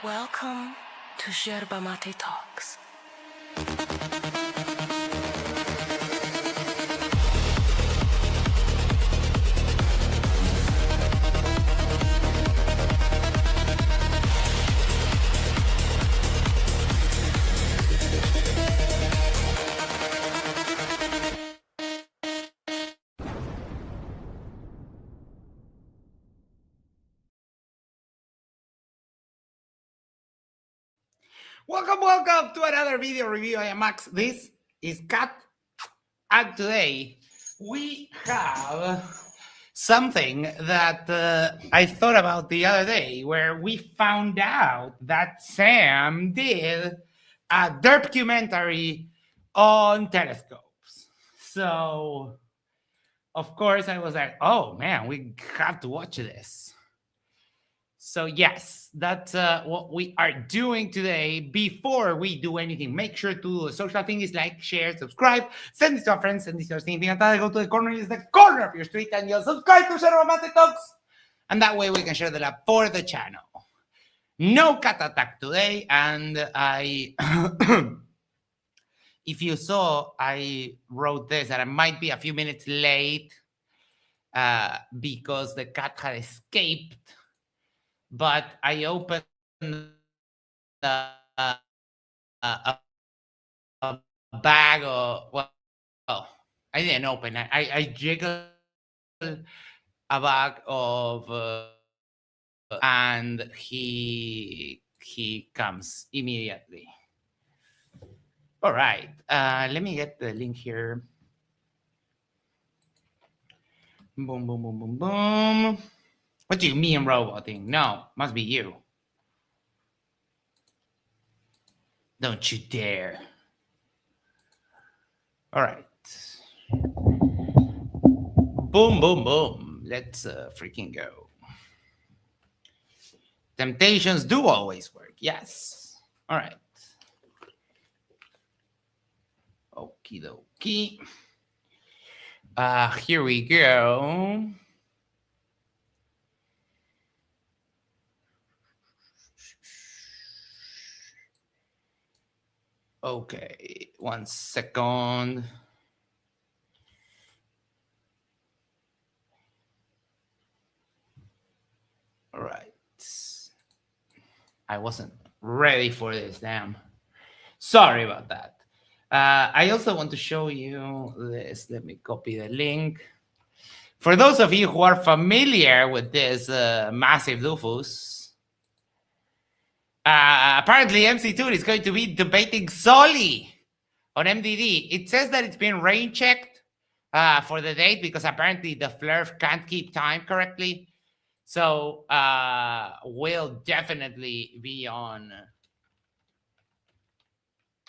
Welcome to Yerba Talks. Welcome to another video review. I am Max. This is Kat. And today we have something that I thought about the other day, where we found out that Sam did a documentary on telescopes. So, of course, I was like, oh man, we have to watch this. So yes, that's what we are doing today. Before we do anything, make sure to do the social things like, share, subscribe, send this to a friend, send this to your significant other, go to the corner, is the corner of your street, and you'll subscribe to Romantic Talks. And that way we can share the love for the channel. No cat attack today, and I... if you saw, I wrote this, and I might be a few minutes late because the cat had escaped. But I opened a bag of, well, I didn't open it. I jiggled a bag of, and he comes immediately. All right, let me get the link here. Boom, boom, boom, boom, boom. What do you mean roboting? No, must be you. Don't you dare. All right. Boom, boom, boom. Let's freaking go. Temptations do always work. Yes. All right. Okie dokie. Here we go. Okay, 1 second. All right. I wasn't ready for this, damn. Sorry about that. I also want to show you this. Let me copy the link. For those of you who are familiar with this massive doofus, apparently MC2 is going to be debating Sully on MDD. It says that it's been rain checked for the date because apparently the Flurf can't keep time correctly. So we'll definitely be on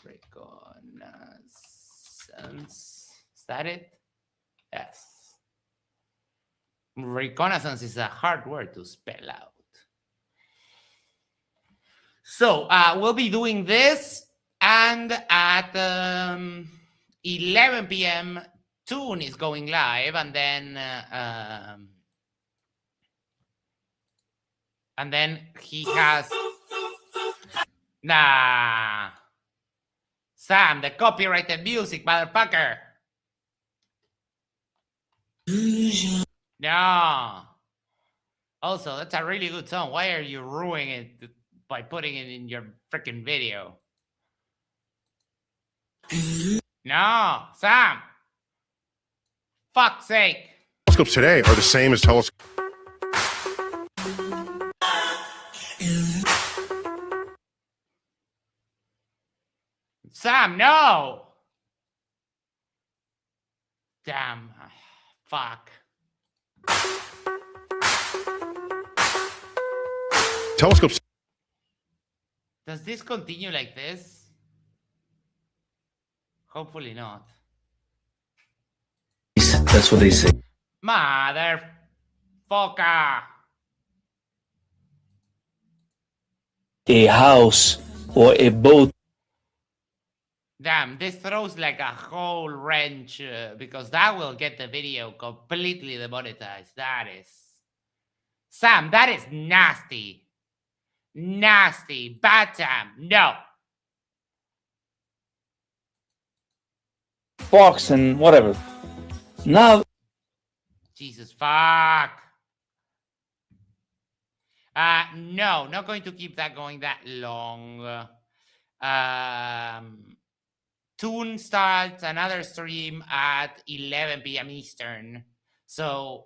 reconnaissance. Is that it? Yes. Reconnaissance is a hard word to spell out. So we'll be doing this, and at 11 p.m. Toon is going live, and then he has... Nah. Sam, the copyrighted music, motherfucker. No. Also, that's a really good song. Why are you ruining it by putting it in your freaking video? No, Sam. Fuck's sake. Telescopes today are the same as telescopes. Sam, no. Damn. Fuck. Telescopes. Does this continue like this? Hopefully not. That's what they say. Motherfucker. A house or a boat. Damn, this throws like a whole wrench because that will get the video completely demonetized. That is... Sam, that is nasty. Nasty. Batam. No. Fox and whatever. Now, Jesus fuck. No, not going to keep that going that long. Tune starts another stream at 11 p.m. Eastern. So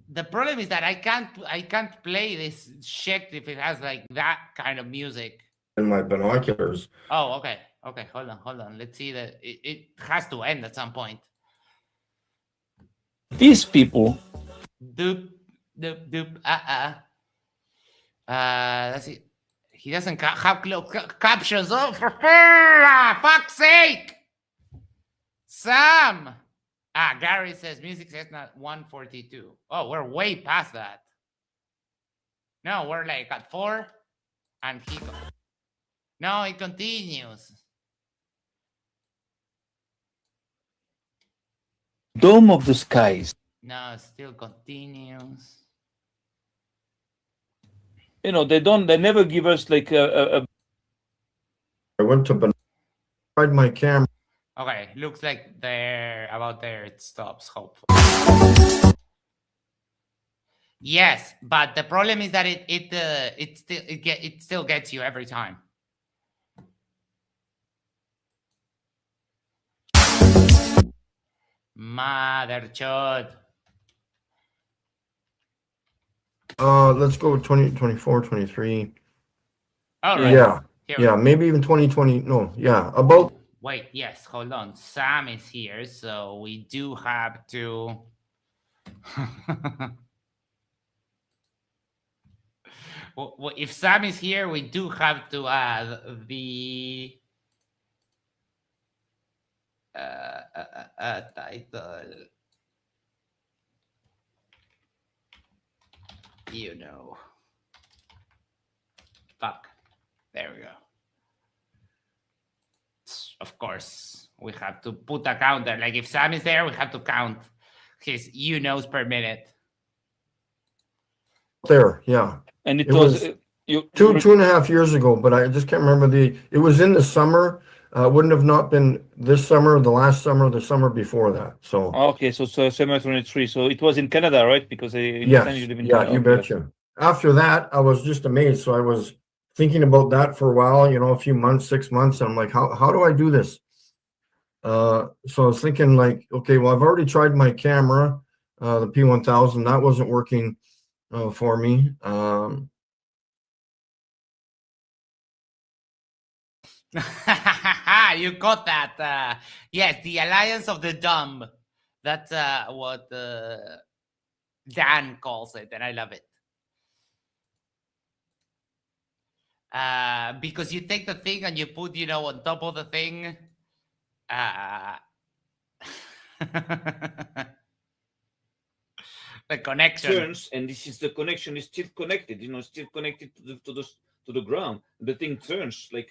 the problem is that I can't play this shit if it has like that kind of music. In my binoculars. Oh, okay. Okay, hold on. Let's see that it has to end at some point. these people, Doop. Let's see. He doesn't have captions. Oh, for fuck's sake! Sam! Gary says music says not 142. Oh, we're way past that. No, we're like at 4. And he... No, it continues. Dome of the Skies. No, it still continues. You know, they never give us like a I went to tried my camera. Okay, looks like about there it stops, hopefully. Yes, but the problem is that it still gets you every time. Mother chod. Let's go 2024, 23. All right. Yeah. Here Yeah, maybe even 2020. No, yeah. About Wait, yes, hold on. Sam is here, so we do have to well, if Sam is here, we do have to add the title. You know. Fuck. There we go. Of course, we have to put a counter. Like if Sam is there, we have to count his knows per minute. there, yeah. and it It was was you two and a half years ago, but I just can't remember it was in the summer. Wouldn't have not been this summer, the last summer, the summer before that. So okay, so summer 23. So it was in Canada, right? Because yes, you live in yeah, Canada. you Okay. betcha. After that, I was just amazed. So I was thinking about that for a while, you know, a few months, 6 months. I'm like, how do I do this? So I was thinking like, okay, well, I've already tried my camera, the P1000, that wasn't working for me. You got that. Yes, the Alliance of the Dumb. That's what Dan calls it, and I love it. Because you take the thing and you put, on top of the thing. The connection turns, and this is the connection is still connected. Still connected to the ground. The thing turns like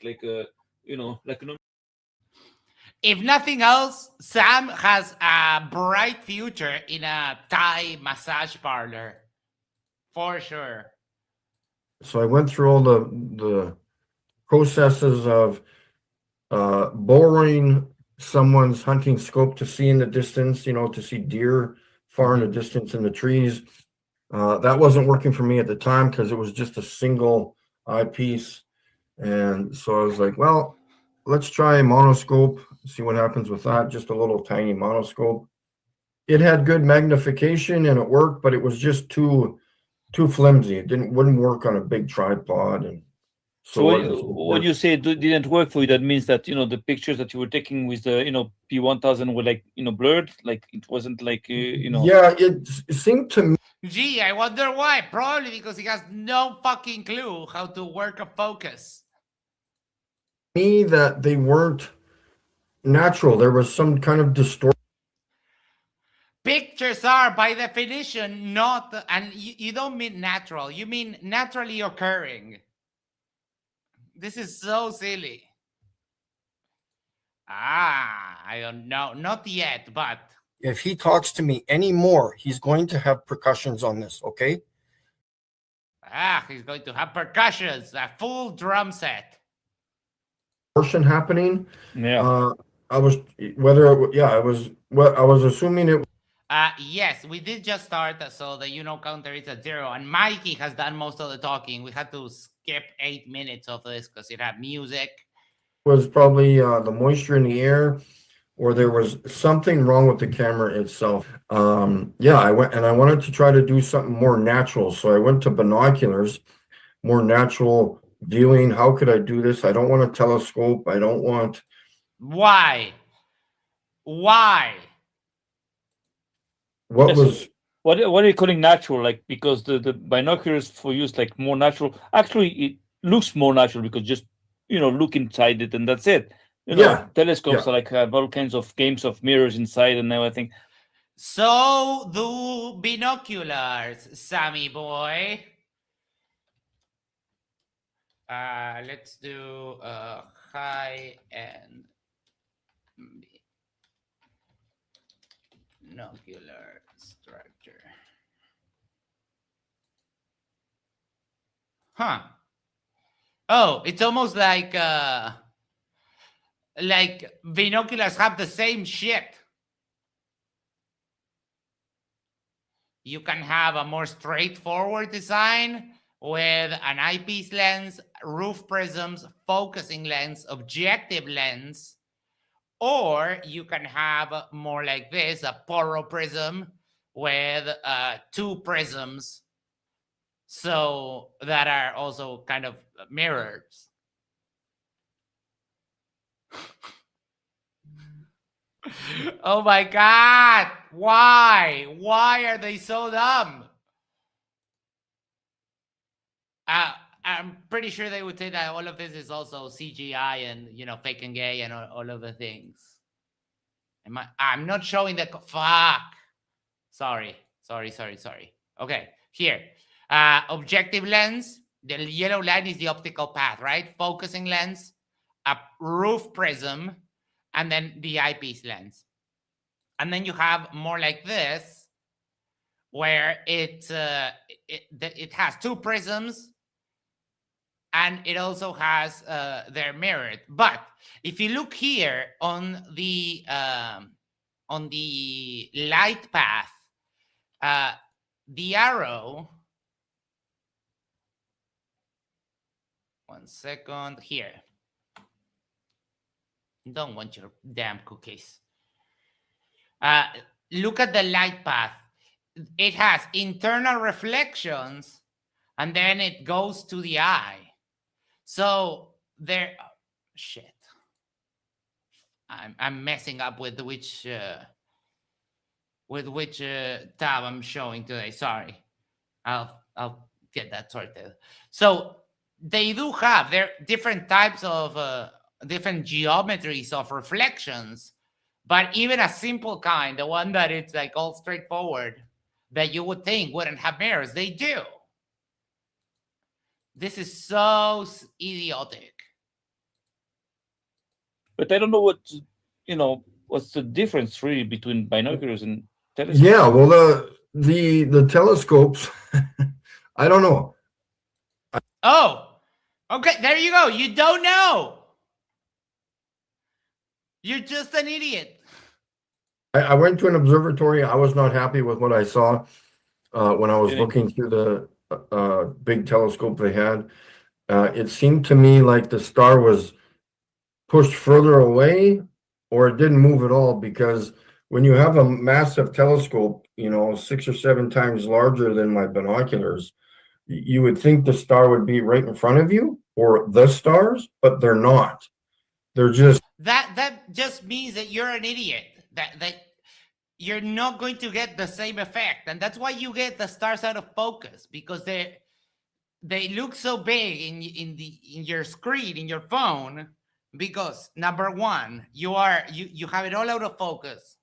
If nothing else, Sam has a bright future in a Thai massage parlor, for sure. So I went through all the processes of borrowing someone's hunting scope to see in the distance, to see deer far in the distance in the trees. That wasn't working for me at the time because it was just a single eyepiece. And so I was like, well, let's try a monoscope, see what happens with that. Just a little tiny monoscope. It had good magnification and it worked, but it was just too flimsy. It wouldn't work on a big tripod. And so when you say it didn't work for you, that means that the pictures that you were taking with the P1000 were like blurred, like it wasn't like Yeah, it seemed to me. Gee, I wonder why. Probably because he has no fucking clue how to work a focus. Me that they weren't natural. There was some kind of distortion. Pictures are, by definition, not, and you don't mean natural. You mean naturally occurring. This is so silly. I don't know. Not yet, but... If he talks to me anymore, he's going to have percussions on this, okay? He's going to have percussions, a full drum set. Portion happening. Yeah. I was I was assuming it. Yes, we did just start, so the counter is at 0, and Mikey has done most of the talking. We had to skip 8 minutes of this because it had music. Was probably the moisture in the air, or there was something wrong with the camera itself. I wanted to try to do something more natural, so I went to binoculars, more natural viewing. How could I do this? I don't want a telescope. I don't want. Why? What Yes. was What are you calling natural? Like, because the binoculars for you is like more natural. Actually, it looks more natural because just look inside it and that's it. Telescopes are like have all kinds of games of mirrors inside and everything. So do binoculars, Sammy boy. Let's do high-end binocular structure. Huh. Oh, it's almost like binoculars have the same shit. You can have a more straightforward design with an eyepiece lens, roof prisms, focusing lens, objective lens, or you can have more like this, a poro prism with 2 prisms, so that are also kind of mirrors. Oh my God, why are they so dumb? I'm pretty sure they would say that all of this is also CGI and fake and gay and all of the things. I'm not showing the fuck. Sorry. Okay, here. Objective lens. The yellow line is the optical path, right? Focusing lens, a roof prism, and then the eyepiece lens. And then you have more like this, where it has 2 prisms, and it also has they're mirrored. But if you look here on the light path, the arrow. One second here. Don't want your damn cookies. Look at the light path. It has internal reflections, and then it goes to the eye. So there, shit. I'm messing up with which tab I'm showing today. Sorry, I'll get that sorted. So they do have there different types of different geometries of reflections, but even a simple kind, the one that it's like all straightforward, that you would think wouldn't have mirrors, they do. This is so idiotic. But I don't know what's the difference really between binoculars and telescopes. Yeah, well, the telescopes, I don't know. Oh, okay, there you go. You don't know. You're just an idiot. I went to an observatory. I was not happy with what I saw when I was looking through the big telescope they had. It seemed to me like the star was pushed further away, or it didn't move at all, because when you have a massive telescope, 6 or 7 times larger than my binoculars, you would think the star would be right in front of you, or the stars, but they're not. They're just that just means that you're an idiot. That you're not going to get the same effect, and that's why you get the stars out of focus, because they look so big in your screen, in your phone, because number one, you have it all out of focus,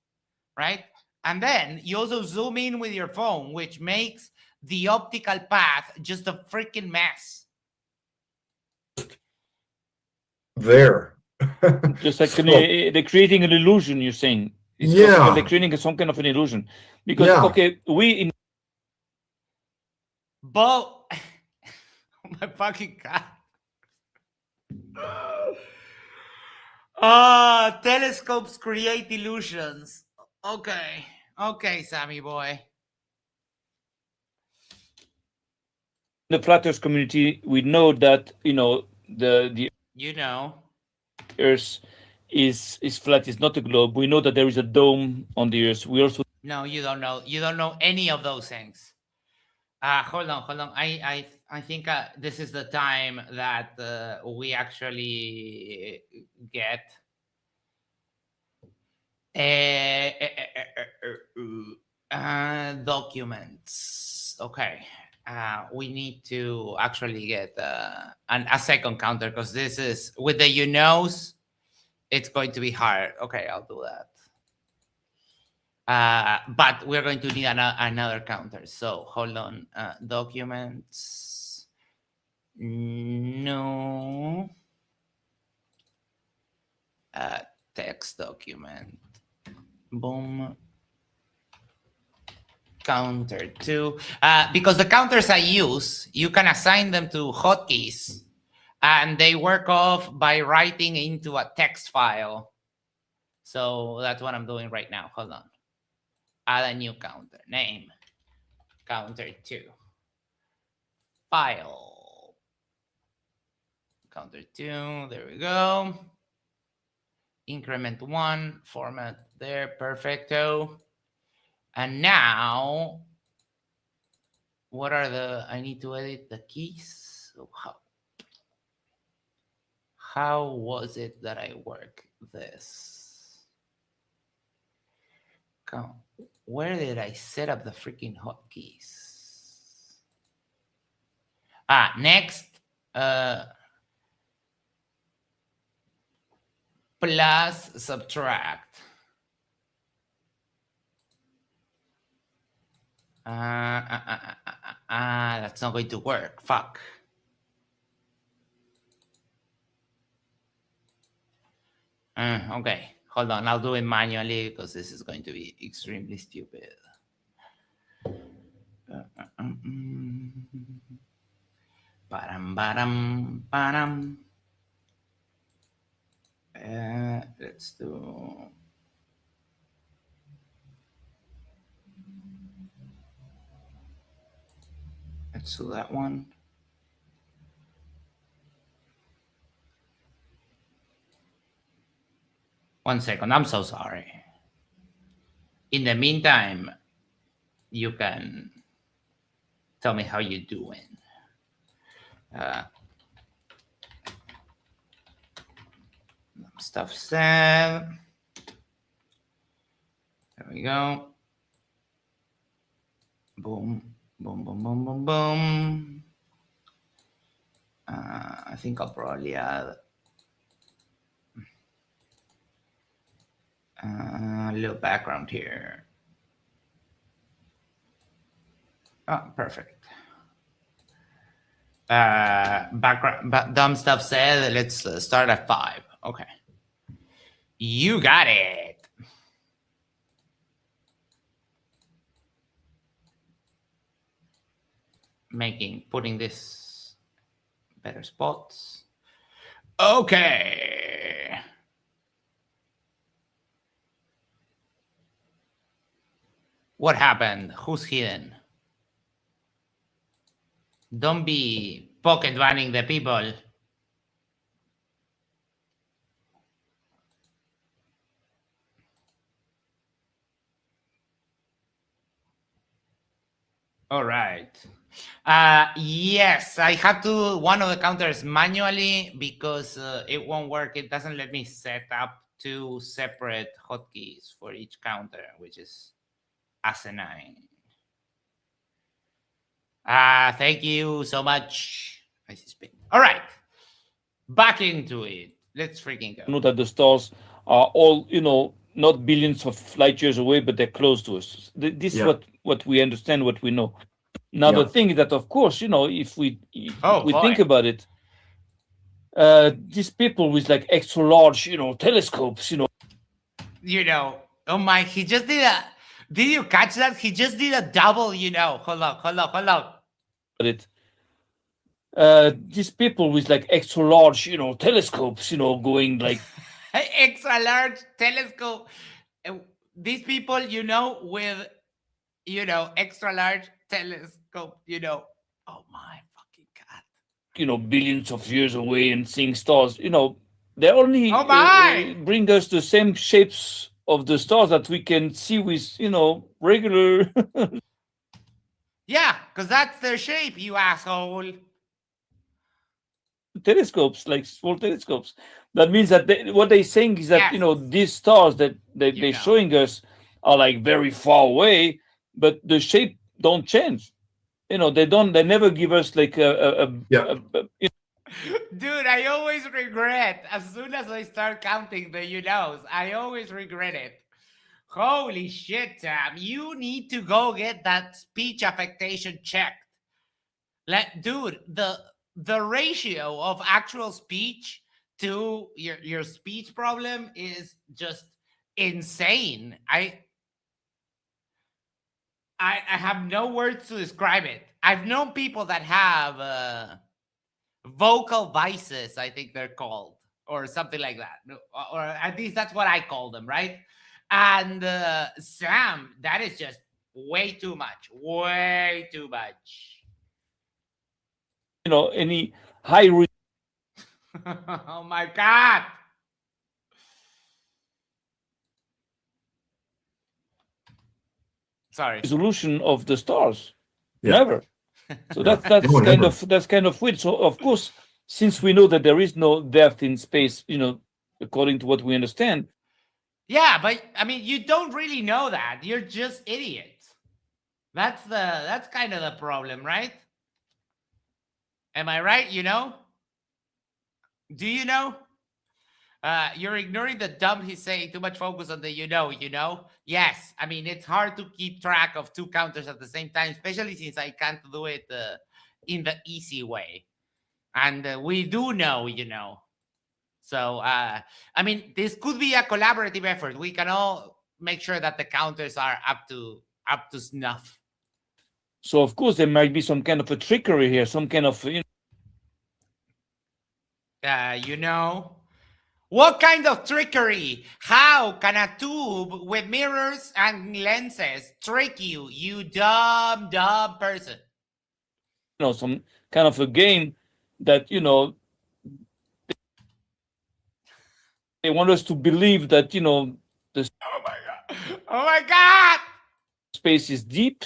right? And then you also zoom in with your phone, which makes the optical path just a freaking mess. there. Just like they're creating an illusion, you're saying. They're creating some kind of an illusion. Because, okay, My fucking cat. Ah, telescopes create illusions. Okay. Okay, Sammy boy. The flat Earth community, we know that the You know. Earth is flat. It's not a globe. We know that there is a dome on the Earth. We also No, you don't know. You don't know any of those things. Hold on. I think this is the time that we actually get documents. Okay. We need to actually get a second counter because this is with the it's going to be hard. Okay, I'll do that. But we're going to need another counter. So hold on. Documents. No. Text document. Boom. Counter 2. Because the counters I use, you can assign them to hotkeys. And they work off by writing into a text file. So that's what I'm doing right now. Hold on. Add a new counter. Name. Counter 2. File. Counter 2. There we go. Increment 1. Format there. Perfecto. And now, what are I need to edit the keys. So how was it that I work this? Where did I set up the freaking hotkeys? Next, plus subtract. That's not going to work. Fuck. Okay, hold on. I'll do it manually because this is going to be extremely stupid. Param. Let's do. Let's do that one. One second. I'm so sorry. In the meantime, you can tell me how you're doing. Stuff said. There we go. Boom. I think I'll probably add a little background here. Oh, perfect. Background, dumb stuff said. Let's start at 5. Okay. You got it. Putting this better spots. Okay. What happened? Who's hidden? Don't be pocket banning the people. All right. Yes, I have to one of the counters manually because it won't work. It doesn't let me set up 2 separate hotkeys for each counter, which is asinine. Thank you so much. I suspect. All right. Back into it. Let's freaking go. know that the stars are all, not billions of light years away, but they're close to us. This is what we understand, what we know. Now, the thing is that, of course, if we think about it, these people with like extra large, telescopes, oh my, he just did a, did you catch that? He just did a double, hold on. these people with like extra large, telescopes, going like Extra large telescope. These people, with extra large telescope, oh my fucking god. billions of years away and seeing stars. They only Oh my. bring us the same shapes of the stars that we can see with regular Yeah, because that's their shape, you asshole. telescopes, like small telescopes. That means that what they're saying is that Yes. these stars that they're showing us are like very far away, but the shape don't change. They never give us like Dude, I always regret as soon as I start counting the I always regret it. Holy shit, Sam. You need to go get that speech affectation checked. Dude, the ratio of actual speech to your speech problem is just insane. I have no words to describe it. I've known people that have vocal vices, I think they're called, or something like that. Or at least that's what I call them, right? And Sam, that is just way too much. Way too much. any high Oh my god. Sorry. resolution of the stars. Yeah. Never. So that's No, never. that's kind of weird. So of course, since we know that there is no depth in space, according to what we understand, Yeah, but I mean, you don't really know that. You're just idiots. That's kind of the problem, right? Am I right? Do you know? You're ignoring the dumb he's saying. Too much focus on the Yes, I mean, it's hard to keep track of two counters at the same time, especially since I can't do it in the easy way. And we do know. So, I mean, this could be a collaborative effort. We can all make sure that the counters are up to snuff. so of course there might be some kind of a trickery here, some kind of What kind of trickery? How can a tube with mirrors and lenses trick you, you dumb person? some kind of a game that they want us to believe that the Oh my god! space is deep,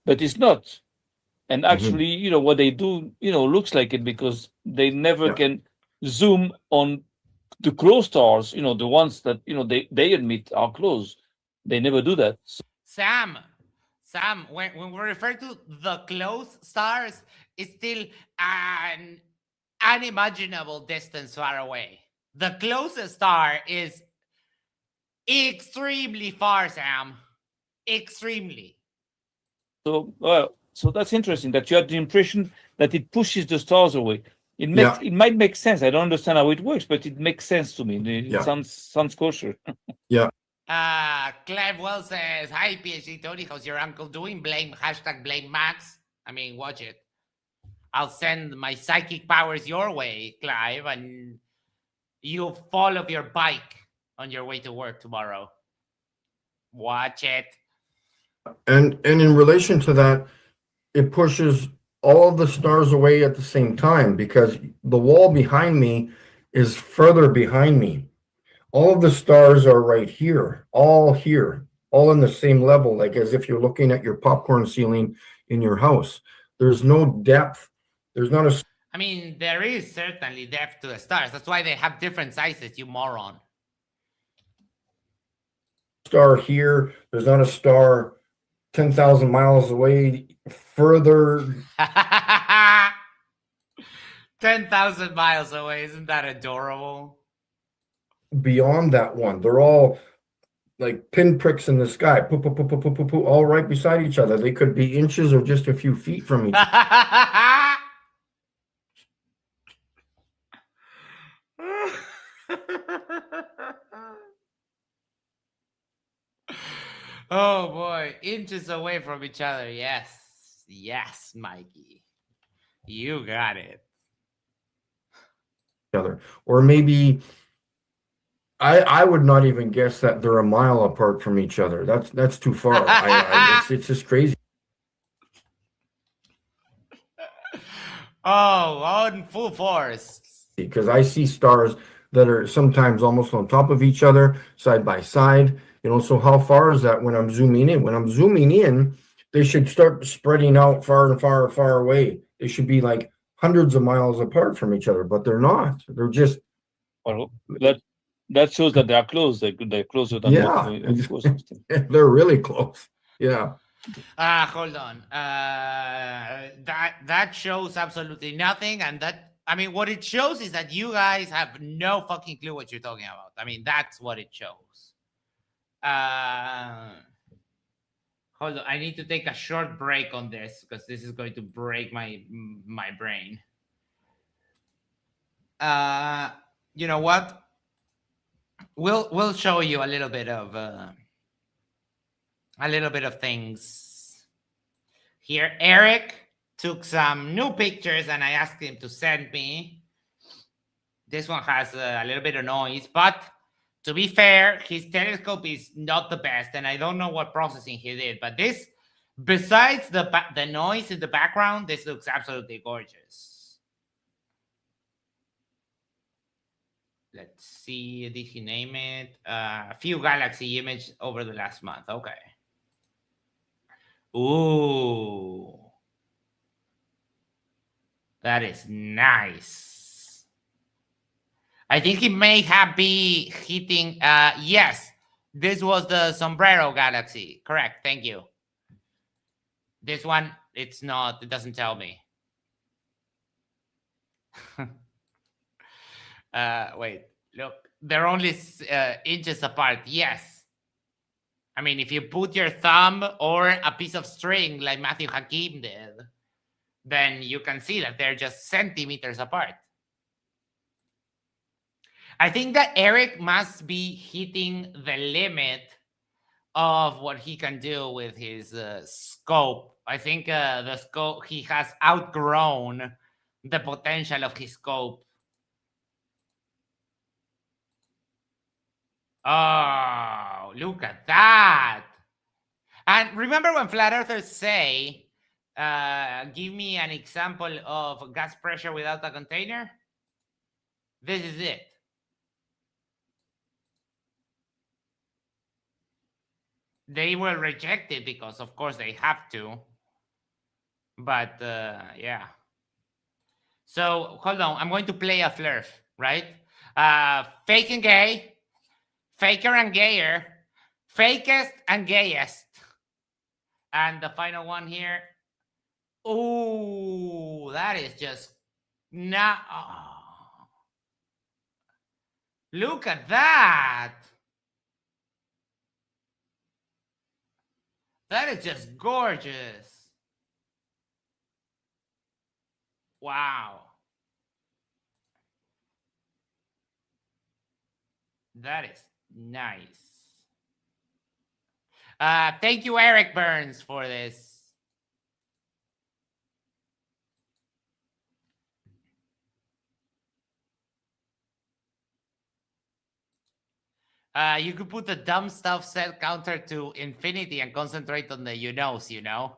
but it's not. And actually, what they do, looks like it because they never can zoom on the close stars, the ones that they admit are close. They never do that. Sam, when we refer to the close stars, it's still an unimaginable distance far away. The closest star is extremely far, Sam. Extremely. So, so that's interesting that you had the impression that it pushes the stars away. It might make sense. I don't understand how it works, but it makes sense to me. It sounds kosher. Yeah. Clive Wells says, "Hi, PhD Tony, how's your uncle doing? Blame Max. I mean, watch it. I'll send my psychic powers your way, Clive, and you'll fall off your bike on your way to work tomorrow. Watch it." And in relation to that, it pushes all of the stars away at the same time because the wall behind me is further behind me. All of the stars are right here, all in the same level, like as if you're looking at your popcorn ceiling in your house. There's no depth. There's not a... I mean, there is certainly depth to the stars. That's why they have different sizes, you moron. Star here. There's not a star 10,000 miles away further. 10,000 miles away. Isn't that adorable? Beyond that one. They're all like pinpricks in the sky, all right beside each other. They could be inches or just a few feet from each other. Oh boy, inches away from each other. Yes, Mikey. You got it. Other, or maybe I would not even guess that they're a mile apart from each other. That's too far. It's just crazy. Oh, on full force. Because I see stars that are sometimes almost on top of each other, side by side. So how far is that when I'm zooming in? When I'm zooming in, they should start spreading out far and far, far away. They should be like hundreds of miles apart from each other, but they're not. They're just Well, that shows that they are close. They're closer than yeah, of course. they're really close. Yeah. Hold on. That shows absolutely nothing, and what it shows is that you guys have no fucking clue what you're talking about. That's what it shows. Hold on. I need to take a short break on this because this is going to break my brain. You know what? We'll show you a little bit of things here. Eric took some new pictures and I asked him to send me. This one has a little bit of noise, but to be fair, his telescope is not the best, and I don't know what processing he did. But this, besides the noise in the background, this looks absolutely gorgeous. Let's see, did he name it? A few galaxy images over the last month. Okay. Ooh. That is nice. I think he may have been hitting, yes, this was the Sombrero Galaxy. Correct, thank you. This one, it's not, it doesn't tell me. Wait, look, they're only inches apart, yes. If you put your thumb or a piece of string like Matthew Hakim did, then you can see that they're just centimeters apart. I think that Eric must be hitting the limit of what he can do with his scope. I think the scope, he has outgrown the potential of his scope. Oh, look at that. And remember when flat earthers say, give me an example of gas pressure without a container? This is it. They will reject it because, of course, they have to. But, yeah. So, hold on. I'm going to play a flirf, right? Fake and gay. Faker and gayer. Fakest and gayest. And the final one here. Ooh, that is just not. Oh. Look at that. That is just gorgeous. Wow. That is nice. Thank you, Eric Burns, for this. You could put the dumb stuff set counter to infinity and concentrate on the you-knows, you know?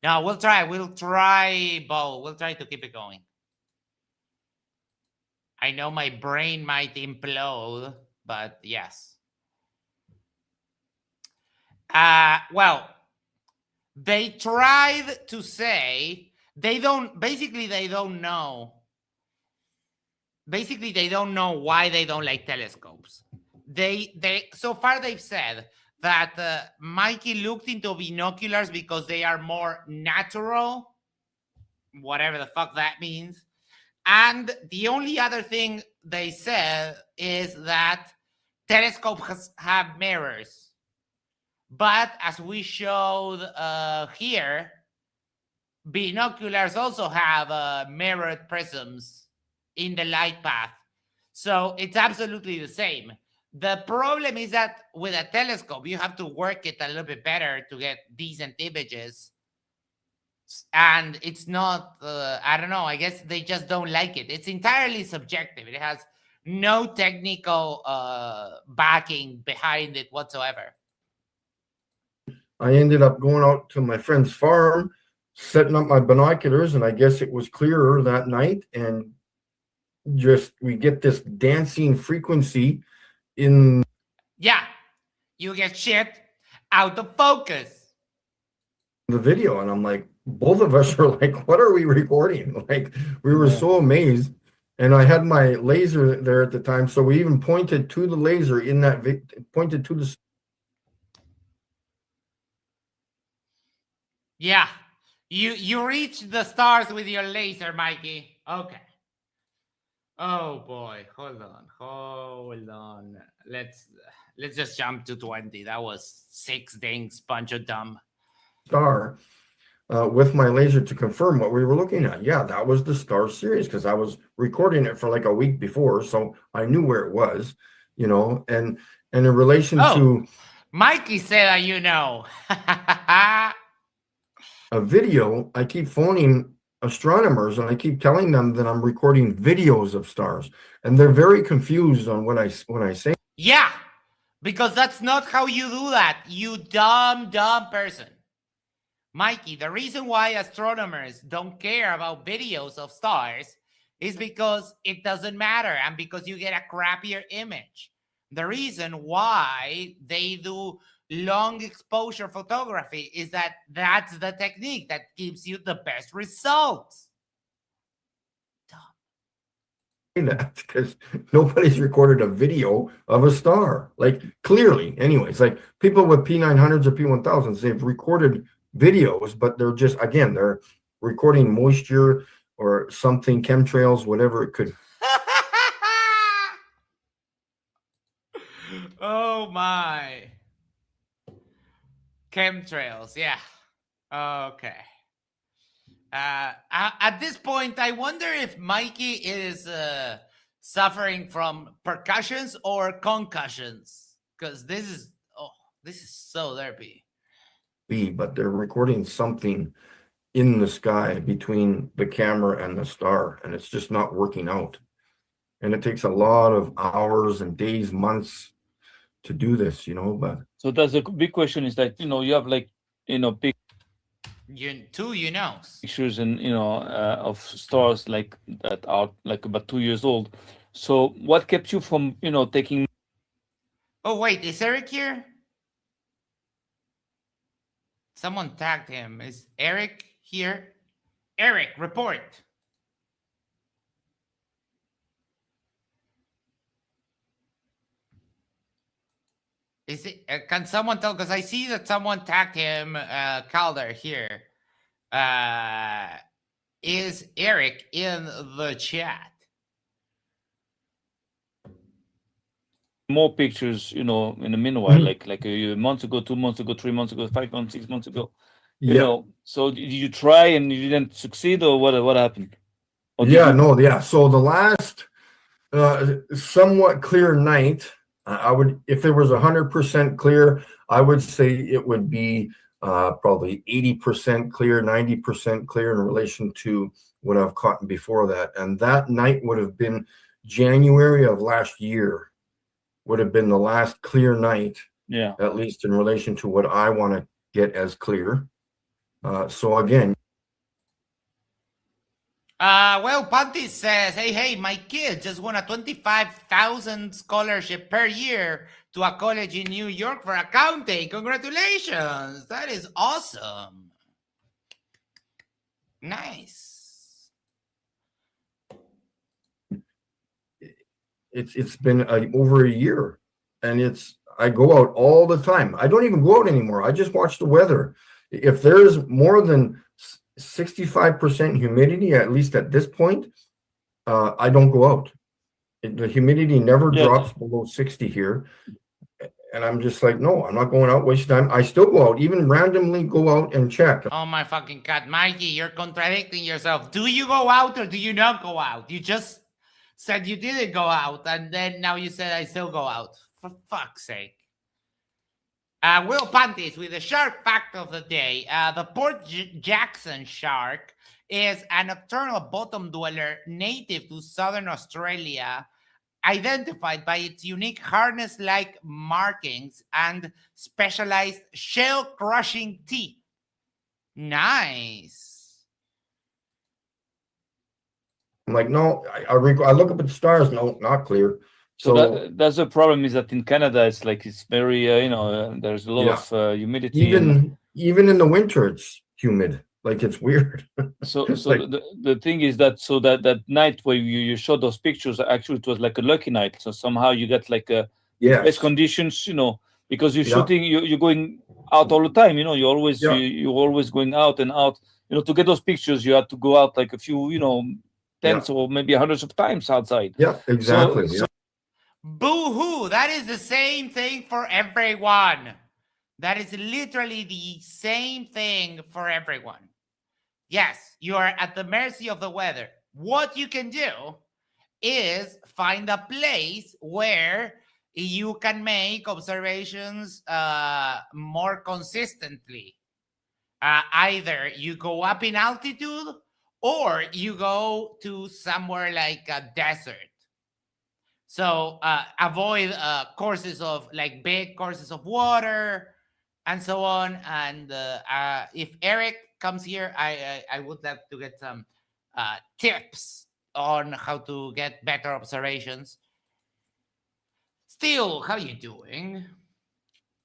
No, we'll try. We'll try, Bo. We'll try to keep it going. I know my brain might implode, but yes. Well, they tried to say they don't know. Basically, they don't know why they don't like telescopes. They so far they've said that Mikey looked into binoculars because they are more natural, whatever the fuck that means. And the only other thing they said is that telescopes have mirrors. But as we showed here, binoculars also have mirrored prisms in the light path. So it's absolutely the same. The problem is that with a telescope, you have to work it a little bit better to get decent images. And it's not, I don't know, I guess they just don't like it. It's entirely subjective. It has no technical backing behind it whatsoever. I ended up going out to my friend's farm, setting up my binoculars, and I guess it was clearer that night. And just we get this dancing frequency in Yeah, you get shit out of focus. the video, and I'm like, both of us are like, what are we recording? Like, we were so amazed. And I had my laser there at the time, so we even pointed to the laser in that pointed to the. Yeah, you reach the stars with your laser, Mikey. Okay. Oh boy, hold on. Let's just jump to 20. That was 6 dings, bunch of dumb. Star with my laser to confirm what we were looking at. Yeah, that was the Star series because I was recording it for like a week before, so I knew where it was, you know, and in relation to Mikey said that, you know. a video, I keep phoning astronomers and I keep telling them that I'm recording videos of stars, and they're very confused on when I say. Yeah, because that's not how you do that, you dumb person. Mikey, the reason why astronomers don't care about videos of stars is because it doesn't matter and because you get a crappier image. The reason why they do long exposure photography is that that's the technique that gives you the best results. That because nobody's recorded a video of a star, like clearly anyways. Like people with P900s or P1000s, they've recorded videos, but they're just, again, they're recording moisture or something, chemtrails, whatever it could. Oh my. Chemtrails, yeah. Okay. At this point, I wonder if Mikey is suffering from percussions or concussions, because this is so derpy. But they're recording something in the sky between the camera and the star, and it's just not working out. And it takes a lot of hours and days, months to do this, you know. But so that's a big question, is that, you know, you have like, you know, big pictures and, you know, of stars like that are like about 2 years old. So what kept you from, you know, taking? Oh wait, is Eric here? Someone tagged him. Is Eric here? Eric, report. Is it? Can someone tell? Because I see that someone tagged him. Calder here. Is Eric in the chat? More pictures, you know, in the meanwhile, like a month ago, 2 months ago, 3 months ago, 5 months, 6 months ago. You know, so did you try and you didn't succeed, or what happened? Or So the last somewhat clear night, I would, if there was 100% clear, I would say it would be probably 80% clear, 90% clear in relation to what I've caught before that. And that night would have been January of last year, would have been the last clear night, at least in relation to what I want to get as clear. So again, well, Panty says, hey, my kid just won a $25,000 scholarship per year to a college in New York for accounting. Congratulations. That is awesome. Nice. It's been over a year, and I go out all the time. I don't even go out anymore. I just watch the weather. If there's more than 65% humidity, at least at this point, I don't go out. The humidity never drops below 60 here. And I'm just like, no, I'm not going out, waste time. I still go out, even randomly go out and check. Oh my fucking God, Mikey, you're contradicting yourself. Do you go out or do you not go out? You just said you didn't go out, and then now you said I still go out. For fuck's sake. Will Pantis with the shark fact of the day. The Port Jackson shark is a nocturnal bottom dweller native to southern Australia, identified by its unique harness-like markings and specialized shell-crushing teeth. Nice. I'm like, no, I look up at the stars. No, not clear. So that's the problem, is that in Canada it's like it's very there's a lot of humidity. Even in the winter it's humid. Like, it's weird. So like, the thing is that that night where you showed those pictures, actually it was like a lucky night. So somehow you got like best conditions, because you're shooting, you're going out all the time. You're always you're always going out and out. To get those pictures, you have to go out like a few, tens or maybe hundreds of times outside. Yeah, exactly. Boo-hoo! That is the same thing for everyone. That is literally the same thing for everyone. Yes, you are at the mercy of the weather. What you can do is find a place where you can make observations more consistently. Either you go up in altitude or you go to somewhere like a desert. So avoid courses of like big courses of water and so on. And if Eric comes here, I would like to get some tips on how to get better observations. Still, how you doing?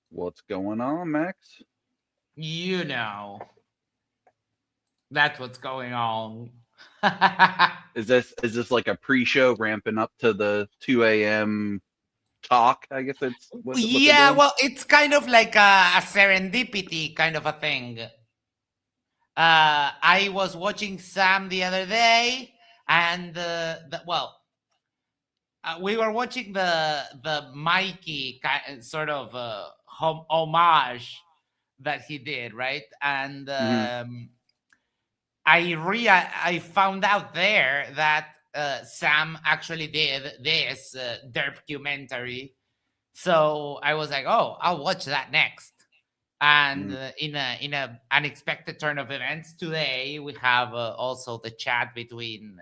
What's going on, Max? That's what's going on. Is this like a pre-show ramping up to the 2 a.m. talk? I guess it's what well, it's kind of like a serendipity kind of a thing. I was watching Sam the other day, and we were watching the Mikey sort of homage that he did, right? And I found out there that Sam actually did this Derpcumentary. So I was like, oh, I'll watch that next. And in a unexpected turn of events today, we have also the chat between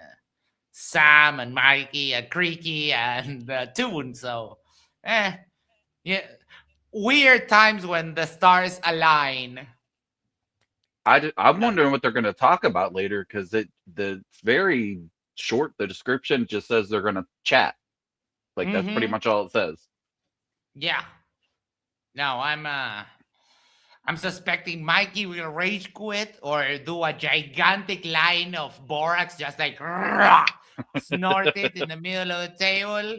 Sam and Mikey and Creaky and Toon. So, weird times when the stars align. I'm wondering what they're going to talk about later, because it's very short. The description just says they're going to chat. Like that's pretty much all it says. Yeah. No, I'm suspecting Mikey will rage quit or do a gigantic line of borax, just like snort it in the middle of the table.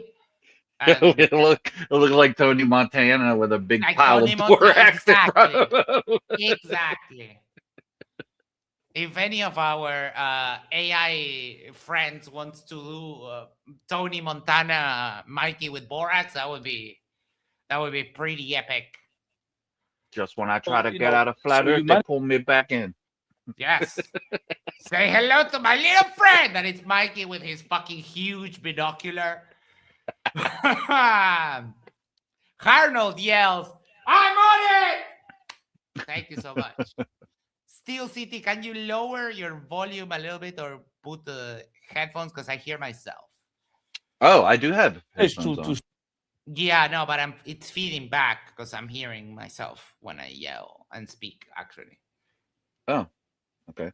It look like Tony Montana with a big pile of borax in front of him. Exactly. If any of our AI friends wants to do Tony Montana, Mikey with borax, that would be pretty epic. Just when I try to get out of flat earth, they pull me back in. Yes. Say hello to my little friend. And it's Mikey with his fucking huge binocular. Arnold yells, I'm on it! Thank you so much. Steel City, can you lower your volume a little bit or put the headphones? Because I hear myself. Oh, I do have headphones on. Yeah, no, but it's feeding back because I'm hearing myself when I yell and speak, actually. Oh, okay.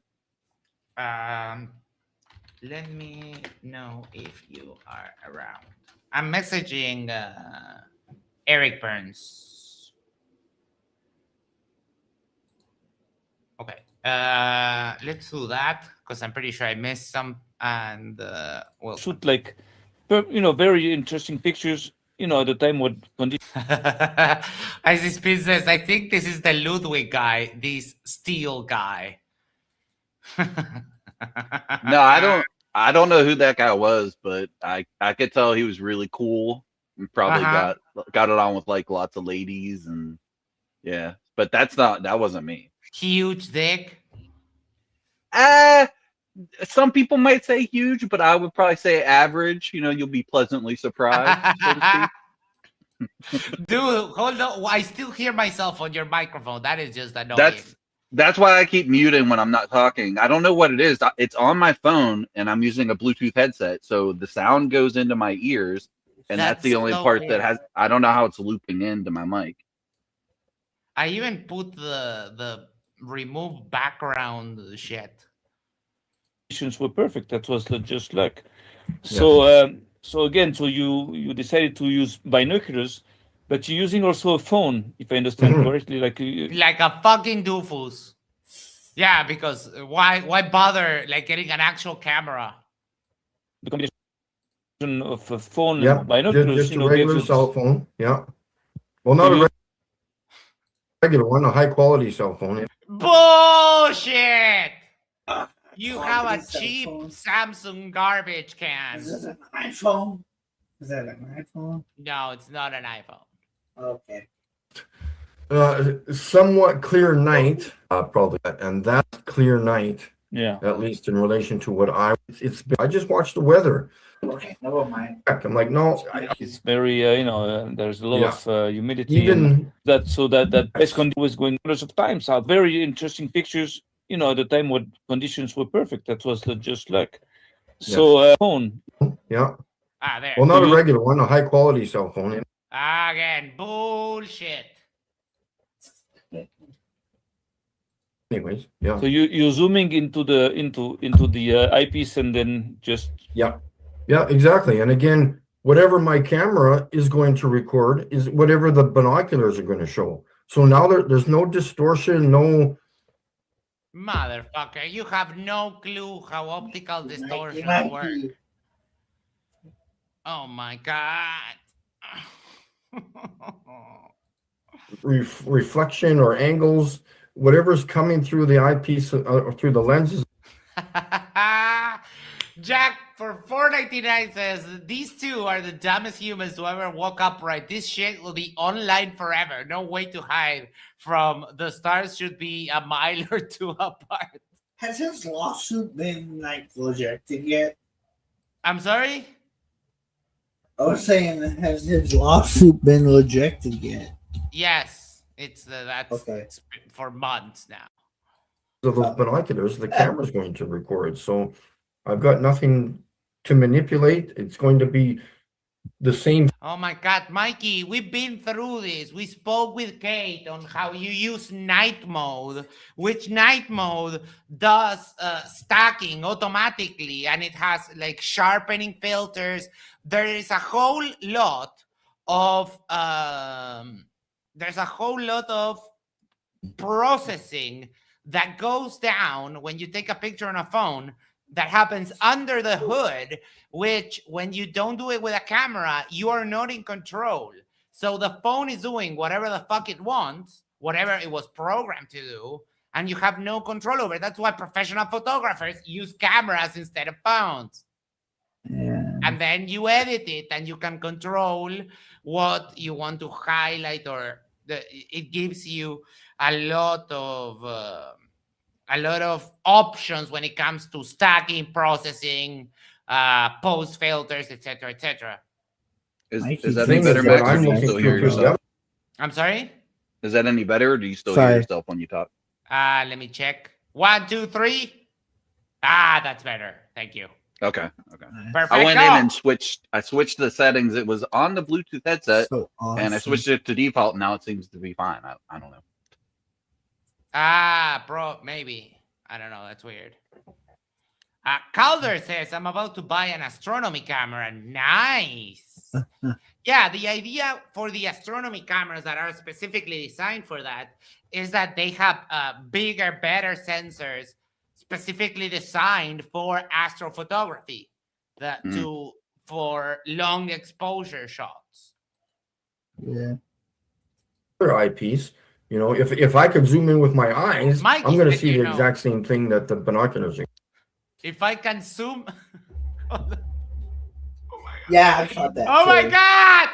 Let me know if you are around. I'm messaging Eric Burns. Okay, let's do that because I'm pretty sure I missed some, and we'll shoot like, very interesting pictures. At the time what condition. As this says, I think this is the Ludwig guy, this steel guy. No, I don't know who that guy was, but I could tell he was really cool and probably got it on with like lots of ladies, and yeah, but that wasn't me. Huge dick. Some people might say huge, but I would probably say average. You'll be pleasantly surprised, so to speak. Dude, hold on. I still hear myself on your microphone. That is just annoying. That's why I keep muting when I'm not talking. I don't know what it is. It's on my phone, and I'm using a Bluetooth headset, so the sound goes into my ears, and that's the only so part weird. that has. I don't know how it's looping into my mic. I even put the remove background shit. Were perfect. That was just luck. So so again, so you decided to use binoculars, but you're using also a phone, if I understand correctly. Like a fucking doofus. Yeah, because why bother like getting an actual camera? the combination of a phone Yeah, and binoculars, just a regular gives you cell phone. Yeah. Well, not a regular one, a high quality cell phone. Bullshit! You have a cheap Samsung garbage can. Is this an iPhone? Is that an iPhone? No, it's not an iPhone. Okay. Somewhat clear night, probably, and that's clear night. Yeah. At least in relation to what I just watched the weather. Okay, never mind. I'm like, no, It's very, there's a lot of humidity. even that best condition was going hundreds of times out. Very interesting pictures. At the time when conditions were perfect. That was just luck. So phone. yeah. Ah, there. Well, not a regular one, a high quality cell phone. Again, bullshit. Anyways, yeah. So you're zooming into the eyepiece and then just Yeah, exactly. And again, whatever my camera is going to record is whatever the binoculars are going to show. So now there's no distortion, no. Motherfucker, you have no clue how optical distortion works. Oh my god. Reflection or angles, whatever's coming through the eyepiece or through the lenses. Jack for $4.99 says these two are the dumbest humans to ever walk upright. This shit will be online forever. No way to hide from the stars. Should be a mile or two apart. Has his lawsuit been like rejected yet? I'm sorry? I was saying, has his lawsuit been rejected yet? Yes, it's that's Okay. it's for months now. Of those binoculars, the camera's going to record. So I've got nothing to manipulate. It's going to be the same. Oh my God, Mikey, we've been through this. We spoke with Kate on how you use night mode, which night mode does stacking automatically, and it has like sharpening filters. There is a whole lot of processing that goes down when you take a picture on a phone that happens under the hood, which when you don't do it with a camera, you are not in control. So the phone is doing whatever the fuck it wants, whatever it was programmed to do, and you have no control over it. That's why professional photographers use cameras instead of phones. Yeah. And then you edit it and you can control what you want to highlight, or it gives you a lot of options when it comes to stacking, processing, post filters, etc., etc. Is I that keep any better, thinking Max, or I'm do you looking still hear through the- yourself? I'm sorry? Is that any better, or do you still Sorry. hear yourself when you talk? Let me check. 1, 2, 3. That's better. Thank you. Okay. Perfect. I went in and switched the settings. It was on the Bluetooth headset, So awesome. and I switched it to default. Now it seems to be fine. I don't know. Bro, maybe. I don't know. That's weird. Calder says, I'm about to buy an astronomy camera. Nice. Yeah, the idea for the astronomy cameras that are specifically designed for that is that they have bigger, better sensors specifically designed for astrophotography, for long exposure shots. Yeah. Other eyepiece. If I could zoom in with my eyes, Mikey, I'm going to see the know. exact same thing that the binoculars are. If I can zoom. Yeah, I caught that. Oh my too. God!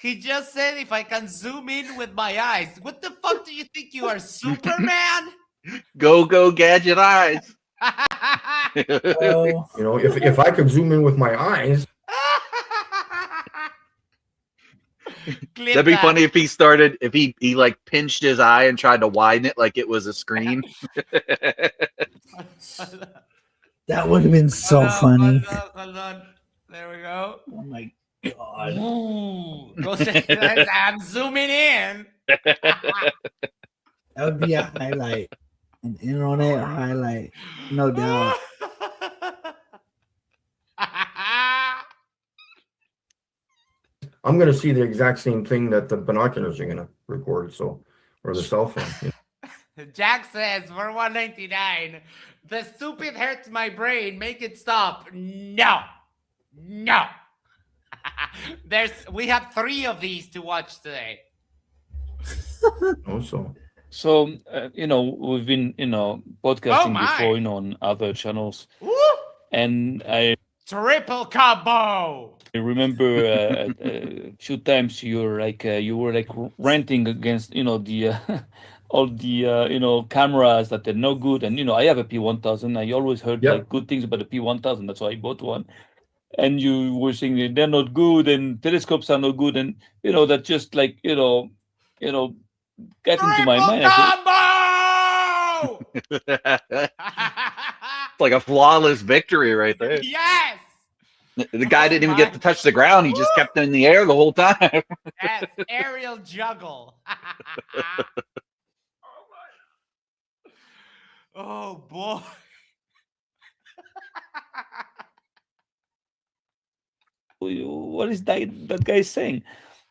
He just said if I can zoom in with my eyes. What the fuck do you think you are, Superman? Go gadget eyes. Oh, If I could zoom in with my eyes, Clip That'd be that. funny if he started, if he like pinched his eye and tried to widen it like it was a screen. That would have been so funny. Hold on. There we go. Oh my god. Ooh. I'm zooming in. That would be a highlight. An internet highlight. No doubt. I'm going to see the exact same thing that the binoculars are going to record. So, or the cell phone. Jack says for 199, the stupid hurts my brain. Make it stop. No. We have 3 of these to watch today. Also, So we've been podcasting before, on other channels, Woo! and I Triple combo. remember a few times you were like ranting against the all the cameras that they're no good, and I have a P1000. I always heard Yep. like good things about the P1000. That's why I bought one. And you were saying that they're not good, and telescopes are not good, and that just like got into my mind. Combo! It's like a flawless victory right there. Yes. The guy didn't even get to touch the ground. He just kept it in the air the whole time. Yes, aerial juggle. Oh boy. What is that guy saying?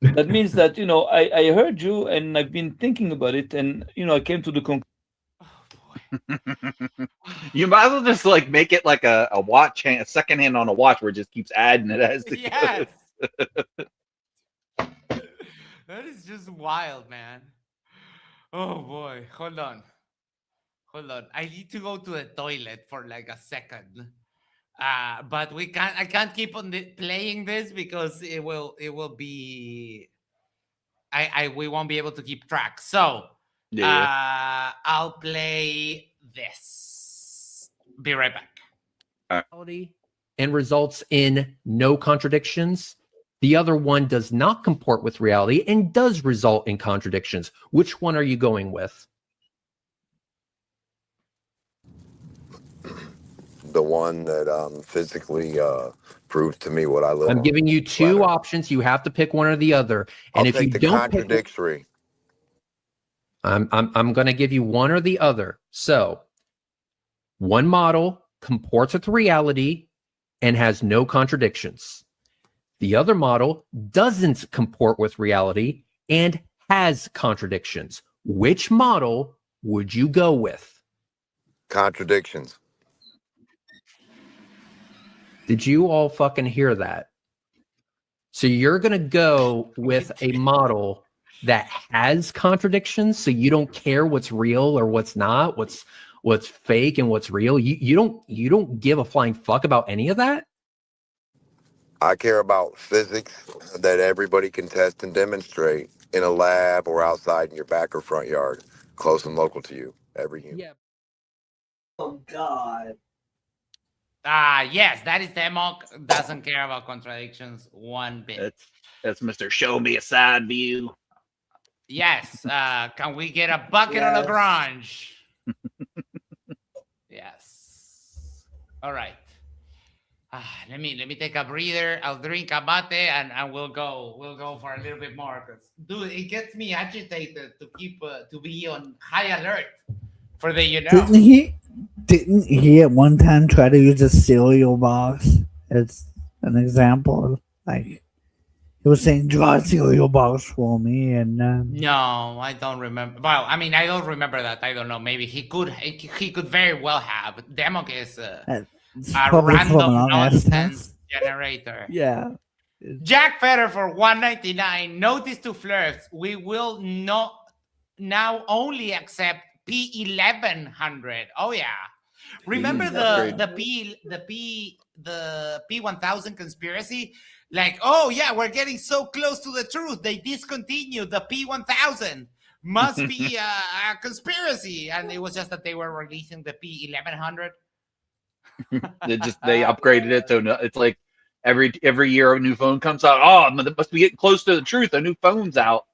That means that I heard you, and I've been thinking about it, and I came to the conclusion. You might as well just like make it like a watch hand, a second hand on a watch where it just keeps adding it as it Yes. goes. That is just wild, man. Oh boy. Hold on. I need to go to the toilet for like a second. But I can't keep on playing this because it will be we won't be able to keep track. So Yeah. I'll play this. Be right back. And results in no contradictions. The other one does not comport with reality and does result in contradictions. Which one are you going with? The one that physically proves to me what I live. I'm on. giving you 2 Planet. options. You have to pick one or the other. And I'll if you take the don't pick, contradictory. I'm going to give you one or the other. So, one model comports with reality and has no contradictions. The other model doesn't comport with reality and has contradictions. Which model would you go with? Contradictions. Did you all fucking hear that? So you're going to go with a model that has contradictions, so you don't care what's real or what's not, what's fake and what's real. You don't give a flying fuck about any of that? I care about physics that everybody can test and demonstrate in a lab or outside in your back or front yard, close and local to you. Every human. Yeah. Oh god. Yes, that is Demok. Doesn't care about contradictions one bit. That's Mr. Show Me a Side View. Yes. Can we get a bucket on the grunge? Yes. All right. Let me take a breather. I'll drink a mate and we'll go for a little bit more. Cause dude, it gets me agitated to keep to be on high alert for the Didn't he at one time try to use a cereal box as an example? Like he was saying, "Draw a cereal box for me," and No, I don't remember. Well, I mean, I don't remember that. I don't know. Maybe he could very well have. Demok is a probably from random an nonsense generator. Yeah. Jack Fetter for 199. Notice to flirts. We will not now only accept P1100. Oh yeah. Remember the P1000 conspiracy? Like, oh yeah, we're getting so close to the truth. They discontinued the P1000. Must be a conspiracy. And it was just that they were releasing the P1100. They upgraded it, so it's like every year a new phone comes out. Oh, it must be getting close to the truth. A new phone's out.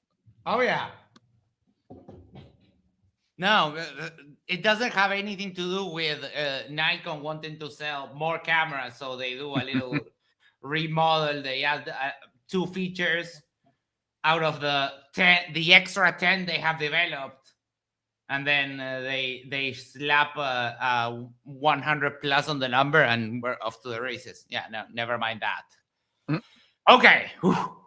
Oh yeah. No, it doesn't have anything to do with Nikon wanting to sell more cameras, so they do a little remodel. They add 2 features out of the 10, the extra 10 they have developed, and then they slap 100 plus on the number, and we're off to the races. Yeah, no, never mind that. Okay. Whew.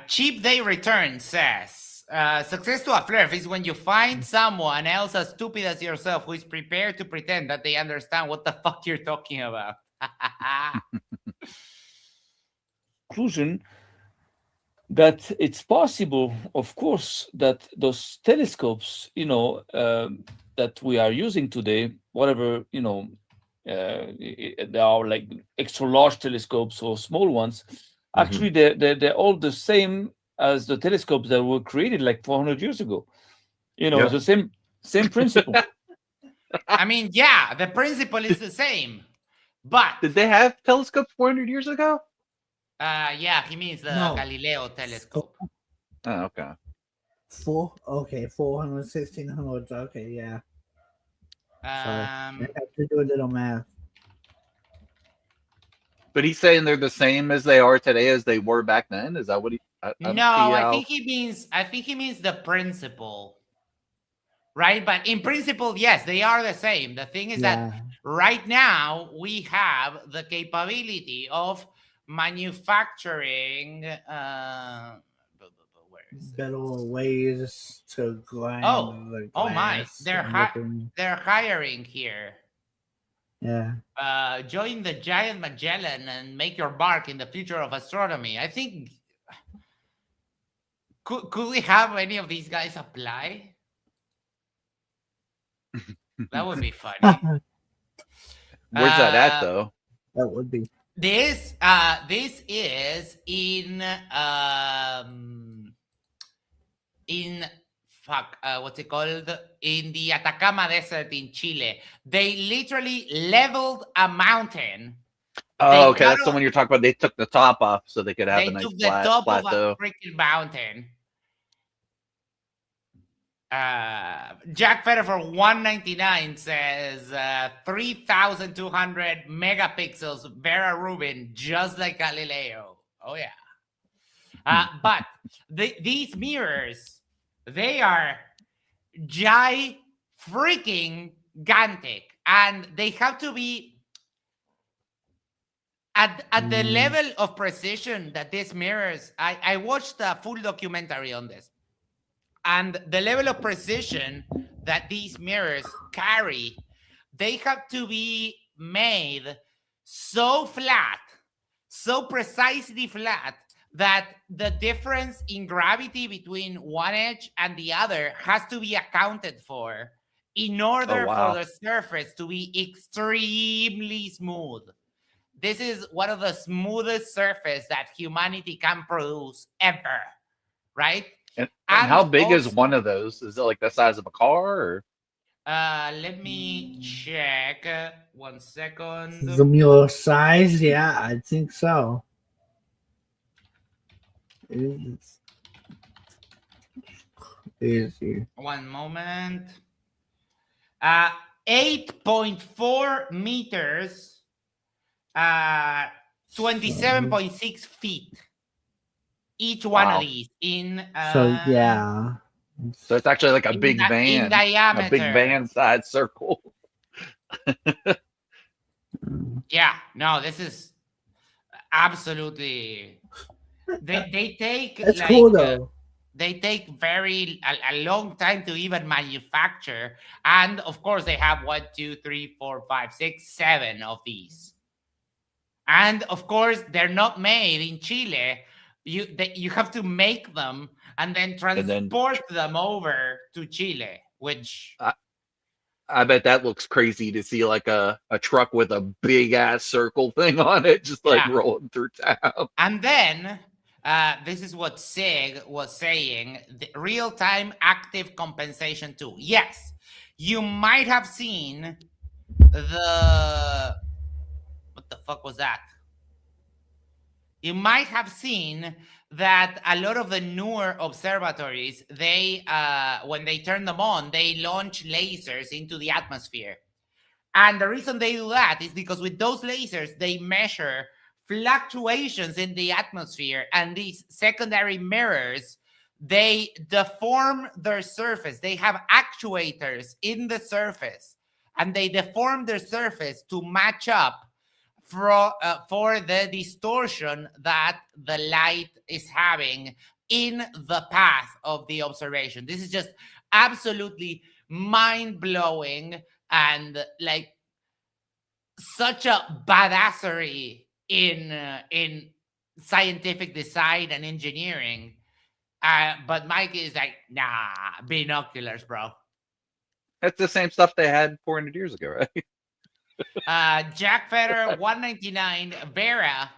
Cheap Day Return says, success to a flirt is when you find someone else as stupid as yourself who is prepared to pretend that they understand what the fuck you're talking about. Conclusion that it's possible, of course, that those telescopes, that we are using today, whatever, they are like extra large telescopes or small ones. Actually, they're all the same as the telescopes that were created like 400 years ago. It's the same principle. I mean, yeah, the principle is the same, but did they have telescopes 400 years ago? Yeah, he means the Galileo telescope. Oh, okay. 400, 1600. Okay, yeah. I have to do a little math. But he's saying they're the same as they are today as they were back then. Is that what he? I think he means the principle, right? But in principle, yes, they are the same. The thing is that right now we have the capability of manufacturing better ways to grind. Oh my! They're hiring here. Yeah. Join the giant Magellan and make your mark in the future of astronomy. I think could we have any of these guys apply? That would be funny. Where's that at though? That would be. This is in what's it called? In the Atacama Desert in Chile. They literally leveled a mountain. Oh, okay, that's the one you're talking about. They took the top off so they could have a nice took the top plateau. of a freaking mountain. Jack Fetter for 199 says 3,200 megapixels, Vera Rubin, just like Galileo. Oh yeah. But these mirrors, they are freaking gantic, and they have to be at the level of precision that these mirrors. I watched a full documentary on this. And the level of precision that these mirrors carry, they have to be made so flat, so precisely flat, that the difference in gravity between one edge and the other has to be accounted for in order for the surface to be extremely smooth. This is one of the smoothest surfaces that humanity can produce ever, right? And how big is one of those? Is it like the size of a car? Or? Let me check. 1 second. The mirror size? Yeah, I think so. It's easy. 1 moment. 8.4 meters. 27.6 feet. Each one of these in so it's actually like a big van in diameter. A big van size circle. Yeah, no, this is absolutely they take that's like cool though. They take a long time to even manufacture, and of course they have 1, 2, 3, 4, 5, 6, 7 of these, and of course they're not made in Chile. You have to make them and then transport them over to Chile, which I bet that looks crazy to see like a truck with a big ass circle thing on it, just like rolling through town. And then this is what Sig was saying: the real-time active compensation tool. Yes, you might have seen the what the fuck was that? You might have seen that a lot of the newer observatories, they when they turn them on, they launch lasers into the atmosphere. And the reason they do that is because with those lasers, they measure fluctuations in the atmosphere, and these secondary mirrors, they deform their surface. They have actuators in the surface, and they deform their surface to match up for the distortion that the light is having in the path of the observation. This is just absolutely mind-blowing and like such a badassery in scientific design and engineering. But Mike is like, nah, binoculars, bro. That's the same stuff they had 400 years ago, right? Jack Federer 199 Vera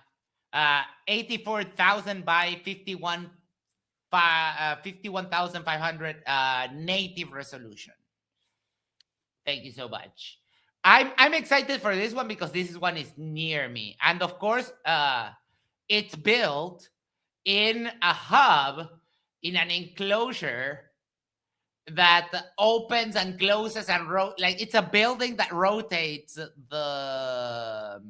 84,000 by 51,500 native resolution. Thank you so much. I'm excited for this one because this one is near me, and of course it's built in a hub in an enclosure that opens and closes and like it's a building that rotates the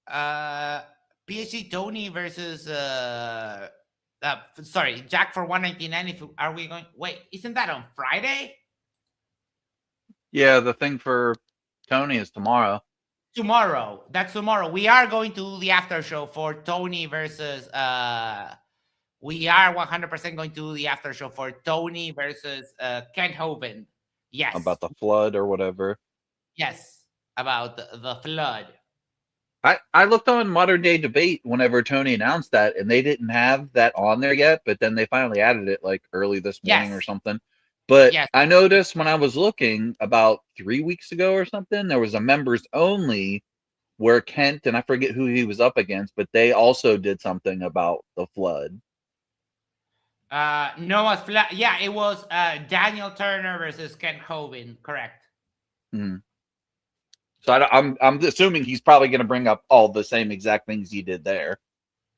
PhD Tony versus sorry, Jack for 199. If are we going? Wait, isn't that on Friday? Yeah, the thing for Tony is tomorrow. Tomorrow. That's tomorrow. We are going to do the after show for Tony versus we are 100% going to do the after show for Tony versus Kent Hovind. Yes. About the flood or whatever. Yes, about the flood. I looked on Modern Day Debate whenever Tony announced that, and they didn't have that on there yet, but then they finally added it like early this morning or something. But I noticed when I was looking about 3 weeks ago or something, there was a members only where Kent, and I forget who he was up against, but they also did something about the flood. Noah's flood. Yeah, it was Daniel Turner versus Kent Hovind. Correct. Mm-hmm. So I'm assuming he's probably going to bring up all the same exact things he did there.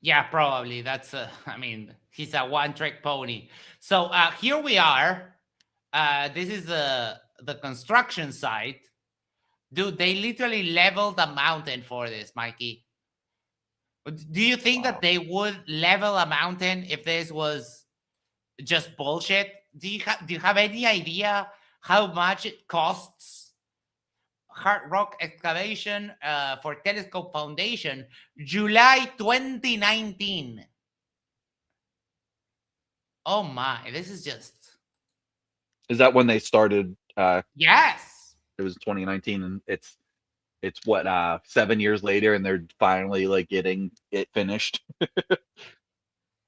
Yeah, probably. That's I mean, he's a one-trick pony. So here we are. This is the construction site. Dude, they literally leveled a mountain for this, Mikey. Do you think that they would level a mountain if this was just bullshit? Do you have any idea how much it costs? Hard rock excavation for Telescope Foundation, July 2019. Oh my, this is just. Is that when they started? Yes. It was 2019, and it's what 7 years later, and they're finally like getting it finished.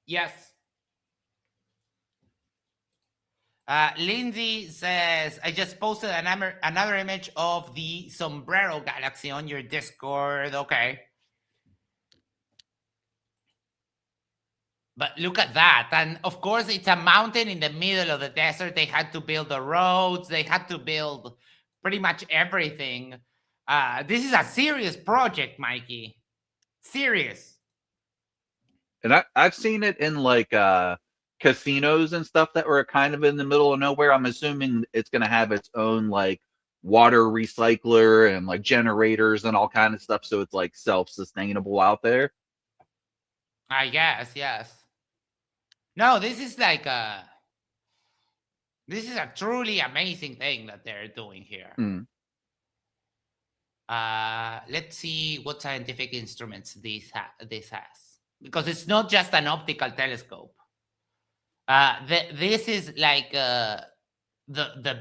Yes. Lindsay says, I just posted another image of the Sombrero Galaxy on your Discord. Okay. But look at that. And of course, it's a mountain in the middle of the desert. They had to build the roads. They had to build pretty much everything. This is a serious project, Mikey. Serious. And I've seen it in like casinos and stuff that were kind of in the middle of nowhere. I'm assuming it's going to have its own like water recycler and like generators and all kind of stuff, so it's like self-sustainable out there. I guess, yes. No, this is like this is a truly amazing thing that they're doing here. Let's see what scientific instruments this has, because it's not just an optical telescope. This is like the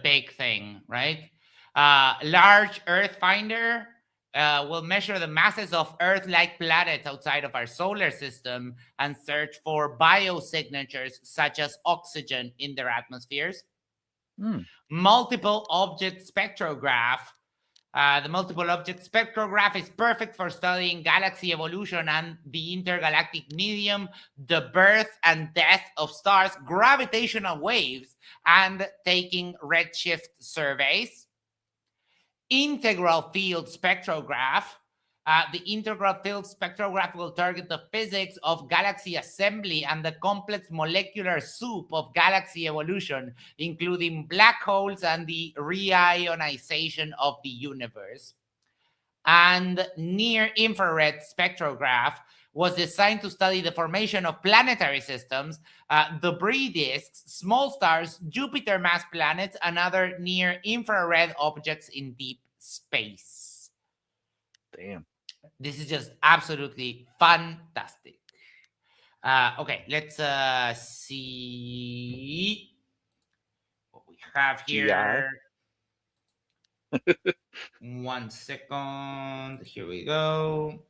big thing, right? Large Earth Finder will measure the masses of Earth-like planets outside of our solar system and search for biosignatures such as oxygen in their atmospheres. Multiple object spectrograph The multiple object spectrograph is perfect for studying galaxy evolution and the intergalactic medium, the birth and death of stars, gravitational waves, and taking redshift surveys. Integral field spectrograph. The integral field spectrograph will target the physics of galaxy assembly and the complex molecular soup of galaxy evolution, including black holes and the reionization of the universe. And near-infrared spectrograph was designed to study the formation of planetary systems, debris disks, small stars, Jupiter-mass planets, and other near-infrared objects in deep space. Damn. This is just absolutely fantastic. Okay, let's see what we have here. One second. Here we go.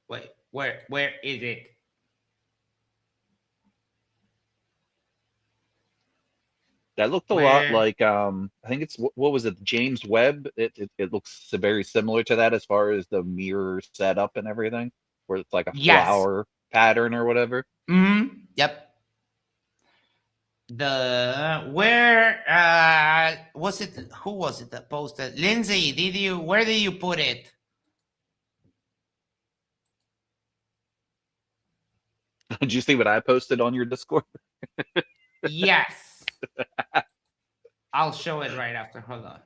Wait, where is it? That looked a lot like I think it's what was it, James Webb? It looks very similar to that as far as the mirror setup and everything, where it's like a flower pattern or whatever. Yep. The where was it? Who was it that posted? Lindsay, where did you put it? Did you see what I posted on your Discord? Yes. I'll show it right after. Hold on.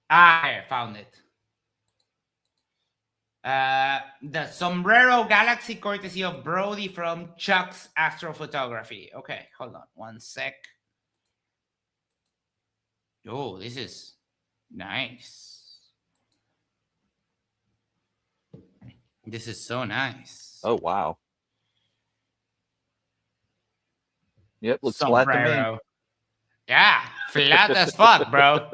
I found it. The Sombrero Galaxy, courtesy of Brody from Chuck's Astrophotography. Okay, hold on one sec. Oh, this is nice. This is so nice. Oh, wow. Yep, looks flat to me. Yeah, flat as fuck, bro.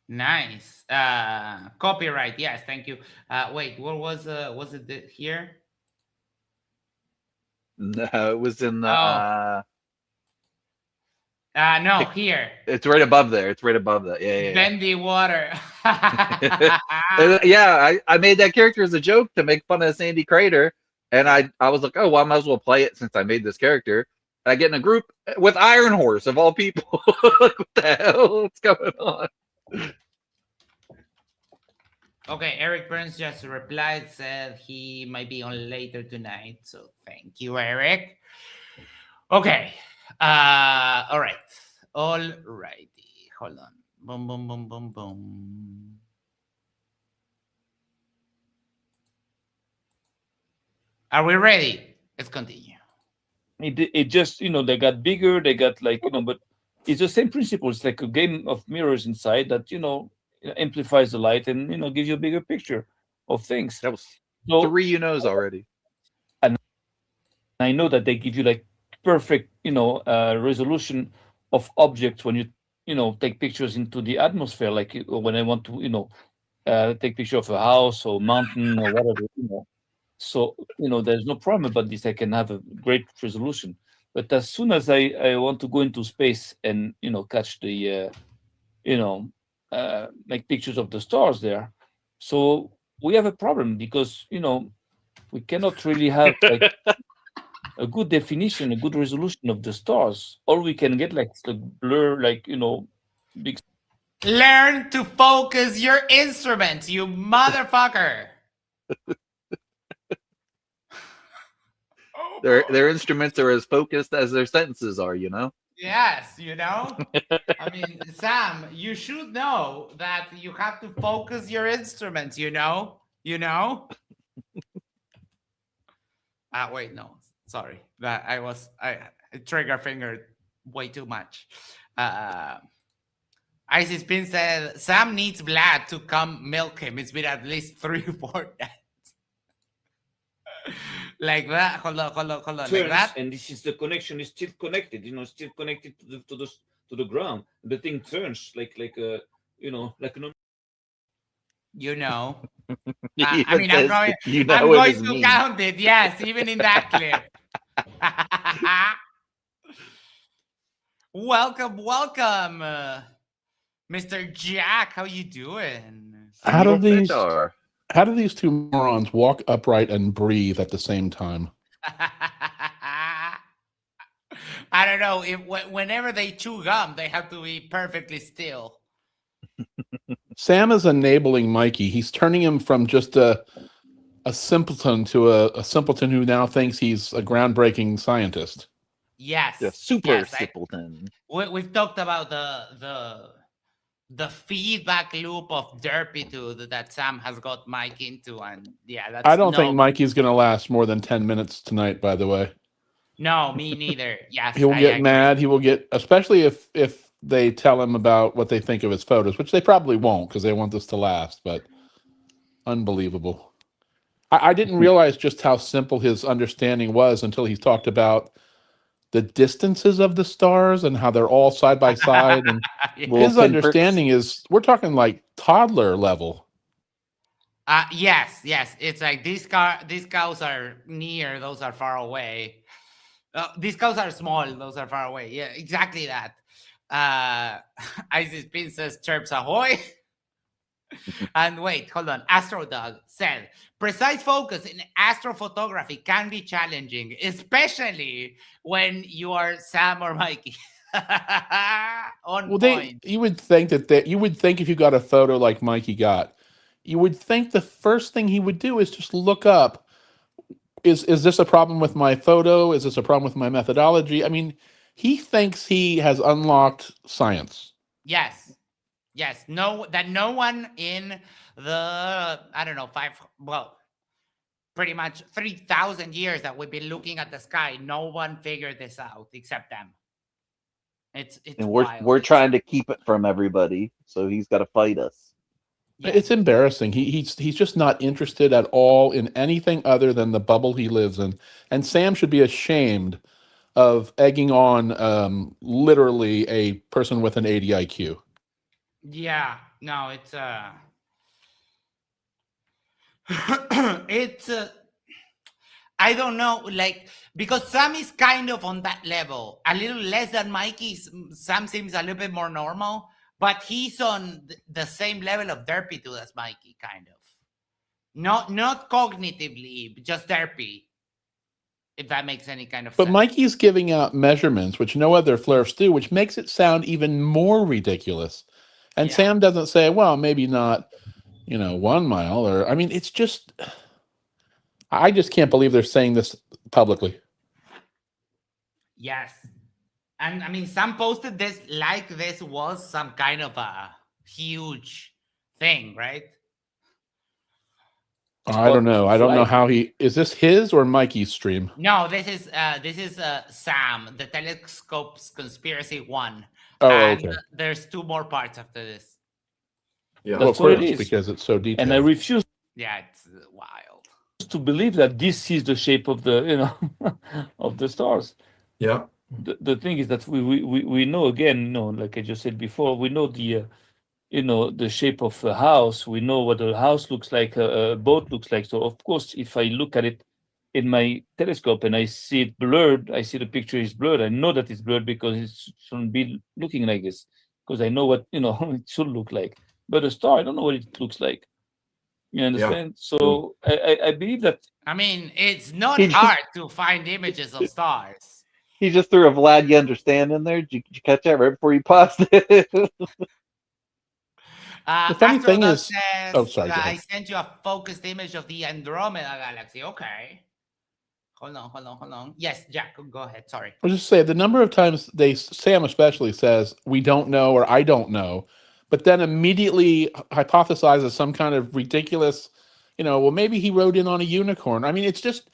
Nice. Copyright. Yes, thank you. Wait, what was it here? No, it was in the no, here. It's right above there. It's right above that. Yeah. Bendy water. Yeah, I made that character as a joke to make fun of Sandy Crater. And I was like, oh, well, I might as well play it since I made this character. And I get in a group with Iron Horse, of all people. Like, what the hell? What's going on? Okay, Eric Burns just replied, said he might be on later tonight. So thank you, Eric. Okay. All right. All righty. Hold on. Boom, boom, boom, boom, boom. Are we ready? Let's continue. It just, they got bigger, they got like, but it's the same principle. It's like a game of mirrors inside that, amplifies the light and, gives you a bigger picture of things. That was 3 already. And I know that they give you like perfect, resolution of objects when you, take pictures into the atmosphere. Like when I want to, take picture of a house or mountain or whatever, So, there's no problem about this. I can have a great resolution. But as soon as I want to go into space and, catch the, make pictures of the stars there. So we have a problem because, we cannot really have like a good definition, a good resolution of the stars. All we can get like the blur, like, big. Learn to focus your instruments, you motherfucker. Their instruments are as focused as their sentences are, Yes, I mean, Sam, you should know that you have to focus your instruments, Wait, no, sorry. That I trigger fingered way too much. Isis Pin said, Sam needs Vlad to come milk him. It's been at least 3 or 4 days. Like that. Hold on. Turns, like that. And this is the connection is still connected. Still connected to the ground. The thing turns like a like an. He I even mean, says, "You know I'm it going is to me." count it. Yes, even in that clip. welcome, Mr. Jack. How you doing? How do Señor these Fedor. how do these two morons walk upright and breathe at the same time? I don't know. Whenever they chew gum, they have to be perfectly still. Sam is enabling Mikey. He's turning him from just a simpleton to a simpleton who now thinks he's a groundbreaking scientist. Yes. The super simpleton. We've talked about the feedback loop of derpitude that Sam has got Mike into, and yeah, that's I don't think Mikey's going to last more than 10 minutes tonight, by the way. No, me neither. Yes, He will I get agree. mad. He will get, especially if they tell him about what they think of his photos, which they probably won't because they want this to last, but unbelievable. I didn't realize just how simple his understanding was until he talked about the distances of the stars and how they're all side by side. And Little his pinpricks. understanding is, we're talking like toddler level. Yes. It's like these cows are near, those are far away. These cows are small, those are far away. Yeah, exactly that. Isis Pin says chirps ahoy. And wait, hold on. Astro Dog said, precise focus in astrophotography can be challenging, especially when you are Sam or Mikey. On point. You would think you would think if you got a photo like Mikey got, you would think the first thing he would do is just look up, is this a problem with my photo? Is this a problem with my methodology? I mean, he thinks he has unlocked science. Yes. No one in the, I don't know, pretty much 3,000 years that we've been looking at the sky, no one figured this out except them. It's And wild. we're trying to keep it from everybody, so he's got to fight us. Yes. It's embarrassing. He's just not interested at all in anything other than the bubble he lives in. And Sam should be ashamed of egging on literally a person with an 80 IQ. Yeah, no, it's it's I don't know, like, because Sam is kind of on that level, a little less than Mikey. Sam seems a little bit more normal, but he's on the same level of derpitude as Mikey, kind of. Not cognitively, just derpy. If that makes any kind of But sense. Mikey's giving out measurements, which no other flirts do, which makes it sound even more ridiculous. And Yeah. Sam doesn't say, well, maybe not, 1 mile, or, I mean, it's just, I just can't believe they're saying this publicly. Yes. And I mean, Sam posted this like this was some kind of a huge thing, right? I don't know. I don't know how is this his or Mikey's stream? No, this is Sam, the Telescopes Conspiracy 1. Oh, and okay. There's 2 more parts after this. Yeah. Well, of That's what it course, is. because it's so detailed. And I refuse Yeah, it's wild. to believe that this is the shape of the of the stars. Yeah. The thing is that we know, again, like I just said before, we know the the shape of a house. We know what a house looks like, a boat looks like. So of course, if I look at it in my telescope and I see it blurred, I see the picture is blurred, I know that it's blurred because it shouldn't be looking like this, because I know what it should look like. But a star, I don't know what it looks like. You understand? So I believe that. I mean, it's not hard to find images of stars. He just threw a Vlad you understand in there. Did you catch that right before you paused it? The funny thing is, says, sorry, go I ahead. sent you a focused image of the Andromeda galaxy. Okay. Hold on. Yes, Jack, go ahead. Sorry. I'll just say the number of times Sam especially says, we don't know, or I don't know, but then immediately hypothesizes some kind of ridiculous, well, maybe he rode in on a unicorn. I mean, it's just,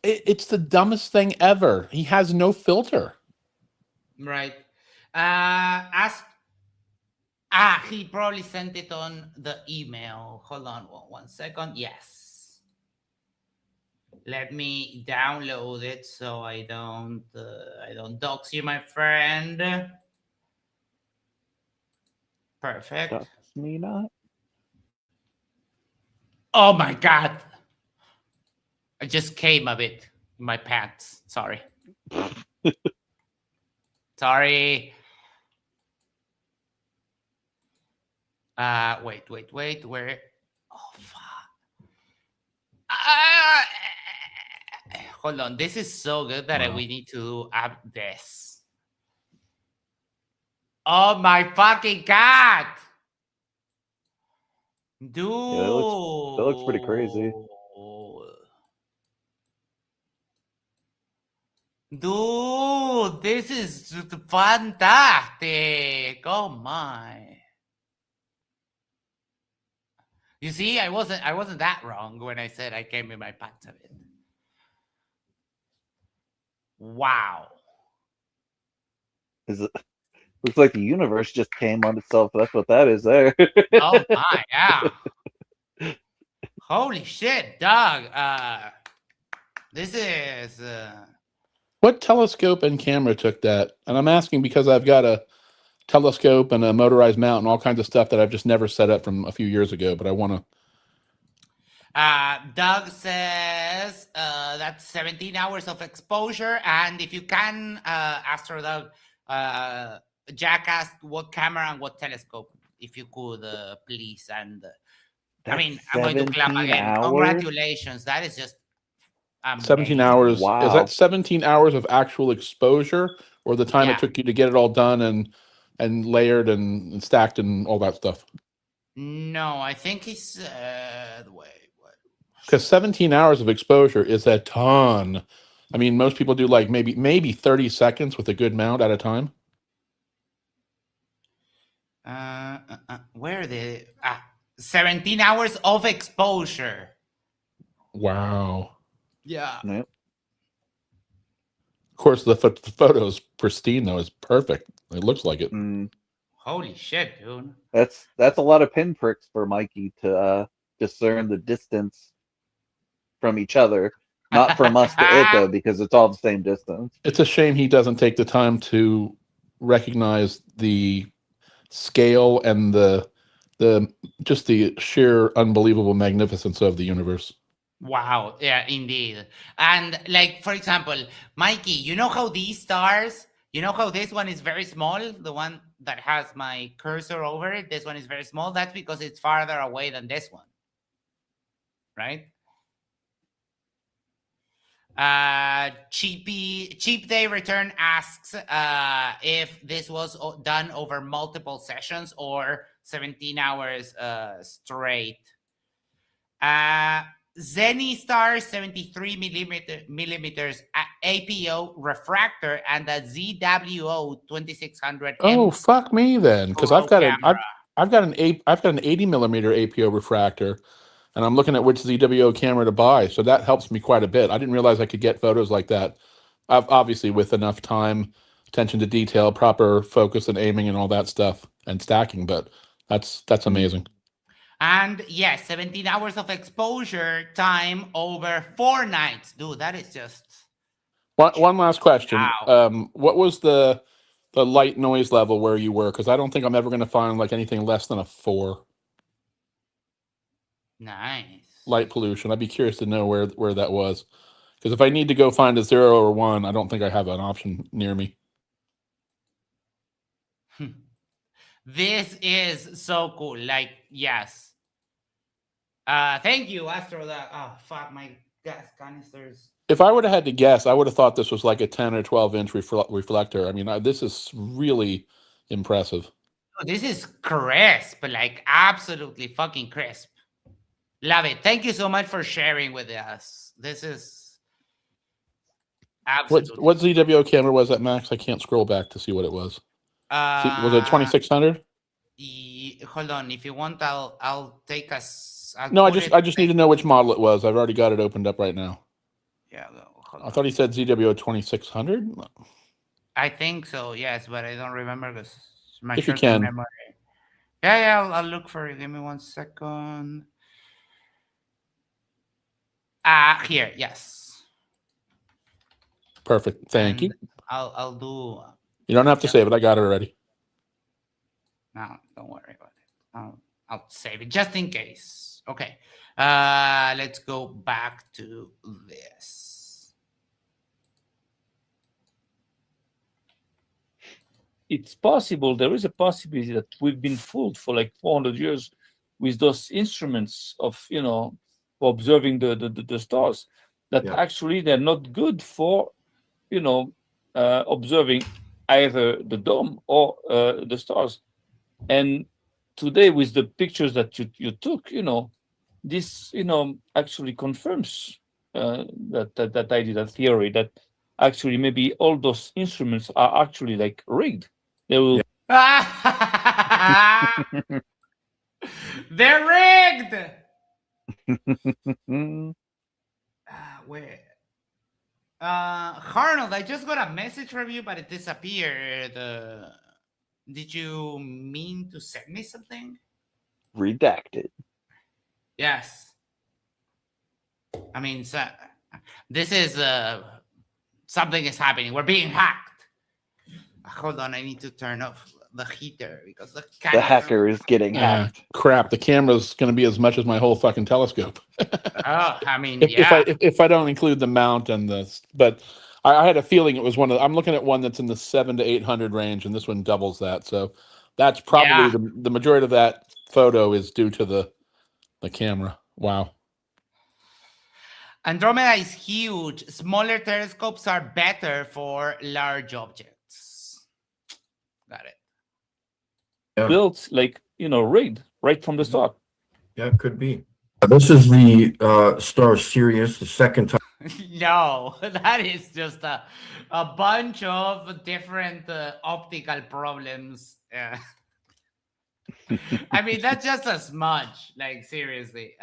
it's the dumbest thing ever. He has no filter. Right. He probably sent it on the email. Hold on 1 second. Yes. Let me download it so I don't dox you, my friend. Perfect. Dox me not. Oh my God. I just came a bit in my pants. Sorry. Sorry. Wait. Where? Oh, fuck. Hold on. This is so good that Wow. we need to add this. Oh my fucking God. Dude. Yeah, that looks pretty crazy. Dude, this is just fantastic. Oh my. You see, I wasn't that wrong when I said I came in my pants a bit. Wow. Looks like the universe just came on itself. That's what that is there. Oh my, yeah. Holy shit, dog. This is What telescope and camera took that? And I'm asking because I've got a telescope and a motorized mount and all kinds of stuff that I've just never set up from a few years ago, but I want to. Doug says that's 17 hours of exposure, and if you can, Astro Doug, Jack asked what camera and what telescope, if you could, please. And I mean, I'm going to clap 17 again. hours? Congratulations, that is just 17 amazing. hours. Wow. Is that 17 hours of actual exposure or the time Yeah. it took you to get it all done and layered and stacked and all that stuff? No, I think he said, wait. Because 17 hours of exposure is a ton. I mean, most people do like maybe 30 seconds with a good mount at a time. Where are the 17 hours of exposure? Wow. Yeah. Yep. Of course, the photo's pristine, though. It's perfect. It looks like it. Holy shit, dude. That's a lot of pinpricks for Mikey to discern the distance from each other, not from us to it though, because it's all the same distance. It's a shame he doesn't take the time to recognize the scale and the just the sheer unbelievable magnificence of the universe. Wow. Yeah, indeed. And like, for example, Mikey, you know how these stars, you know how this one is very small, the one that has my cursor over it, this one is very small. That's because it's farther away than this one. Right? Cheap Day Return asks if this was done over multiple sessions or 17 hours straight. Zenny Star 73 millimeters APO refractor and a ZWO 2600. Oh, fuck me then, because I've got an 80 millimeter APO refractor. And I'm looking at which ZWO camera to buy, so that helps me quite a bit. I didn't realize I could get photos like that. Obviously, with enough time, attention to detail, proper focus and aiming, and all that stuff, and stacking. But that's amazing. And yes, 17 hours of exposure time over 4 nights, dude. That is just one last question. Wow. What was the light noise level where you were? Because I don't think I'm ever going to find like anything less than a 4. Nice. Light pollution. I'd be curious to know where that was, because if I need to go find a 0 or 1, I don't think I have an option near me. This is so cool. Like, yes. Thank you, Astro. Oh fuck, my gas canisters. If I would have had to guess, I would have thought this was like a 10 or 12 inch reflector. I mean, this is really impressive. Oh, this is crisp, like absolutely fucking crisp. Love it. Thank you so much for sharing with us. This is absolutely. What ZWO camera was that, Max? I can't scroll back to see what it was. Was it 2600? Hold on. If you want, I'll take us. No, I just need to know which model it was. I've already got it opened up right now. Yeah. I thought he said ZWO 2600. I think so. Yes, but I don't remember because my If you can. memory. Yeah. I'll look for it. Give me 1 second. Here, yes. Perfect. Thank you. I'll do. You don't have to save it. I got it already. No, don't worry about it. I'll save it just in case. Okay. Let's go back to this. It's possible. There is a possibility that we've been fooled for like 400 years with those instruments of, observing the stars. That actually they're not good for, observing either the dome or the stars. And today, with the pictures that you took, this actually confirms that idea, that theory, that actually maybe all those instruments are actually like rigged. They will. They're rigged. Where? Arnold, I just got a message from you, but it disappeared. Did you mean to send me something? Redacted. Yes. I mean, so, this is something is happening. We're being hacked. Hold on, I need to turn off the heater because the hacker is getting hacked. Crap, the camera's going to be as much as my whole fucking telescope. Oh, I mean, if I don't include the mount and but I had a feeling it was I'm looking at one that's in the 700 to 800 range, and this one doubles that. So that's probably the majority of that photo is due to the camera. Wow. Andromeda is huge. Smaller telescopes are better for large objects. Got it. Yeah. Built like, rigged right from the start. Yeah, it could be. This is the star Sirius, the second time. No, that is just a bunch of different optical problems. I mean, that's just a smudge, like seriously.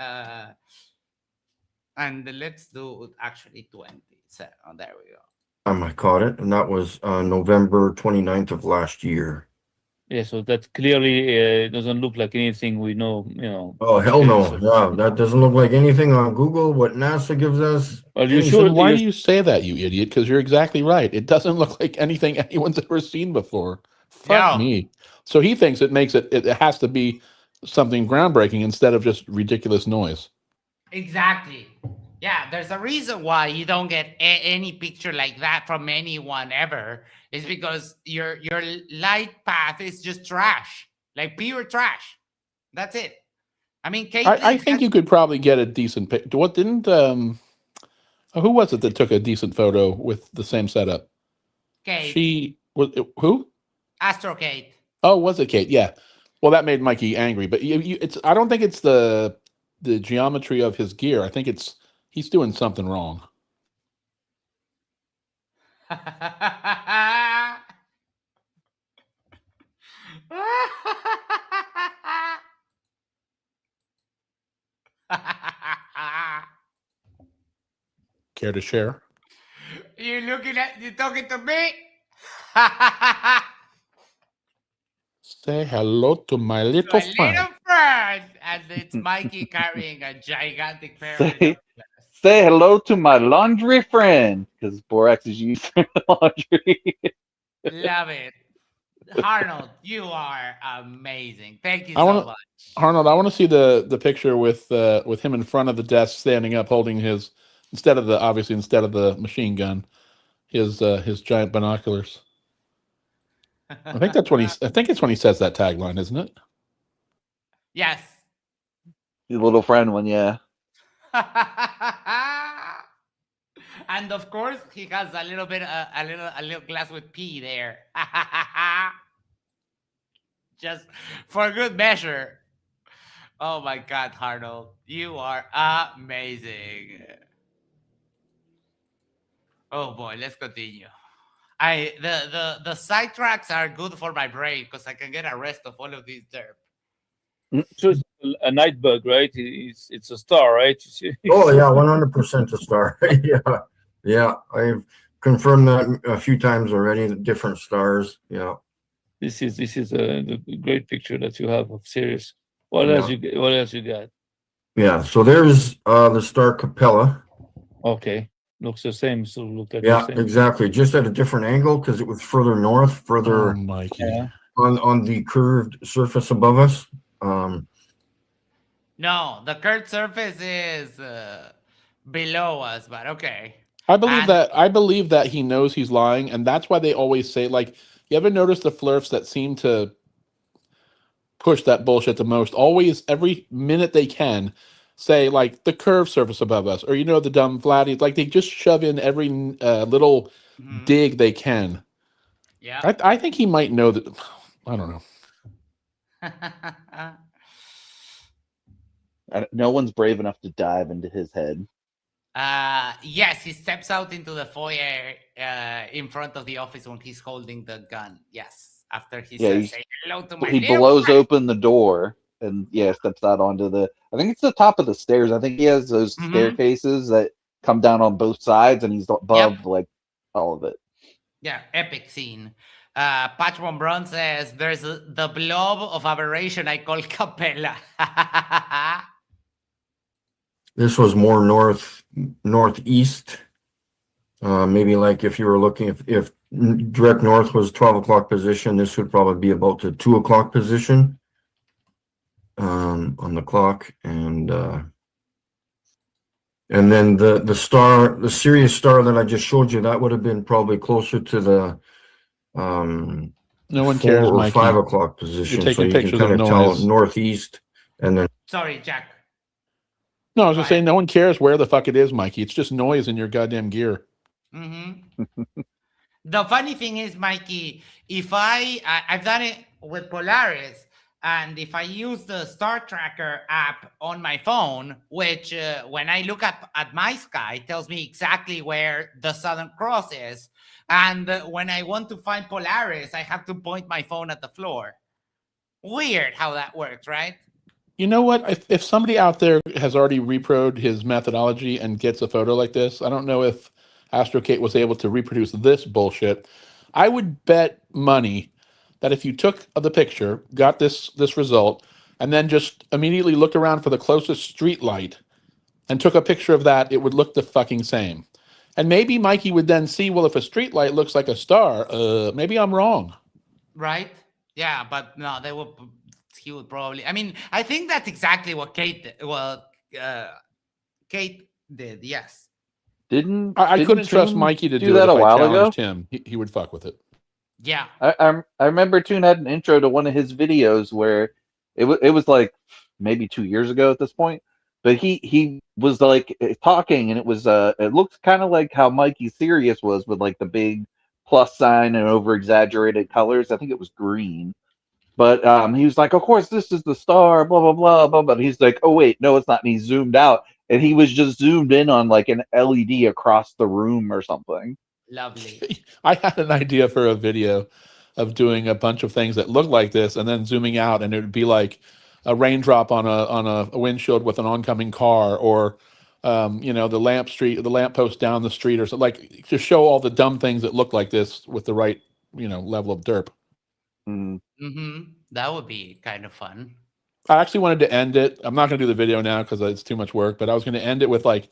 And let's do actually 20. So there we go. I caught it, and that was November 29th of last year. Yeah, so that clearly doesn't look like anything we know, Oh, hell no. Yeah, that doesn't look like anything on Google, what NASA gives us. Are you sure? Why do you say that, you idiot? Because you're exactly right. It doesn't look like anything anyone's ever seen before. Fuck me. So he thinks it makes it has to be something groundbreaking instead of just ridiculous noise. Exactly. Yeah, there's a reason why you don't get any picture like that from anyone ever. It's because your light path is just trash, like pure trash. That's it. I mean, I think you could probably get a decent picture. What didn't who was it that took a decent photo with the same setup? Kate. She was who? Astro Kate. Oh, was it Kate? Yeah. Well, that made Mikey angry, but it's. I don't think it's the geometry of his gear. I think he's doing something wrong. Care to share? You talking to me? Say hello to my little friend. Little friend, and it's Mikey carrying a gigantic pair of Say hello to my laundry friend, because Borax is used for laundry. Love it. Arnold, you are amazing. Thank you so much. Arnold, I want to see the picture with him in front of the desk, standing up, holding his instead of the machine gun, his giant binoculars. I think it's when he says that tagline, isn't it? Yes. Your little friend one, yeah. And of course, he has a little glass with pee there. Just for good measure. Oh my God, Arnold, you are amazing. Oh boy, let's continue. The sidetracks are good for my brain because I can get a rest of all of these derp. So it's a night bug, right? It's a star, right? Oh yeah, 100% a star. yeah. I've confirmed that a few times already. The different stars. Yeah. This is a great picture that you have of Sirius. What else you got? Yeah. So there's the star Capella. Okay, looks the same. So look at the same. Exactly. Just at a different angle because it was further north, further Mikey. on the curved surface above us. No, the curved surface is below us, but okay. I believe And that. I believe that he knows he's lying, and that's why they always say, like, you ever notice the flirts that seem to push that bullshit the most? Always, every minute they can, say like the curved surface above us, or the dumb flatties. Like they just shove in every little dig they can. yeah. I think he might know that. I don't know. No one's brave enough to dive into his head. Yes, he steps out into the foyer in front of the office when he's holding the gun. Yes, after he says, "Say hello to my He little blows friend." open the door and steps out onto I think it's the top of the stairs. I think he has those staircases that come down on both sides, and he's above like all of it. Yeah, epic scene. Patch Von Braun says, "There's the blob of aberration I call Capella." This was more northeast. Maybe like if you were looking, if direct north was 12 o'clock position, this would probably be about the 2 o'clock position on the clock. And then the star, the Sirius star that I just showed you, that would have been probably closer to the No one 4 cares, or Mikey. 5 o'clock position. You're So taking you can pictures kind of of tell noise. northeast, and then Sorry, Jack. No, I was just saying, no one cares where the fuck it is, Mikey. It's just noise in your goddamn gear. The funny thing is, Mikey, if I've done it with Polaris, and if I use the Star Tracker app on my phone, which when I look up at my sky, tells me exactly where the Southern Cross is, and when I want to find Polaris, I have to point my phone at the floor. Weird how that works, right? You know what? If somebody out there has already reproed his methodology and gets a photo like this, I don't know if AstroKate was able to reproduce this bullshit. I would bet money that if you took the picture, got this result, and then just immediately looked around for the closest street light and took a picture of that, it would look the fucking same. And maybe Mikey would then see, well, if a street light looks like a star, maybe I'm wrong. Right? Yeah, but no, he would probably. I mean, I think that's exactly what Kate did. Well, Kate did. Yes. I couldn't trust Mikey to do it that if a I while challenged ago? him. He would fuck with it. Yeah. I remember Toon had an intro to one of his videos where it was like maybe 2 years ago at this point, but he was like talking, and it was it looked kind of like how Mikey Sirius was, with like the big plus sign and over exaggerated colors. I think it was green. But he was like, of course, this is the star, blah, blah, blah, blah. But he's like, oh, wait, no, it's not. And he zoomed out, and he was just zoomed in on like an LED across the room or something. Lovely. I had an idea for a video of doing a bunch of things that looked like this and then zooming out, and it would be like a raindrop on a windshield with an oncoming car, or the lamppost down the street, or something, like just show all the dumb things that look like this with the right level of derp. That would be kind of fun. I actually wanted to end it. I'm not going to do the video now because it's too much work, but I was going to end it with like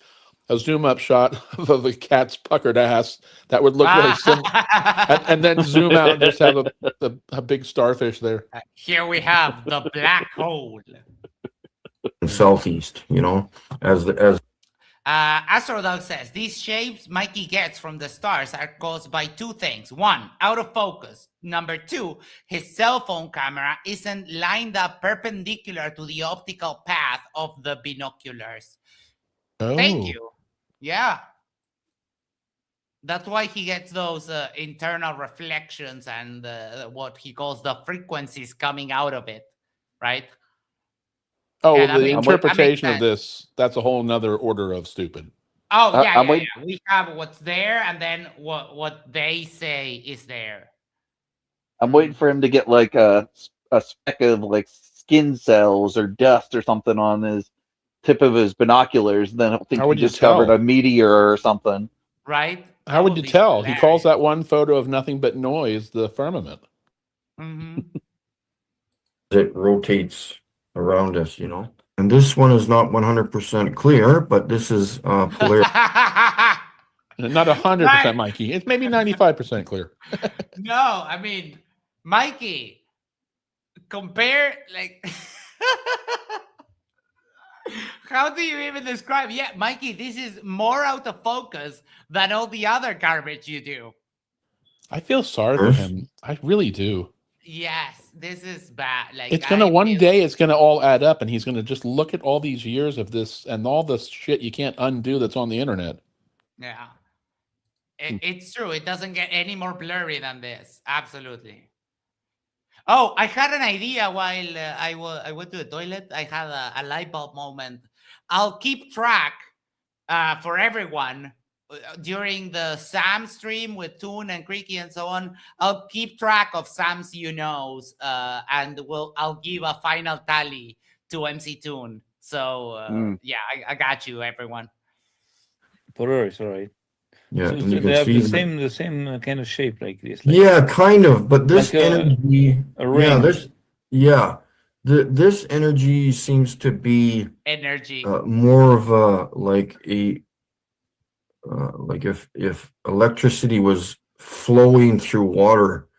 a zoom up shot of the cat's puckered ass that would look really similar, and then zoom out and just have a big starfish there. Here we have the black hole. southeast, as Astrodog says, these shapes Mikey gets from the stars are caused by two things. One, out of focus. Number two, his cell phone camera isn't lined up perpendicular to the optical path of the binoculars. Oh. Thank you. Yeah. That's why he gets those internal reflections and what he calls the frequencies coming out of it, right? Oh, Yeah, the interpretation that of this, that's a whole nother order of stupid. Oh, yeah. We have what's there, and then what they say is there. I'm waiting for him to get like a speck of like skin cells or dust or something on his tip of his binoculars, and then I think he discovered a meteor or something. Right? How would you tell? He calls that one photo of nothing but noise the firmament. It rotates around us, And this one is not 100% clear, but this is polar. Not 100%, Mikey. It's maybe 95% clear. No, I mean, Mikey, compare like How do you even describe? Yeah, Mikey, this is more out of focus than all the other garbage you do. I feel sorry for him. I really do. Yes, this is bad. Like It's gonna one day it's gonna all add up, and he's gonna just look at all these years of this and all this shit you can't undo that's on the internet. Yeah, it's true. It doesn't get any more blurry than this. Absolutely. Oh, I had an idea while I went to the toilet. I had a light bulb moment. I'll keep track for everyone during the Sam stream with Toon and Creaky and so on. I'll keep track of Sam's and I'll give a final tally to MC Toon. So yeah, I got you, everyone. It's all right. Yeah, So and you they can have see the same kind of shape like this. Like, yeah, kind of, but this like energy, ring. this energy seems to be Energy. more of a like if electricity was flowing through water,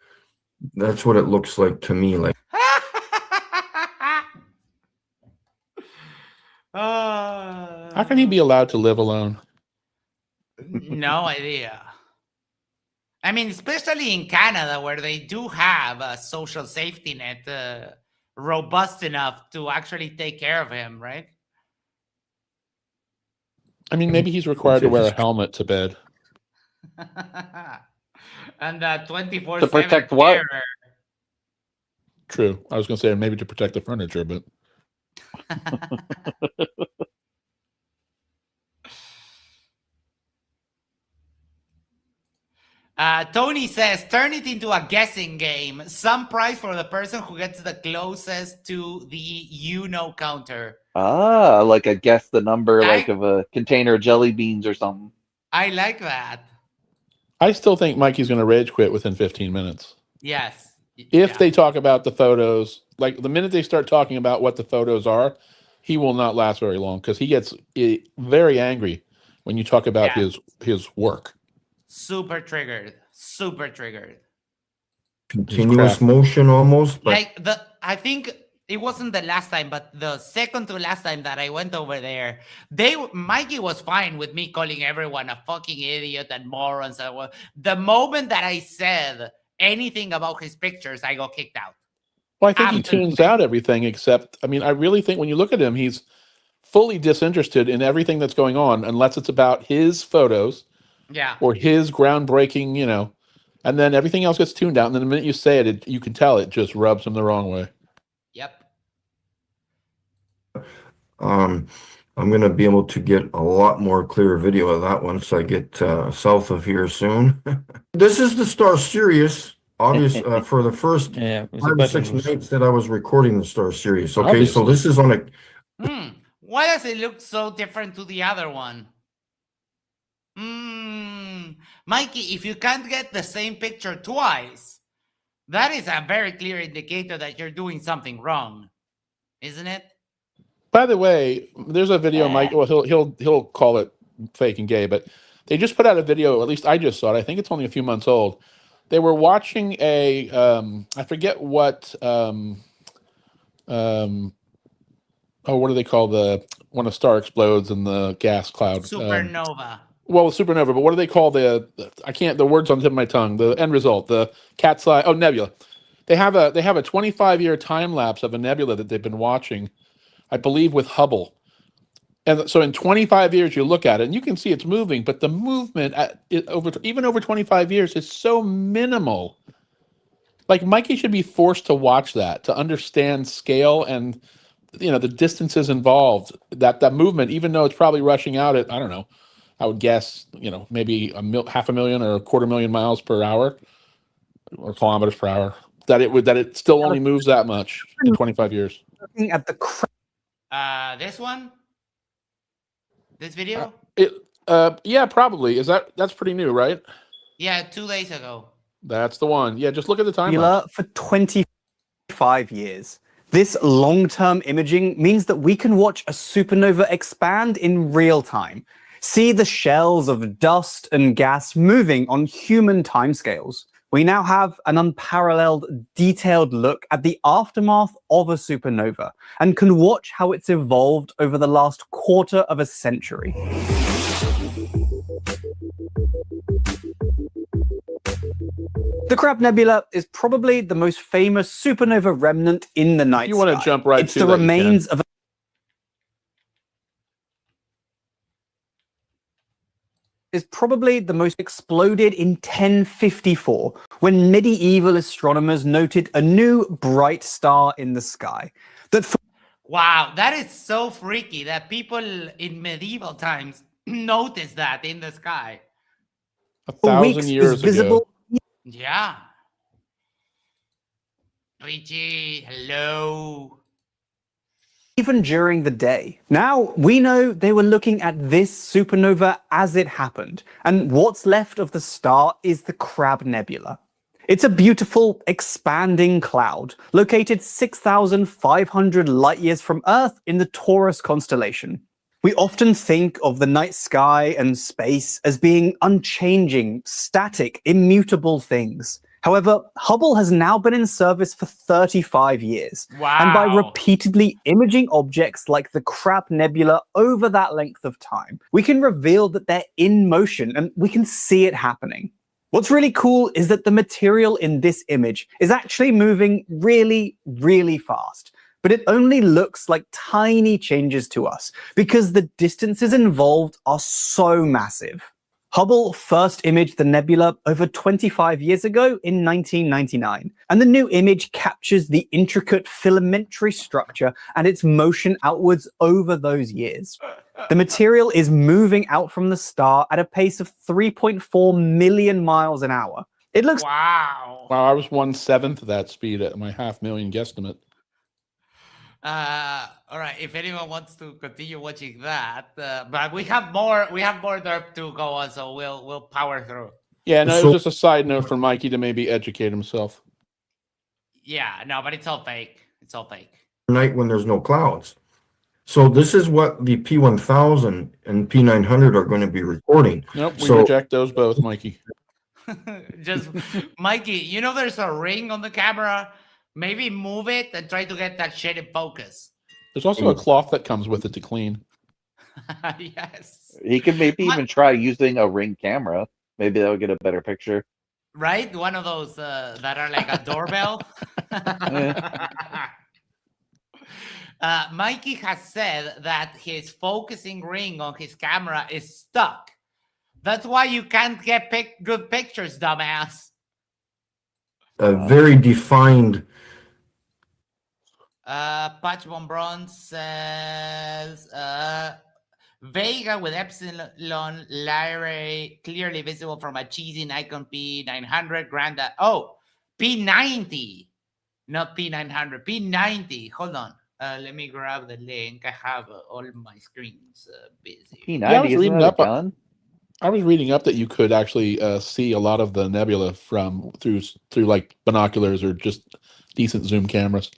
that's what it looks like to me. Like, How can he be allowed to live alone? No idea. I mean, especially in Canada, where they do have a social safety net robust enough to actually take care of him, right? I mean, maybe he's required to wear a helmet to bed. And 24/7 To protect what? terror. True. I was going to say maybe to protect the furniture, but Tony says, turn it into a guessing game. Some prize for the person who gets the closest to the counter. Ah, like a guess the number like of a container of jelly beans or something. I like that. I still think Mikey's going to rage quit within 15 minutes. Yes. If they talk about the photos, like the minute they start talking about what the photos are, he will not last very long because he gets very angry when you talk about his work. Super triggered. Super triggered. continuous motion almost, but Like I think it wasn't the last time, but the second to last time that I went over there, Mikey was fine with me calling everyone a fucking idiot and morons. The moment that I said anything about his pictures, I got kicked out. Well, I think he tunes out everything except, I mean, I really think when you look at him, he's fully disinterested in everything that's going on, unless it's about his photos or his groundbreaking, and then everything else gets tuned out. And then the minute you say it, you can tell it just rubs him the wrong way. Yep. I'm going to be able to get a lot more clear video of that once I get south of here soon. This is the Star Sirius, obvious for the first 5 or 6 nights that I was recording the Star Sirius. Okay, Obviously. so this is on a... Why does it look so different to the other one? Mikey, if you can't get the same picture twice, that is a very clear indicator that you're doing something wrong, isn't it? By the way, there's a video, Mike. Well, he'll call it fake and gay, but they just put out a video. At least I just saw it. I think it's only a few months old. They were watching a I forget what what do they call when a star explodes in the gas cloud? Supernova. Well, supernova, but what do they call the words on the tip of my tongue, the end result, the cat's eye, nebula. They have a 25-year time lapse of a nebula that they've been watching, I believe with Hubble. And so in 25 years, you look at it and you can see it's moving, but the movement even over 25 years is so minimal. Like Mikey should be forced to watch that to understand scale and, the distances involved, that movement, even though it's probably rushing out at, I don't know, I would guess, maybe 500,000 or 250,000 miles per hour or kilometers per hour, that it still only moves that much in 25 years. Looking at the this one? This video? Yeah, probably. That's pretty new, right? Yeah, 2 days ago. That's the one. Yeah, just look at the timeline. For 25 years. This long-term imaging means that we can watch a supernova expand in real time, see the shells of dust and gas moving on human timescales, We now have an unparalleled, detailed look at the aftermath of a supernova and can watch how it's evolved over the last quarter of a century. The Crab Nebula is probably the most famous supernova remnant in the night sky. You want to jump right It's to the that, you remains can. of is probably the most exploded in 1054 when medieval astronomers noted a new bright star in the sky that Wow, that is so freaky that people in medieval times noticed that in the sky. 1,000 weeks years was visible ago. Yeah. Richie, hello. even during the day. Now, we know they were looking at this supernova as it happened, and what's left of the star is the Crab Nebula. It's a beautiful, expanding cloud, located 6,500 light years from Earth in the Taurus constellation. We often think of the night sky and space as being unchanging, static, immutable things. However, Hubble has now been in service for 35 years. Wow. And by repeatedly imaging objects like the Crab Nebula over that length of time, we can reveal that they're in motion and we can see it happening. What's really cool is that the material in this image is actually moving really, really fast. But it only looks like tiny changes to us because the distances involved are so massive. Hubble first imaged the nebula over 25 years ago in 1999, and the new image captures the intricate filamentary structure and its motion outwards over those years. The material is moving out from the star at a pace of 3.4 million miles an hour. It looks Wow. Wow, I was 1/7 of that speed at my 500,000 guesstimate. All right. If anyone wants to continue watching that, but we have more derp to go on, so we'll power through. Yeah, no, it So- was just a side note for Mikey to maybe educate himself. Yeah, no, but it's all fake. It's all fake. Night when there's no clouds. So this is what the P1000 and P900 are going to be recording. Nope, we So- reject those both, Mikey. Just Mikey, you know there's a ring on the camera. Maybe move it and try to get that shit in focus. There's also a cloth that comes with it to clean. Yes. He could maybe What? even try using a Ring camera. Maybe that would get a better picture. Right? One of those that are like a doorbell. Mikey has said that his focusing ring on his camera is stuck. That's why you can't get good pictures, dumbass. A very defined. Patchbomb Bronze says Vega with Epsilon Lyrae clearly visible from a cheesy Nikon P900 Granda. Oh, P90, not P900, P90. Hold on. Let me grab the link. I have all my screens busy. P90 Yeah, I was isn't reading that a up- gun? I was reading up that you could actually see a lot of the nebula from through like binoculars or just decent zoom cameras.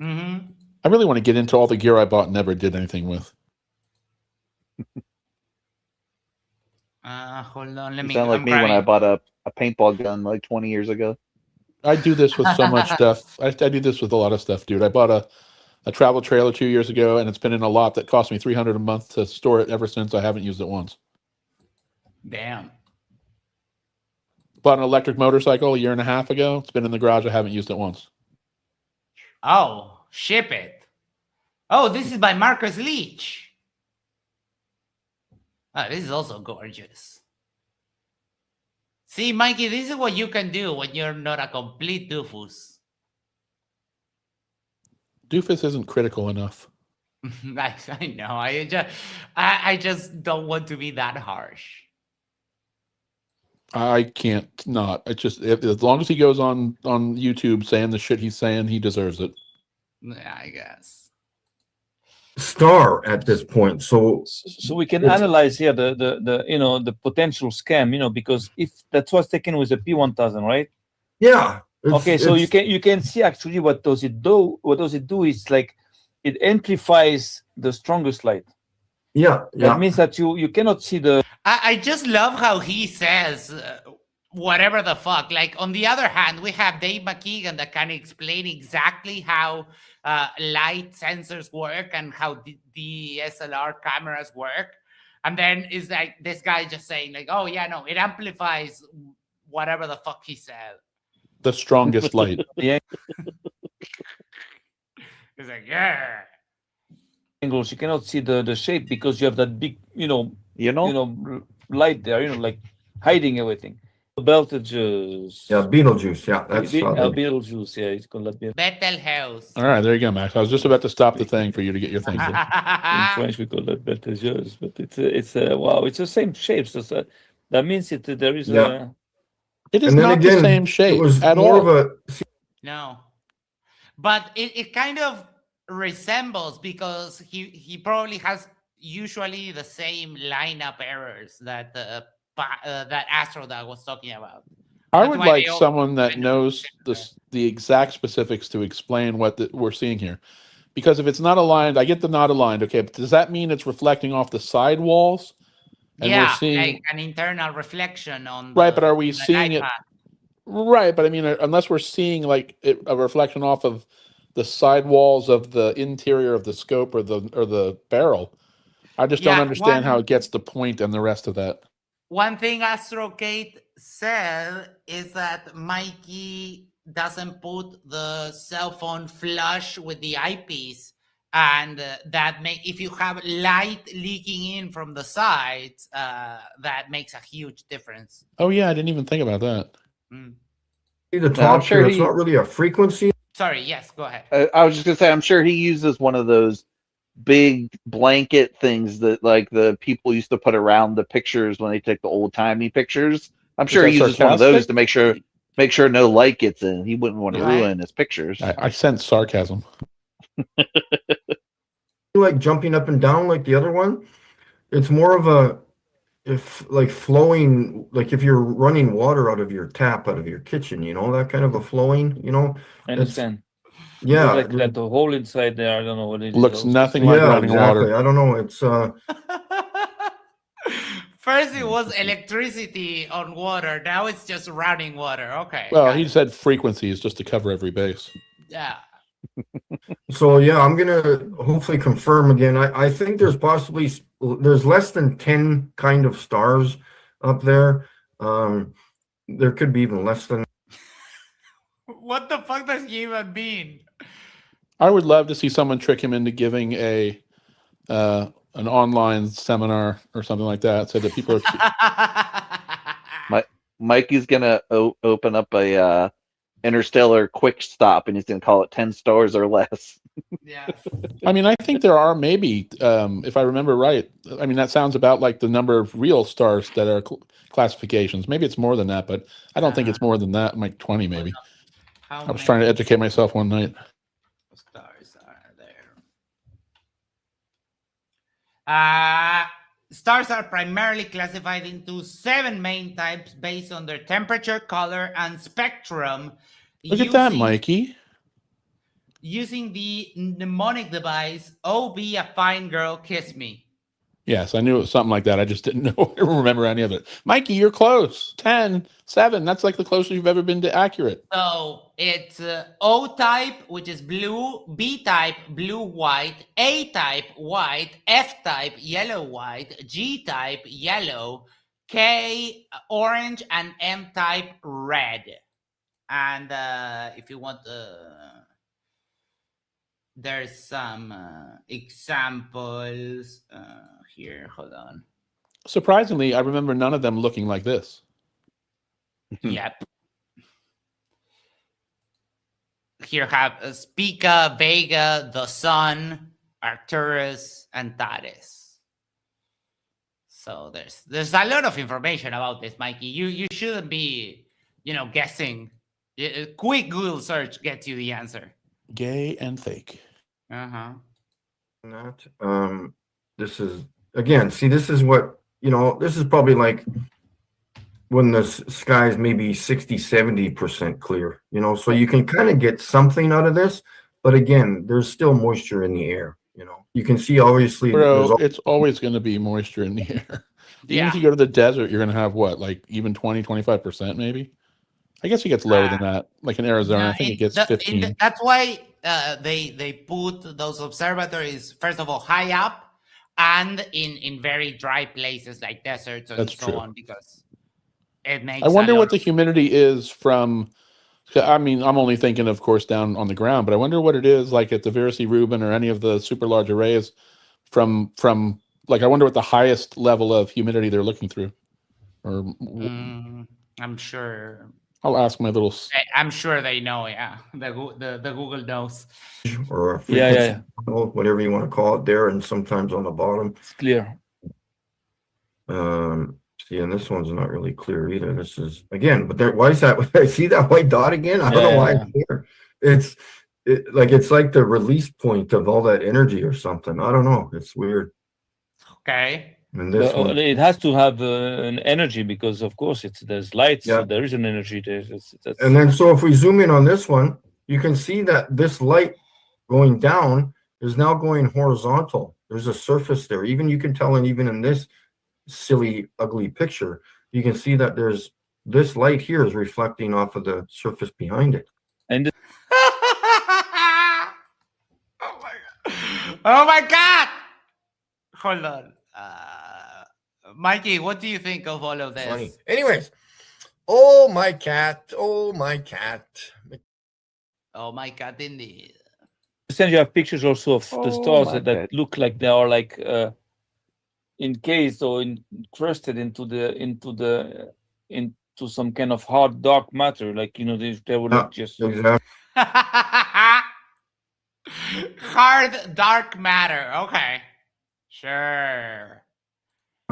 Mm-hmm. I really want to get into all the gear I bought and never did anything with. Hold on. Let You me. sound like I'm me when I grabbing- bought a paintball gun like 20 years ago. I do this with so much stuff. I do this with a lot of stuff, dude. I bought a travel trailer 2 years ago, and it's been in a lot that cost me $300 a month to store it ever since. I haven't used it once. Damn. Bought an electric motorcycle a year and a half ago. It's been in the garage. I haven't used it once. Oh, ship it. Oh, this is by Marcus Leach. Oh, this is also gorgeous. See, Mikey, this is what you can do when you're not a complete doofus. Doofus isn't critical enough. I know. I just don't want to be that harsh. I can't not. It's just as long as he goes on YouTube saying the shit he's saying, he deserves it. Yeah, I guess. Star at this point. So So we can It's- analyze here the the potential scam, because if that was taken with a P1000, right? yeah. Okay, so you can see actually what does it do? What does it do is like it amplifies the strongest light. Yeah, That means that you cannot see the I just love how he says whatever the fuck. Like, on the other hand, we have Dave McKeegan that can explain exactly how light sensors work and how DSLR cameras work. And then is like this guy just saying like, oh yeah, no, it amplifies whatever the fuck he said. The strongest light. Yeah. He's like, yeah. Angles, you cannot see the shape because you have that big, light there, like hiding everything. Betelgeuse. Yeah, Beetlejuice. Yeah, that's Beetlejuice. Yeah, it's called that. Betelgeuse. All right, there you go, Max. I was just about to stop the thing for you to get your thing. In French, we call that Betelgeuse, but it's wow, it's the same shape. So that means there is a. It is not the same shape at all. No, but it kind of resembles because he probably has usually the same lineup errors that that Astrodog was talking about. I would like someone that knows the exact specifics to explain what we're seeing here. Because if it's not aligned, I get the not aligned, okay, but does that mean it's reflecting off the side walls? And yeah, we're seeing, like an internal reflection on right, but are we seeing iPad. it? Right, but I mean, unless we're seeing like a reflection off of the side walls of the interior of the scope or the barrel, I just don't understand how it gets the point and the rest of that. One thing AstroKate said is that Mikey doesn't put the cell phone flush with the eyepiece, and if you have light leaking in from the sides, that makes a huge difference. Oh yeah, I didn't even think about that. The top here, it's not really a frequency. Sorry, yes, go ahead. I was just gonna say, I'm sure he uses one of those big blanket things that like the people used to put around the pictures when they take the old timey pictures. I'm sure he uses one of those to make sure no light gets in. He wouldn't want to ruin his pictures. I sense sarcasm. Like jumping up and down like the other one. It's more of flowing, like if you're running water out of your tap out of your kitchen, that kind of a flowing, I understand. Yeah, like that the hole inside there. I don't know what it is. Looks nothing like running water. I don't know. It's first it was electricity on water. Now it's just running water. Okay. Well, he said frequencies just to cover every base. Yeah. So yeah, I'm gonna hopefully confirm again. I think there's less than 10 kind of stars up there. There could be even less than. What the fuck does he even mean? I would love to see someone trick him into giving an online seminar or something like that, so that people are. Mikey's gonna open up a interstellar quick stop, and he's gonna call it 10 stars or less. Yeah. I mean, I think there are maybe, if I remember right. I mean, that sounds about like the number of real stars that are classifications. Maybe it's more than that, but I don't think it's more than that. Like 20, maybe. I was trying to educate myself one night. Stars are there. Stars are primarily classified into 7 main types based on their temperature, color, and spectrum. Look at that, Mikey. Using the mnemonic device, "Oh, be a fine girl, kiss me." Yes, I knew it was something like that. I just didn't remember any of it. Mikey, you're close. 10, 7. That's like the closest you've ever been to accurate. So it's O type, which is blue, B type, blue, white, A type, white, F type, yellow, white, G type, yellow, K, orange, and M type, red. And if you want, there's some examples here. Hold on. Surprisingly, I remember none of them looking like this. Yep. Here have Spica, Vega, the Sun, Arcturus, and Tares. So there's a lot of information about this, Mikey. You shouldn't be, guessing. A quick Google search gets you the answer. Gay and fake. This is again. See, this is what this is probably like when the sky's maybe 60-70% clear. So you can kind of get something out of this, but again, there's still moisture in the air. You know, you can see obviously Bro, it's always going to be moisture in the air. Even if you go to the desert, you're going to have what, like even 20-25% maybe? I guess it gets lower than that. Like in Arizona, I think it gets 15. That's why they put those observatories, first of all, high up and in very dry places like deserts and That's so true. on, because it makes I wonder a lot what the humidity is from. I mean, I'm only thinking, of course, down on the ground, but I wonder what it is like at the Verisi Rubin or any of the super large arrays from like, I wonder what the highest level of humidity they're looking through. Or I'm sure. I'll ask my little. I'm sure they know. Yeah, the Google knows. or a frequency panel, whatever you want to call it there, and sometimes on the bottom. It's clear. See, and this one's not really clear either. This is again, but there. Why is that? I see that white dot again. I don't know why it's here. It's like the release point of all that energy or something. I don't know. It's weird. Okay. And this one, It has to have an energy because, of course, there's light, so there is an energy there. And then, so if we zoom in on this one, you can see that this light going down is now going horizontal. There's a surface there. Even you can tell, and even in this silly, ugly picture, you can see that there's this light here is reflecting off of the surface behind it. And oh my God! Hold on. Mikey, what do you think of all of this? Funny. Anyways, oh my cat, oh my cat. Oh my God, indeed. you have pictures also of the stars that look like they are like encased or encrusted into some kind of hard dark matter, like they would look just exactly. Hard dark matter. Okay, sure.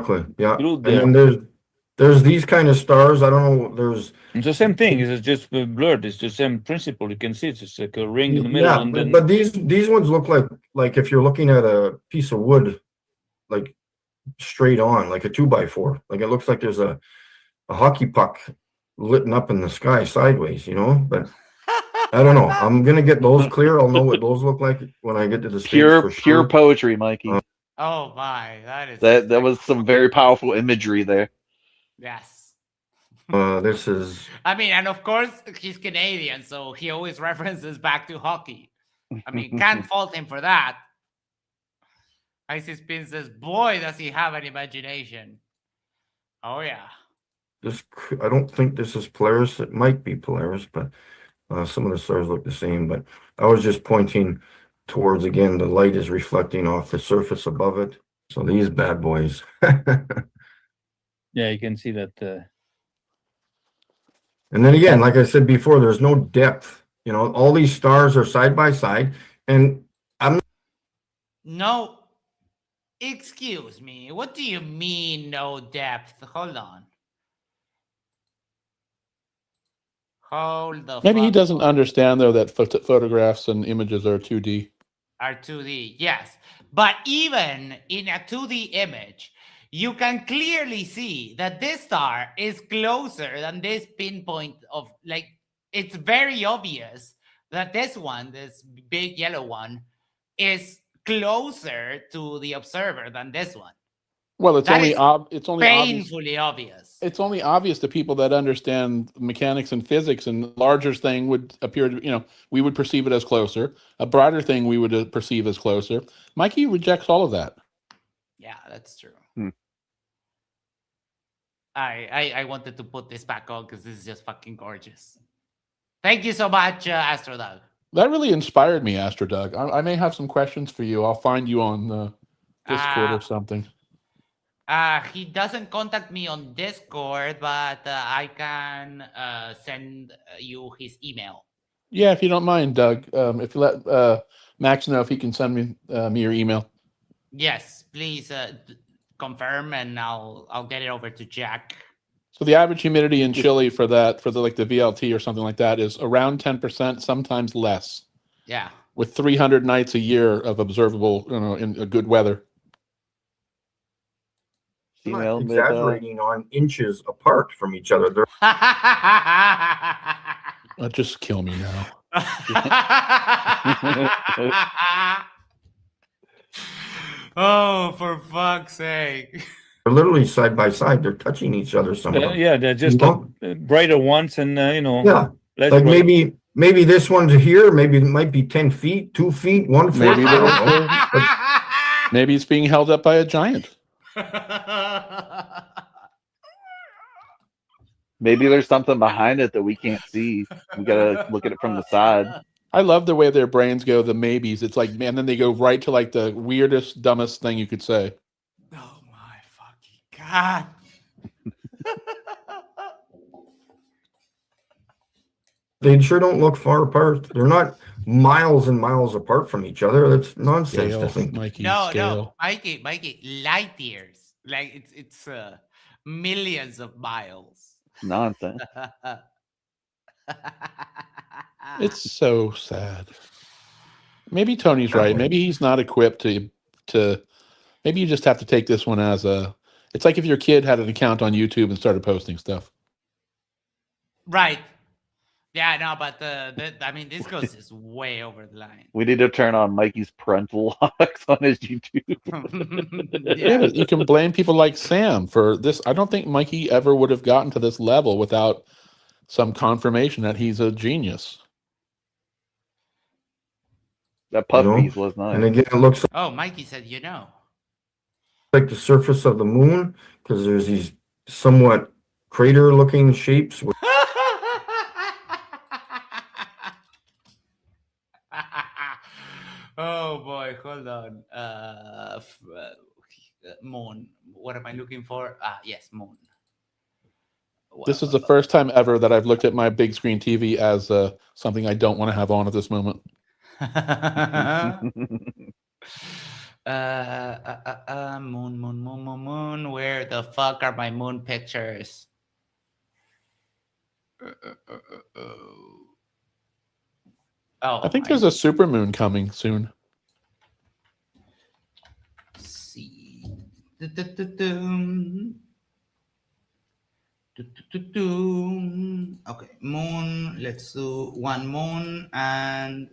Exactly. Yeah. And there. then there's these kind of stars. I don't know. There's It's the same thing. It's just blurred. It's the same principle. You can see it's just like a ring in the middle. Yeah, and then but these ones look like if you're looking at a piece of wood, like straight on, like a 2x4. Like it looks like there's a hockey puck lit up in the sky sideways, But I don't know. I'm gonna get those clear. I'll know what those look like when I get to the States. Pure poetry, Mikey. Oh my, that is that was some very powerful imagery there. Yes. This is. I mean, and of course he's Canadian, so he always references back to hockey. I mean, can't fault him for that. Icy Spin says, "Boy, does he have an imagination." Oh yeah. I don't think this is Polaris. It might be Polaris, but some of the stars look the same. But I was just pointing towards, again, the light is reflecting off the surface above it. So these bad boys. yeah, you can see that. And then again, like I said before, there's no depth. All these stars are side by side, and No. Excuse me. What do you mean no depth? Hold on. Hold the Maybe he fuck doesn't on. understand, though, that photographs and images are 2D. Are 2D, yes. But even in a 2D image, you can clearly see that this star is closer than this pinpoint of, like, it's very obvious that this one, this big yellow one, is closer to the observer than this one. Well, it's That only is painfully obvious. It's only obvious to people that understand mechanics and physics, and larger thing would appear to, we would perceive it as closer. A brighter thing we would perceive as closer. Mikey rejects all of that. Yeah, that's true. I wanted to put this back on because this is just fucking gorgeous. Thank you so much, AstroDog. That really inspired me, AstroDog. I may have some questions for you. I'll find you on the Discord or something. He doesn't contact me on Discord, but I can send you his email. Yeah, if you don't mind, Doug. If you let Max know if he can send me your email. Yes, please confirm, and I'll get it over to Jack. So the average humidity in Chile for the VLT or something like that is around 10%, sometimes less. Yeah. With 300 nights a year of observable, in good weather. I'm not exaggerating on inches apart from each other. Just kill me now. Oh, for fuck's sake. They're literally side by side. They're touching each other. Some of them. Yeah, they're just You know? brighter ones, and Yeah. less Like bright. maybe this one's here. Maybe it might be 10 feet, 2 feet, 1 foot. Maybe I they're don't know. But maybe it's being held up by a giant. Maybe there's something behind it that we can't see. We gotta look at it from the side. I love the way their brains go, the maybes. It's like, man, then they go right to like the weirdest, dumbest thing you could say. Oh my fucking god. they sure don't look far apart. They're not miles and miles apart from each other. That's nonsense to Scale, think. Mikey, No, scale. Mikey, light years. Like it's millions of miles. Nonsense. It's so sad. Maybe Tony's right. Maybe he's not equipped to. Maybe you just have to take this one as a. It's like if your kid had an account on YouTube and started posting stuff. Right. Yeah, no, but I mean, this goes just way over the line. We need to turn on Mikey's parental locks on his YouTube. Yeah, but you can blame people like Sam for this. I don't think Mikey ever would have gotten to this level without some confirmation that he's a genius. That You know? puppies was nice. And again, it looks Oh, Mikey said, you know. like the surface of the moon because there's these somewhat crater-looking shapes. Oh boy, hold on. Moon. What am I looking for? Yes, moon. This is the first time ever that I've looked at my big screen TV as something I don't want to have on at this moment. Moon. Where the fuck are my moon pictures? Oh, I think there's a supermoon coming soon. See. Okay, moon. Let's do one moon, and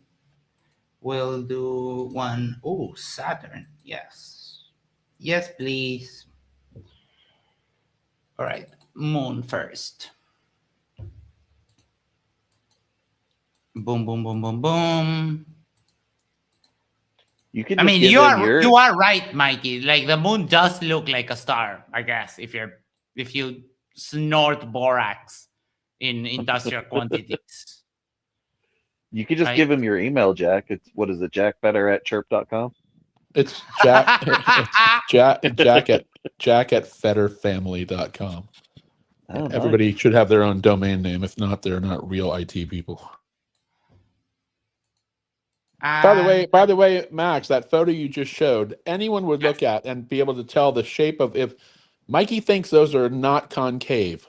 we'll do one. Oh, Saturn. Yes. Yes, please. All right, moon first. Boom, boom, boom, boom, boom. You can. I Just mean, give you them are right, Mikey. Like the moon does look like a star, I guess, if you snort borax in industrial quantities. You could just Right. give him your email, Jack. It's what is it, jackfetter@chirp.com? It's Jack. It's Jack at fetterfamily.com. Oh, nice. Everybody should have their own domain name. If not, they're not real IT people. By the way, Max, that photo you just showed, anyone would look at and be able to tell the shape of if Mikey thinks those are not concave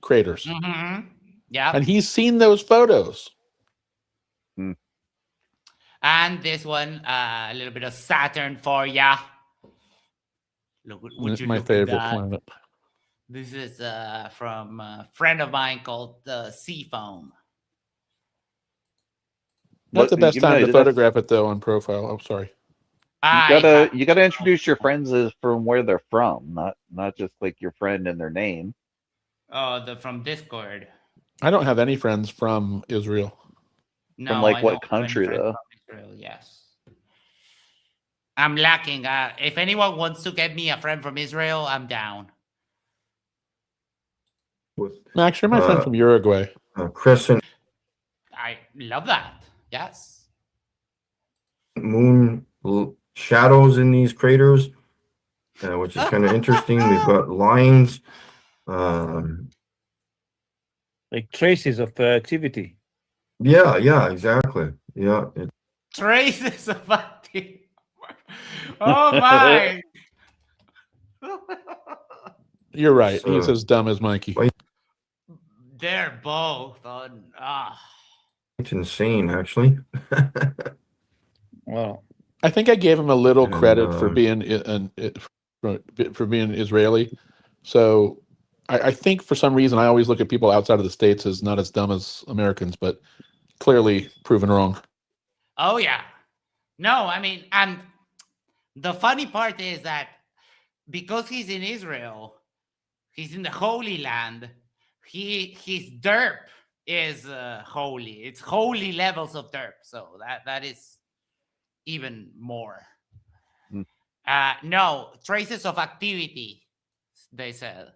craters. Mm-hmm. Yeah. And he's seen those photos. And this one, a little bit of Saturn for ya. Look, would you My look favorite at that? planet. This is from a friend of mine called Seafoam. Not the best time to that's- photograph it though on profile. Oh, sorry. You gotta introduce your friends as from where they're from, not just like your friend and their name. Oh, from Discord. I don't have any friends from Israel. No, From like I what don't have any country friends though? from Israel, yes. I'm lacking. If anyone wants to get me a friend from Israel, I'm down. With Max, you're my friend from Uruguay. crescent I love that. Yes. moon shadows in these craters, which is kind of interesting. We've got lines. Like traces of activity. Yeah, exactly. Yeah. Traces of activity. Oh my. You're right. So- He's as dumb as Mikey. They're both on. It's insane, actually. Wow. I think I gave him a little And, credit for being Israeli. So I think for some reason I always look at people outside of the States as not as dumb as Americans, but clearly proven wrong. Oh yeah. No, I mean, and The funny part is that because he's in Israel, he's in the Holy Land. His derp is holy. It's holy levels of derp. So that is even more. No traces of activity. They said.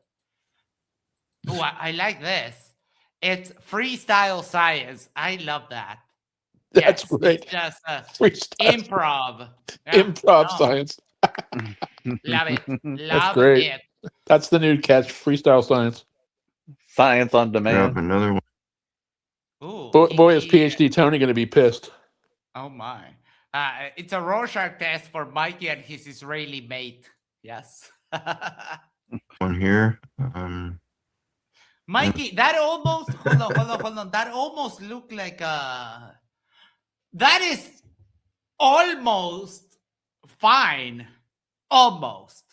Oh, I like this. It's freestyle science. I love that. That's Yes, great. it's just Freestyle. improv. Yeah, Improv no, science. love it. That's Love great. it. That's the new catch. Freestyle science. Science on Grab demand. another one. Ooh, Boy, is PhD Tony going to be pissed. Oh my. It's a Rorschach test for Mikey and his Israeli mate. Yes. One here. Mikey, that almost hold on. That almost looked like a that is almost fine. Almost.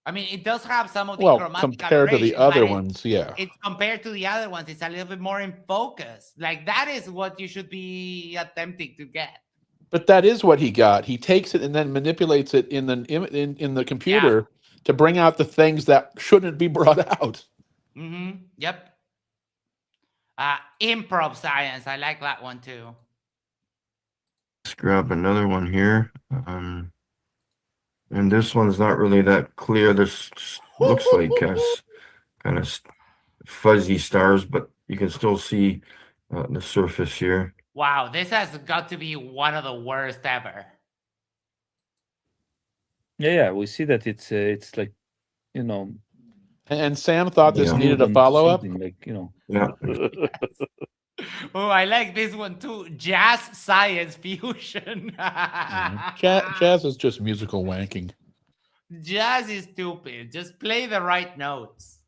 I mean, it does have some of the Well, chromatic compared to the aberration, other but ones, yeah. it's compared to the other ones, it's a little bit more in focus. Like that is what you should be attempting to get. But that is what he got. He takes it and then manipulates it in the computer to bring out the things that shouldn't be brought out. Yep. Improv science. I like that one too. Let's grab another one here. And this one's not really that clear. This looks like kind of fuzzy stars, but you can still see the surface here. Wow, this has got to be one of the worst ever. Yeah, we see that it's like, you know. And Sam thought this Yeah. needed a follow-up. Like, you know. Yeah. Oh, I like this one too. Jazz science fusion. Jazz is just musical wanking. Jazz is stupid. Just play the right notes.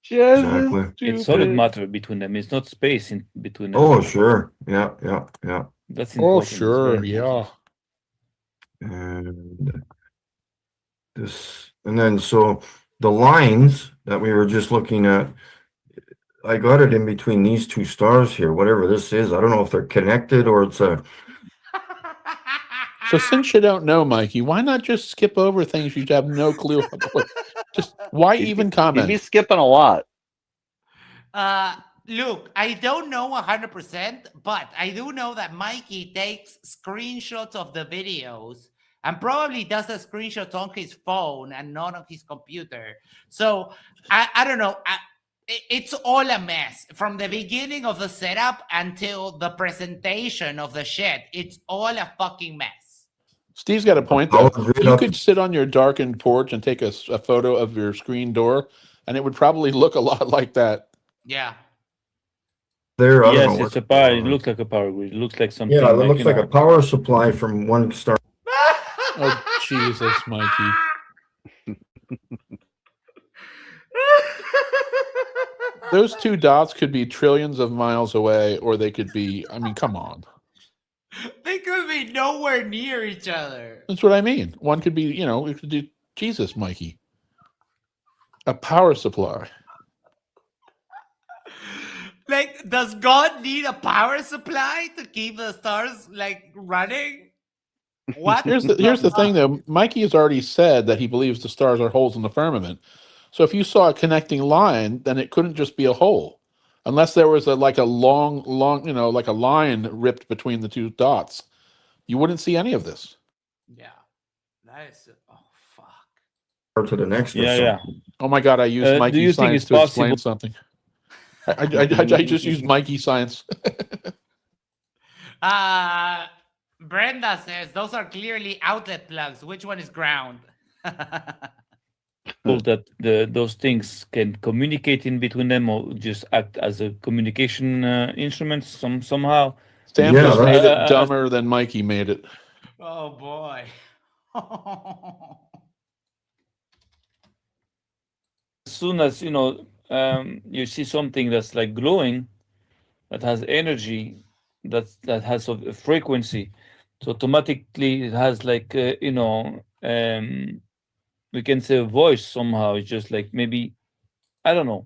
Exactly. It's solid matter between them. It's not space in between them. Oh, sure. Yeah. That's Oh, important. sure. Yeah. And this, and then so the lines that we were just looking at, I got it in between these two stars here, whatever this is. I don't know if they're connected or it's a. So since you don't know, Mikey, why not just skip over things you have no clue about? Just why even comment? You'd be skipping a lot. Look, I don't know 100%, but I do know that Mikey takes screenshots of the videos and probably does the screenshots on his phone and not on his computer. So I don't know. It's all a mess from the beginning of the setup until the presentation of the shit. It's all a fucking mess. Steve's got a point, though. You could sit on your darkened porch and take a photo of your screen door, and it would probably look a lot like that. Yeah. There, I don't Yes, know it's a power. It looks like a power grid. It looks like something. Yeah, it looks you like know. a power supply from one star. Oh, Jesus, Mikey. Those two dots could be trillions of miles away, or they could be, I mean, come on. They could be nowhere near each other. That's what I mean. One could be, you know, it could do, Jesus, Mikey. A power supply. Like, does God need a power supply to keep the stars, like, running? What? Here's the thing, though. Mikey has already said that he believes the stars are holes in the firmament. So if you saw a connecting line, then it couldn't just be a hole, unless there was a long, you know, like a line ripped between the two dots. You wouldn't see any of this. Yeah, that is. Oh fuck. Or to the next. Yeah. Oh my God! I used Do Mikey you think science it's to explain possible? something. I just used Mikey science. Brenda says those are clearly outlet plugs. Which one is ground? That those things can communicate in between them or just act as a communication instrument somehow. Sam Yeah, just made it that's- dumber than Mikey made it. Oh boy. As soon as you see something that's like glowing, that has energy, that has a frequency, so automatically it has like we can say a voice somehow. It's just like maybe, I don't know.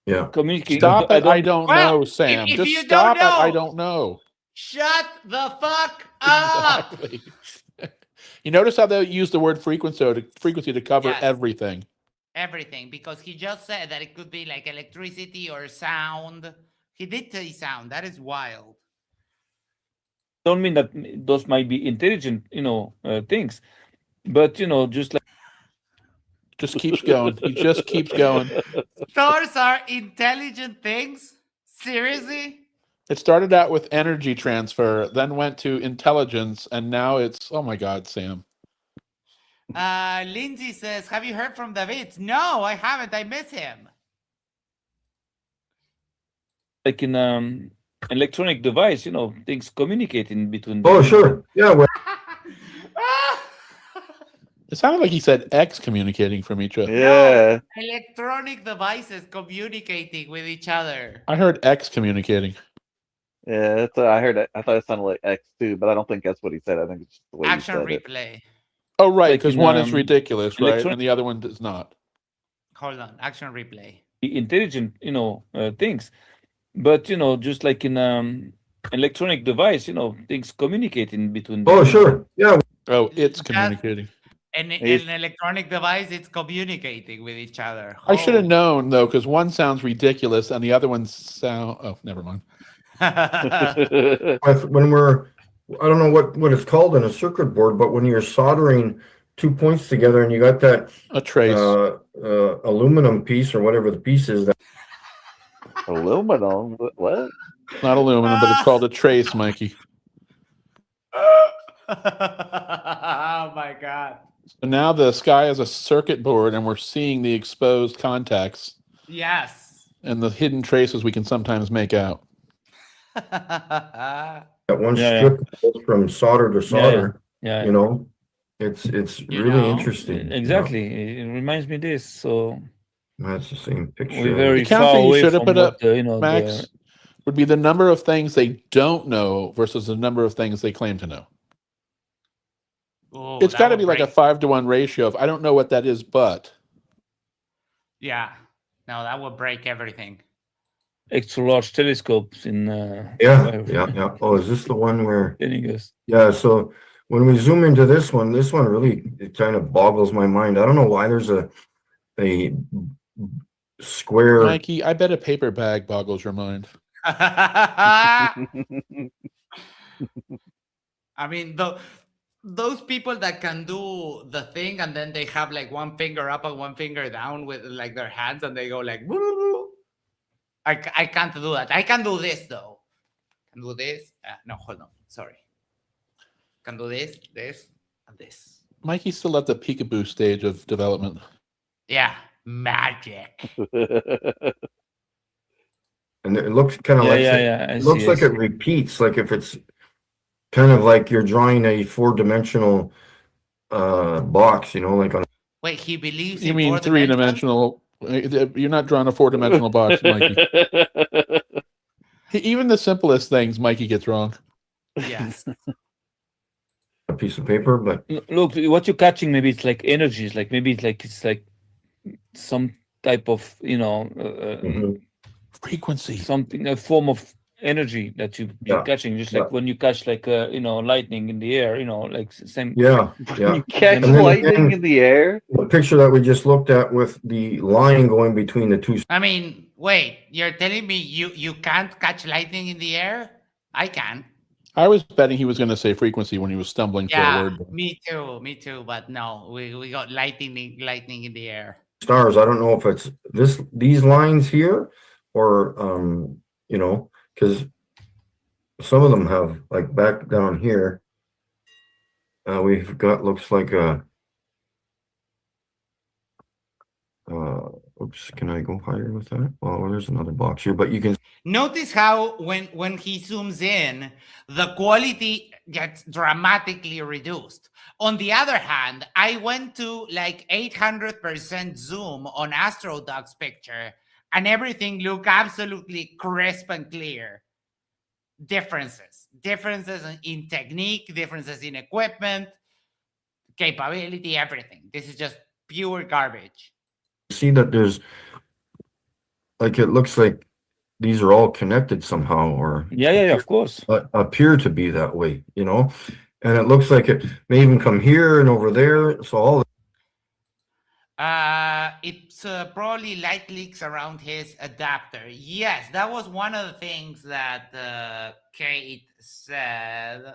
Yeah. Communicate. Stop it! I don't Well, know, Sam. if Just you stop don't it! I know- don't know. Shut the fuck up. Exactly. You notice how they use the word frequency to cover Yes. everything. Everything, because he just said that it could be like electricity or sound. He did say sound. That is wild. Don't mean that those might be intelligent, things, but just like Just keeps going. He just keeps going. Those are intelligent things? Seriously? It started out with energy transfer, then went to intelligence, and now it's, oh my God, Sam. Lindsay says, have you heard from David? No, I haven't. I miss him. like in electronic device, things communicating between Oh, them. sure. Yeah. Well, It sounded like he said X communicating from each other. Yeah. Electronic devices communicating with each other. I heard X communicating. Yeah, that's what I heard. I thought it sounded like X too, but I don't think that's what he said. I think it's just the way Action he said replay. Oh, right, Like because in, one is ridiculous, right? electronic- And the other one does not. Hold on. Action replay. Intelligent, things, but just like in electronic device, things communicating between them. oh, sure. Yeah. Oh, it's Just- communicating. An He's- electronic device, it's communicating with each other. I should have Holy- known, though, because one sounds ridiculous and the other one sound... Oh, never mind. When we're, I don't know what it's called in a circuit board, but when you're soldering 2 points together and you got that A trace. aluminum piece or whatever the piece is, that Aluminum? What? Not aluminum, but it's called a trace, Mikey. Oh my God. So now the sky is a circuit board and we're seeing the exposed contacts Yes. and the hidden traces we can sometimes make out. that one Yeah, strip goes from solder to solder, Yeah, you know, it's You really know, interesting. exactly. It reminds me this. So That's the same picture. we're very The count far that you away should have from put up, what Max, would be the number of things they don't know versus the number of things they claim to know. Ooh, It's that got to would be like a break- 5-to-1 ratio of I don't know what that is, but Yeah. No, that would break everything. extra large telescopes in Yeah. Oh, is this the one where? telling us. Yeah, so when we zoom into this one really, it kind of boggles my mind. I don't know why there's a square. Mikey, I bet a paper bag boggles your mind. I mean, those people that can do the thing and then they have like one finger up and one finger down with like their hands and they go like, woo. I can't do that. I can do this though. Can do this. No, hold on. Sorry. Can do this, and this. Mikey's still at the peekaboo stage of development. Yeah, magic. And it looks kind of Yeah, like yeah. it looks like it repeats, like if it's kind of like you're drawing a 4-dimensional box, you know, like on Wait, he believes You in mean 4-dimensional? 3-dimensional? You're not drawing a 4-dimensional box, Mikey. Even the simplest things, Mikey gets wrong. Yes. a piece of paper, but Look, what you're catching, maybe it's like energies, like maybe it's like some type of mhm. Frequency. something, a form of energy that you're Yeah. catching, just like Yeah. when you catch like lightning in the air, like same. yeah. You catch And then- lightning in the air? The picture that we just looked at with the line going between the two. I mean, wait, you're telling me you can't catch lightning in the air? I can. I was betting he was going to say frequency when he was stumbling for a Yeah, word. me too. But no, we got lightning in the air. Stars. I don't know if it's these lines here or because some of them have like back down here. We've got looks like a. Oops, can I go higher with that? Well, there's another box here, but you can. Notice how when he zooms in, the quality gets dramatically reduced. On the other hand, I went to like 800% zoom on AstroDuck's picture, and everything looked absolutely crisp and clear. Differences in technique, differences in equipment, capability, everything. This is just pure garbage. See that there's like it looks like these are all connected somehow or Yeah, of course. appear to be that way, you know. And it looks like it may even come here and over there. So all It's probably light leaks around his adapter. Yes, that was one of the things that Kate said.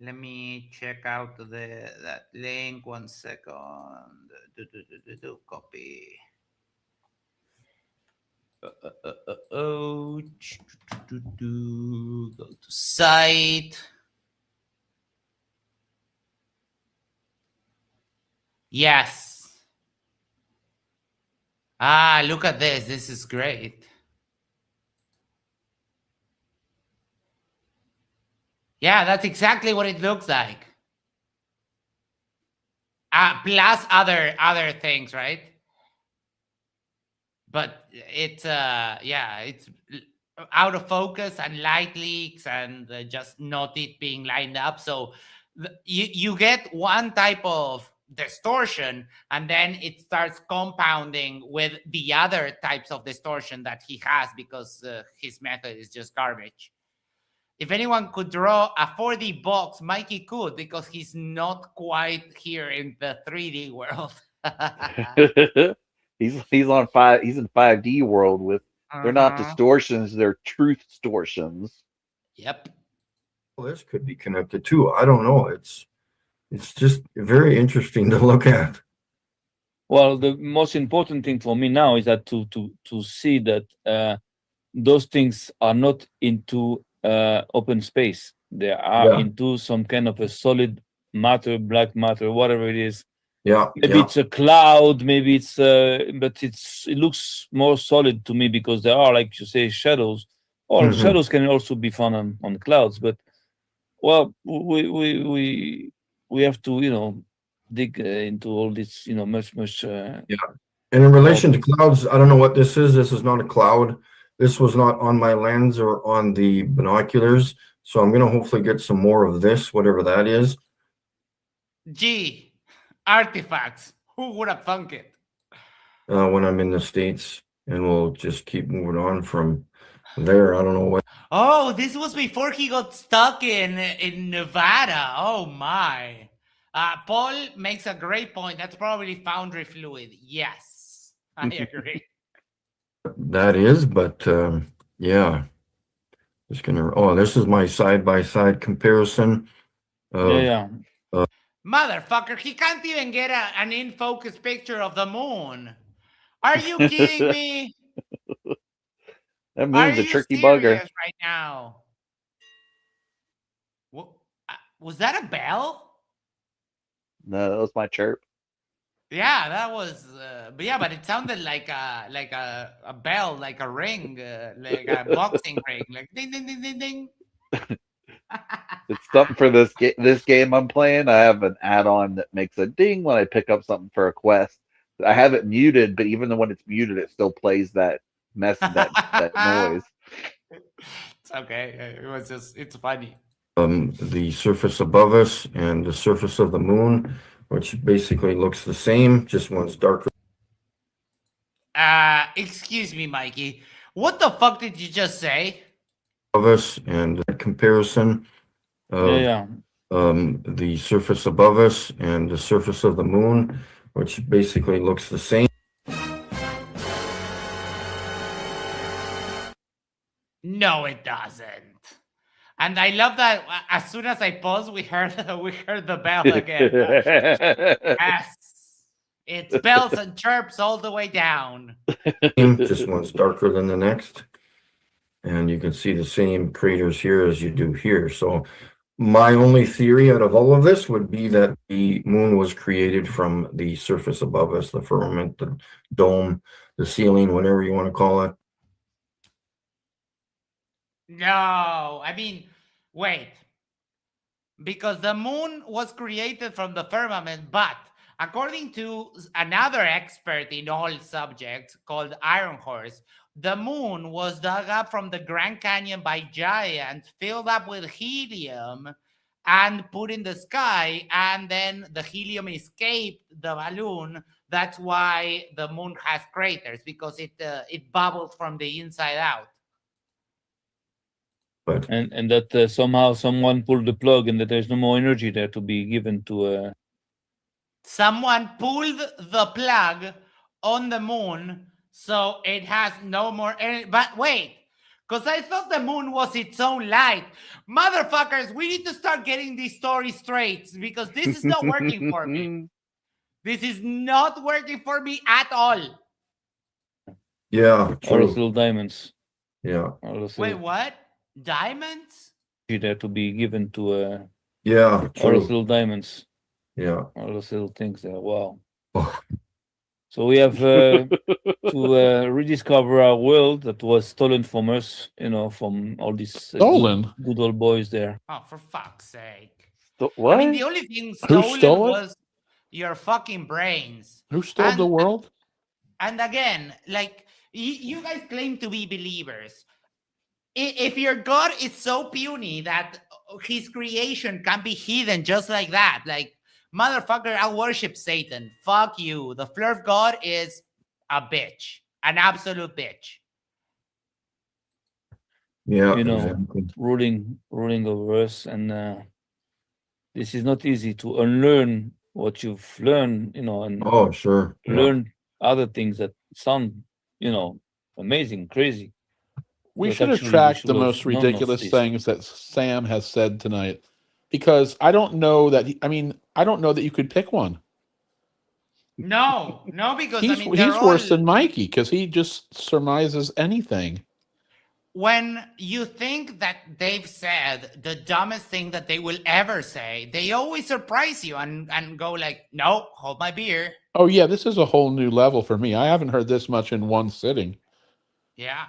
Let me check out that link 1 second. Copy. Go to site. Yes. Ah, look at this. This is great. Yeah, that's exactly what it looks like. Plus other things, right? But it's it's out of focus and light leaks and just not it being lined up. So you get one type of distortion, and then it starts compounding with the other types of distortion that he has because his method is just garbage. If anyone could draw a 4D box, Mikey could, because he's not quite here in the 3D world. he's on five. He's in 5D world with. They're not Uh-huh. distortions. They're truth distortions. Yep. this could be connected too. I don't know. It's just very interesting to look at. Well, the most important thing for me now is that to see that those things are not into open space. They are into some kind of a solid matter, black matter, whatever it is. Yeah. Maybe it's a cloud, maybe it's but it looks more solid to me because there are, like you say, shadows. Or shadows can also be found on clouds, but well, we have to dig into all this much And in relation to clouds, I don't know what this is. This is not a cloud. This was not on my lens or on the binoculars. So I'm going to hopefully get some more of this, whatever that is. Gee, artifacts. Who would have thunk it? When I'm in the States, and we'll just keep moving on from there. I don't know what. Oh, this was before he got stuck in Nevada. Oh my. Paul makes a great point. That's probably foundry fluid. Yes, I agree. That is, but yeah. Just gonna. Oh, this is my side-by-side comparison. Motherfucker, he can't even get an in-focus picture of the moon. Are you kidding me? That moon's a tricky bugger. Right now? What, was that a bell? No, that was my chirp. Yeah, that was. But it sounded like a bell, like a ring, like a boxing ring, like ding ding ding ding ding. It's something for this game I'm playing. I have an add-on that makes a ding when I pick up something for a quest. I have it muted, but even when it's muted, it still plays that that noise. It's okay. It's funny. The surface above us and the surface of the moon, which basically looks the same, just one's darker. Excuse me, Mikey. What the fuck did you just say? Of us and the comparison of the surface above us and the surface of the moon, which basically looks the same. No, it doesn't. And I love that as soon as I pause, we heard the bell again. Yes. It's bells and chirps all the way down. Just one's darker than the next. And you can see the same craters here as you do here. So my only theory out of all of this would be that the moon was created from the surface above us, the firmament, the dome, the ceiling, whatever you want to call it. No, I mean, wait. Because the moon was created from the firmament, but according to another expert in all subjects called Iron Horse, the moon was dug up from the Grand Canyon by giants, filled up with helium, and put in the sky, and then the helium escaped the balloon. That's why the moon has craters, because it bubbled from the inside out. But and that somehow someone pulled the plug and that there's no more energy there to be given to. Someone pulled the plug on the moon, so it has no more energy. But wait, because I thought the moon was its own light. Motherfuckers, we need to start getting these stories straight because this is not working for me. This is not working for me at all. yeah, All those true. little diamonds. Yeah, All those Wait, little what? Diamonds? energy there to be given to. yeah, All those true. little diamonds. Yeah. All those little things there. Wow. Oh, So we have to rediscover our world that was stolen from us, from all these Stolen? good old boys there. Oh, for fuck's sake. What? I mean, the only thing Who stolen stole it? was your fucking brains. Who stole the world? And again, like, you guys claim to be believers. If your God is so puny that his creation can be hidden just like that, like, motherfucker, I worship Satan. Fuck you. The Flurf God is a bitch. An absolute bitch. yeah, Exactly. ruling over us, and this is not easy to unlearn what you've learned, and oh, sure. Yeah. learn other things that sound, amazing, crazy. We But should actually, we attract should the have most none of ridiculous this. things that Sam has said tonight, because I don't know that. I don't know that you could pick one. No, because He's they're he's worse all- than Mikey because he just surmises anything. When you think that they've said the dumbest thing that they will ever say, they always surprise you and go like, no, hold my beer. Oh yeah, this is a whole new level for me. I haven't heard this much in one sitting. Yeah.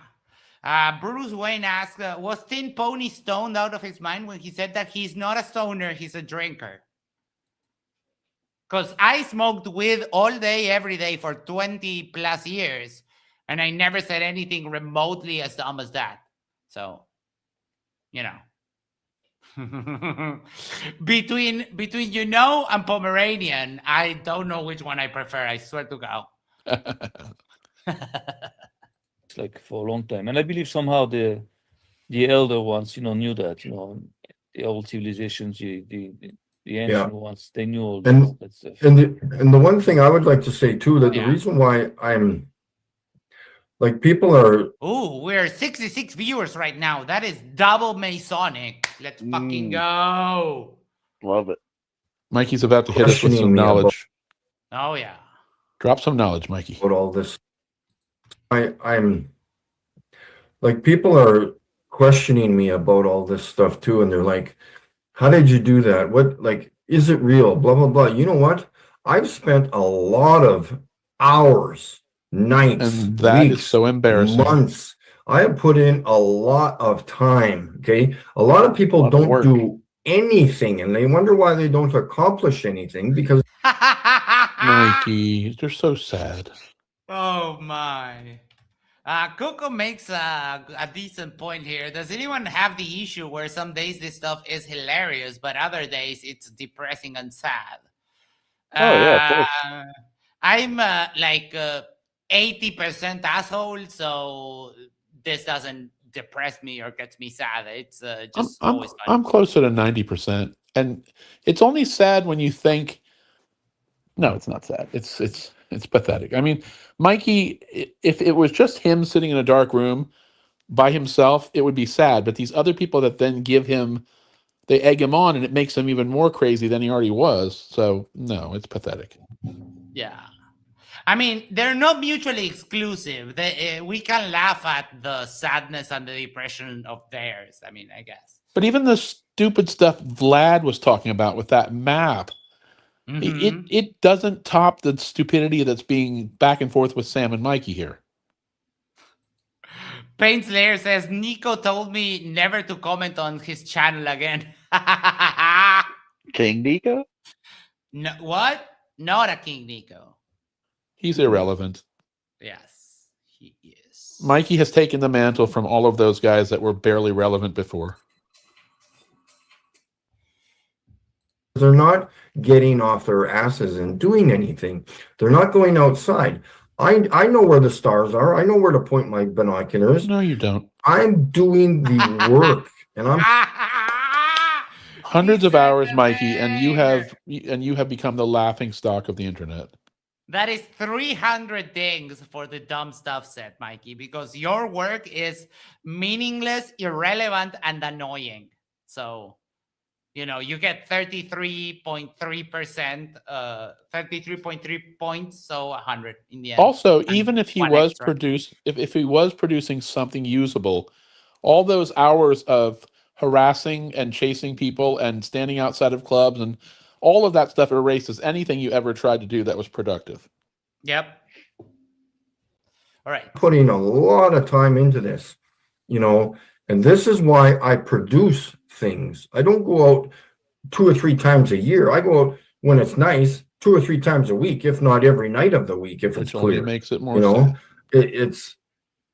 Bruce Wayne asked, was Tin Pony stoned out of his mind when he said that he's not a stoner, he's a drinker? Because I smoked weed all day, every day for 20 plus years, and I never said anything remotely as dumb as that. So, between and Pomeranian, I don't know which one I prefer. I swear to God. It's like for a long time, and I believe somehow the elder ones, knew that, the old civilizations, the ancient ones, they knew all And- that stuff. And the one thing I would like to say too, that Yeah. the reason why I'm like, people are, Ooh, we're 66 viewers right now. That is double Masonic. Let's fucking go. Love it. Mikey's about to hit us with Questioning some me about- knowledge. Oh, yeah. Drop some knowledge, Mikey. about all this. I'm like, people are questioning me about all this stuff too, and they're like, how did you do that? What, like, is it real? Blah blah blah. You know what? I've spent a lot of hours, nights, And that is weeks, so embarrassing. months. I have put in a lot of time. Okay, a lot of people Lot of don't work. do anything, and they wonder why they don't accomplish anything, because Mikey, you're so sad. Oh, my. Coco makes a decent point here. Does anyone have the issue where some days this stuff is hilarious, but other days it's depressing and sad? Oh, yeah, of course. I'm like 80% asshole, so this doesn't depress me or gets me sad. It's just always fun. I'm closer to 90%, and it's only sad when you think. No, it's not sad. It's pathetic. I mean, Mikey, if it was just him sitting in a dark room by himself, it would be sad. But these other people that then they egg him on, and it makes him even more crazy than he already was. So no, it's pathetic. Yeah. I mean, they're not mutually exclusive. We can laugh at the sadness and the depression of theirs. I mean, I guess. But even the stupid stuff Vlad was talking about with that map, Mhm. it doesn't top the stupidity that's being back and forth with Sam and Mikey here. Pain Slayer says, Nico told me never to comment on his channel again. King Nico? No, what? Not a King Nico. He's irrelevant. Yes, he is. Mikey has taken the mantle from all of those guys that were barely relevant before. they're not getting off their asses and doing anything. They're not going outside. I know where the stars are. I know where to point my binoculars. No, you don't. I'm doing the work. And I'm Hundreds He of said hours, the Mikey, and you banger. have become the laughing stock of the internet. That is 300 things for the dumb stuff set, Mikey, because your work is meaningless, irrelevant, and annoying. So, you know, you get 33.3%, 33.3 points, so 100 in the end. Also, And even if he one was extra. if he was producing something usable, all those hours of harassing and chasing people and standing outside of clubs and all of that stuff erases anything you ever tried to do that was productive. Yep. All right. putting a lot of time into this, you know, and this is why I produce things. I don't go out 2 or 3 times a year. I go out when it's nice 2 or 3 times a week, if not every night of the week, if Which it's only clear. makes it more You know, sad. it's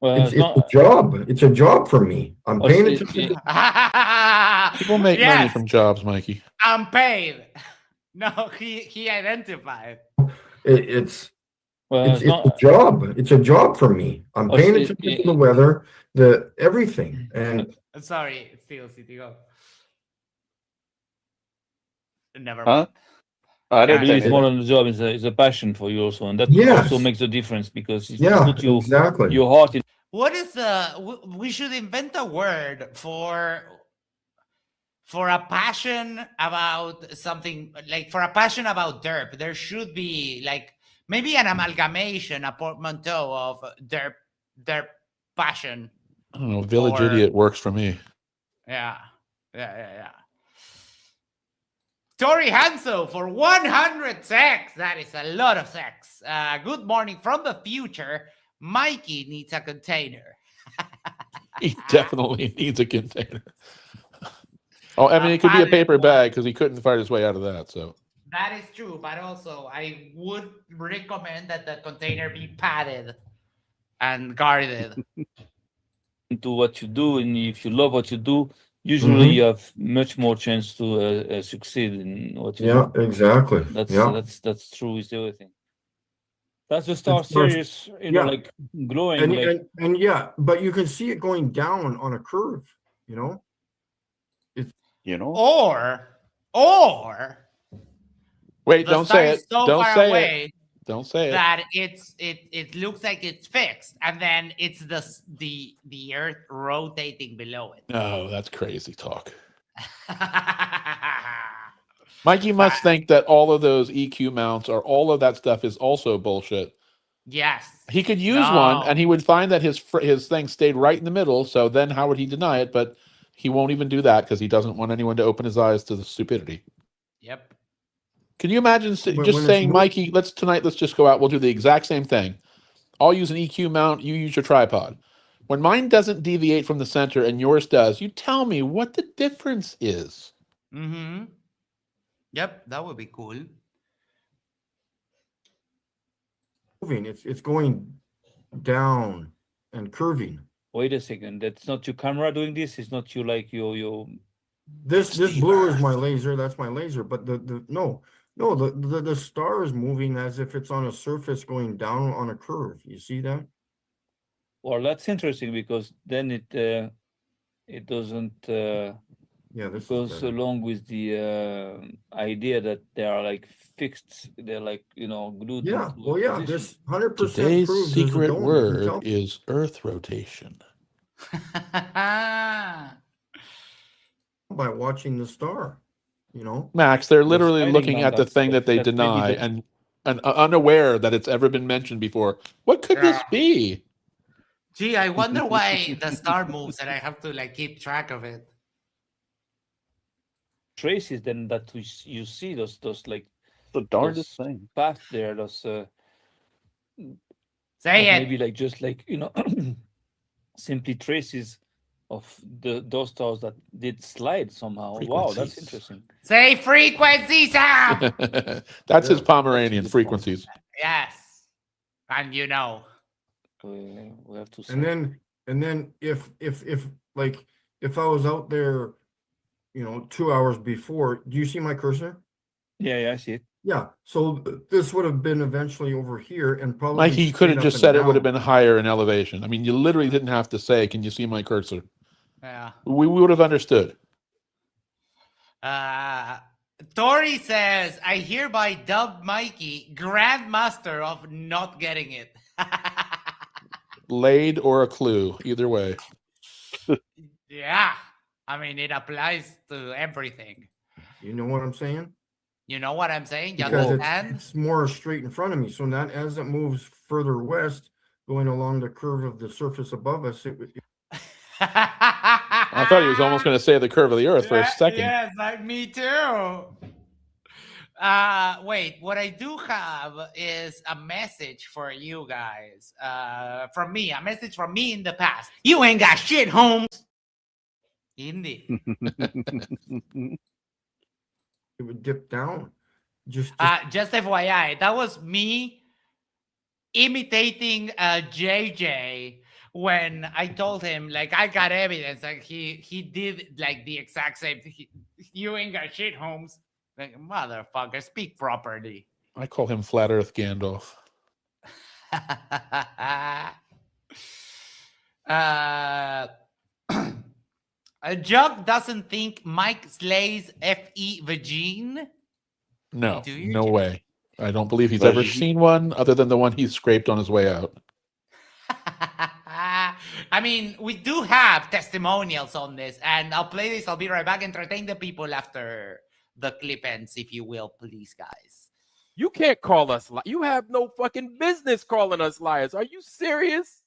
Well, a job. It's a job for me. I'm Well, paying it- attention. People make money from jobs, Mikey. I'm paid. No, he identified. It's it's a not. job. It's a job for me. I'm Well, paying it- attention to the weather, the everything, and Sorry, still CTO. Never Huh? mind. I I didn't believe say it's anything. more than a job; it's a passion for you also, and that Yes. also makes a difference because it's yeah, put exactly. your heart in. What is we should invent a word for a passion about something, like for a passion about derp. There should be like maybe an amalgamation, a portmanteau of derp passion. I don't know. Village Or- idiot works for me. Yeah. Tori Hanso for 100 sex. That is a lot of sex. Good morning from the future. Mikey needs a container. He definitely needs a container. Oh, I mean, A it could be a padded paper one. bag because he couldn't fight his way out of that. So That is true, but also I would recommend that the container be padded and guarded. into what you do, and if you love what you do, usually Mhm. you have much more chance to succeed in what you Yeah, do. exactly. Yeah. That's true with everything. That's the Star It's first- Series, you know, yeah. like glowing, And, like and yeah, but you can see it going down on a curve, you know? You know? Or wait, the don't star say is it. so Don't far say away it. Don't say it. that it looks like it's fixed, and then it's the Earth rotating below it. No, that's crazy talk. Mikey must think that all of those EQ mounts or all of that stuff is also bullshit. Yes. He could use one, and he would find that his thing stayed right in the middle. So then, how would he deny it? But he won't even do that because he doesn't want anyone to open his eyes to the stupidity. Yep. Can you imagine when just it's saying, mo- Mikey, let's just go out. We'll do the exact same thing. I'll use an EQ mount. You use your tripod. When mine doesn't deviate from the center and yours does, you tell me what the difference is. Mm-hmm. Yep, that would be cool. Moving, it's going down and curving. wait a second, that's not your camera doing this. It's not you like your. This the blue is Earth. my laser. That's my laser. But the star is moving as if it's on a surface going down on a curve. You see that? Well, that's interesting because then it doesn't Yeah, this is goes better. along with the idea that they are like fixed. They're like glued. Yeah. into a Well, yeah. position. This 100% Today's proves there's a secret dome. You can word tell. is Earth rotation. By watching the star, you know. Max, they're They're literally sliding looking on at the that thing stuff. that they That maybe deny that- and unaware that it's ever been mentioned before. What could this Yeah. be? Gee, I wonder why the star moves and I have to like keep track of it. traces then that you see those like The darndest those thing. paths there, those Say that it. maybe like just like simply traces of those stars that did slide somehow. Wow, that's Frequencies. interesting. Say frequency sound. That's his Yeah, Pomeranian that's a good point. frequencies. Yes. And you know. We have to. And then if I was out there, 2 hours before, do you see my cursor? Yeah, I see it. Yeah. So this would have been eventually over here and probably. Mikey, you could straight have up just and said it would have down. been higher in elevation. I mean, you literally didn't have to say, "Can you see my cursor?" Yeah. We would have understood. Tori says, I hereby dub Mikey Grandmaster of not getting it. Laid or a clue, either way. Yeah. I mean, it applies to everything. You know what I'm saying? You know what I'm saying? You Because understand? it's more straight in front of me. So not as it moves further west, going along the curve of the surface above us, I thought he was almost going to say the curve of the earth for a second. Yes, like me too. Wait, what I do have is a message for you guys. From me, a message from me in the past. You ain't got shit, Holmes. Indeed. it would dip down. Just FYI, that was me imitating JJ when I told him, like, I got evidence. Like, he did like the exact same thing. You ain't got shit, Holmes. Like, motherfucker, speak properly. I call him Flat Earth Gandalf. Jug doesn't think Mike slays F.E. Vagine. No, Do you? no way. I don't believe he's ever seen one other than the one he scraped on his way out. I mean, we do have testimonials on this, and I'll play this. I'll be right back. Entertain the people after the clip ends, if you will, please, guys. You can't call us liars. You have no fucking business calling us liars. Are you serious?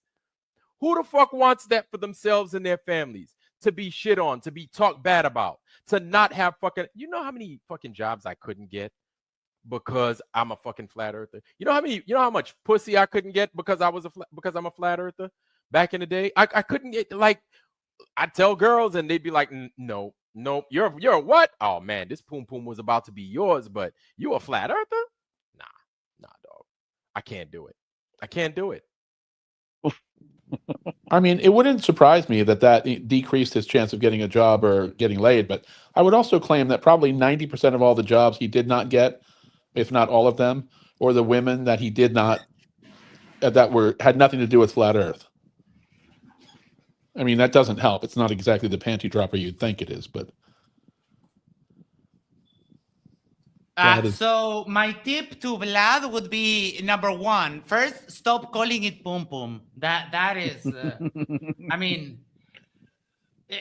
Who the fuck wants that for themselves and their families? To be shit on, to be talked bad about, to not have fucking... You know how many fucking jobs I couldn't get because I'm a fucking flat earther? You know how much pussy I couldn't get because I'm a flat earther back in the day? I couldn't get, like, I'd tell girls and they'd be like, no, you're a what? Oh man, this poom poom was about to be yours, but you a flat earther? Nah, dog. I can't do it. I mean, it wouldn't surprise me that decreased his chance of getting a job or getting laid, but I would also claim that probably 90% of all the jobs he did not get, if not all of them, or the women that he did not, had nothing to do with flat Earth. I mean, that doesn't help. It's not exactly the panty dropper you'd think it is, but... So my tip to Vlad would be, number one, first, stop calling it pum pum. That is, I mean,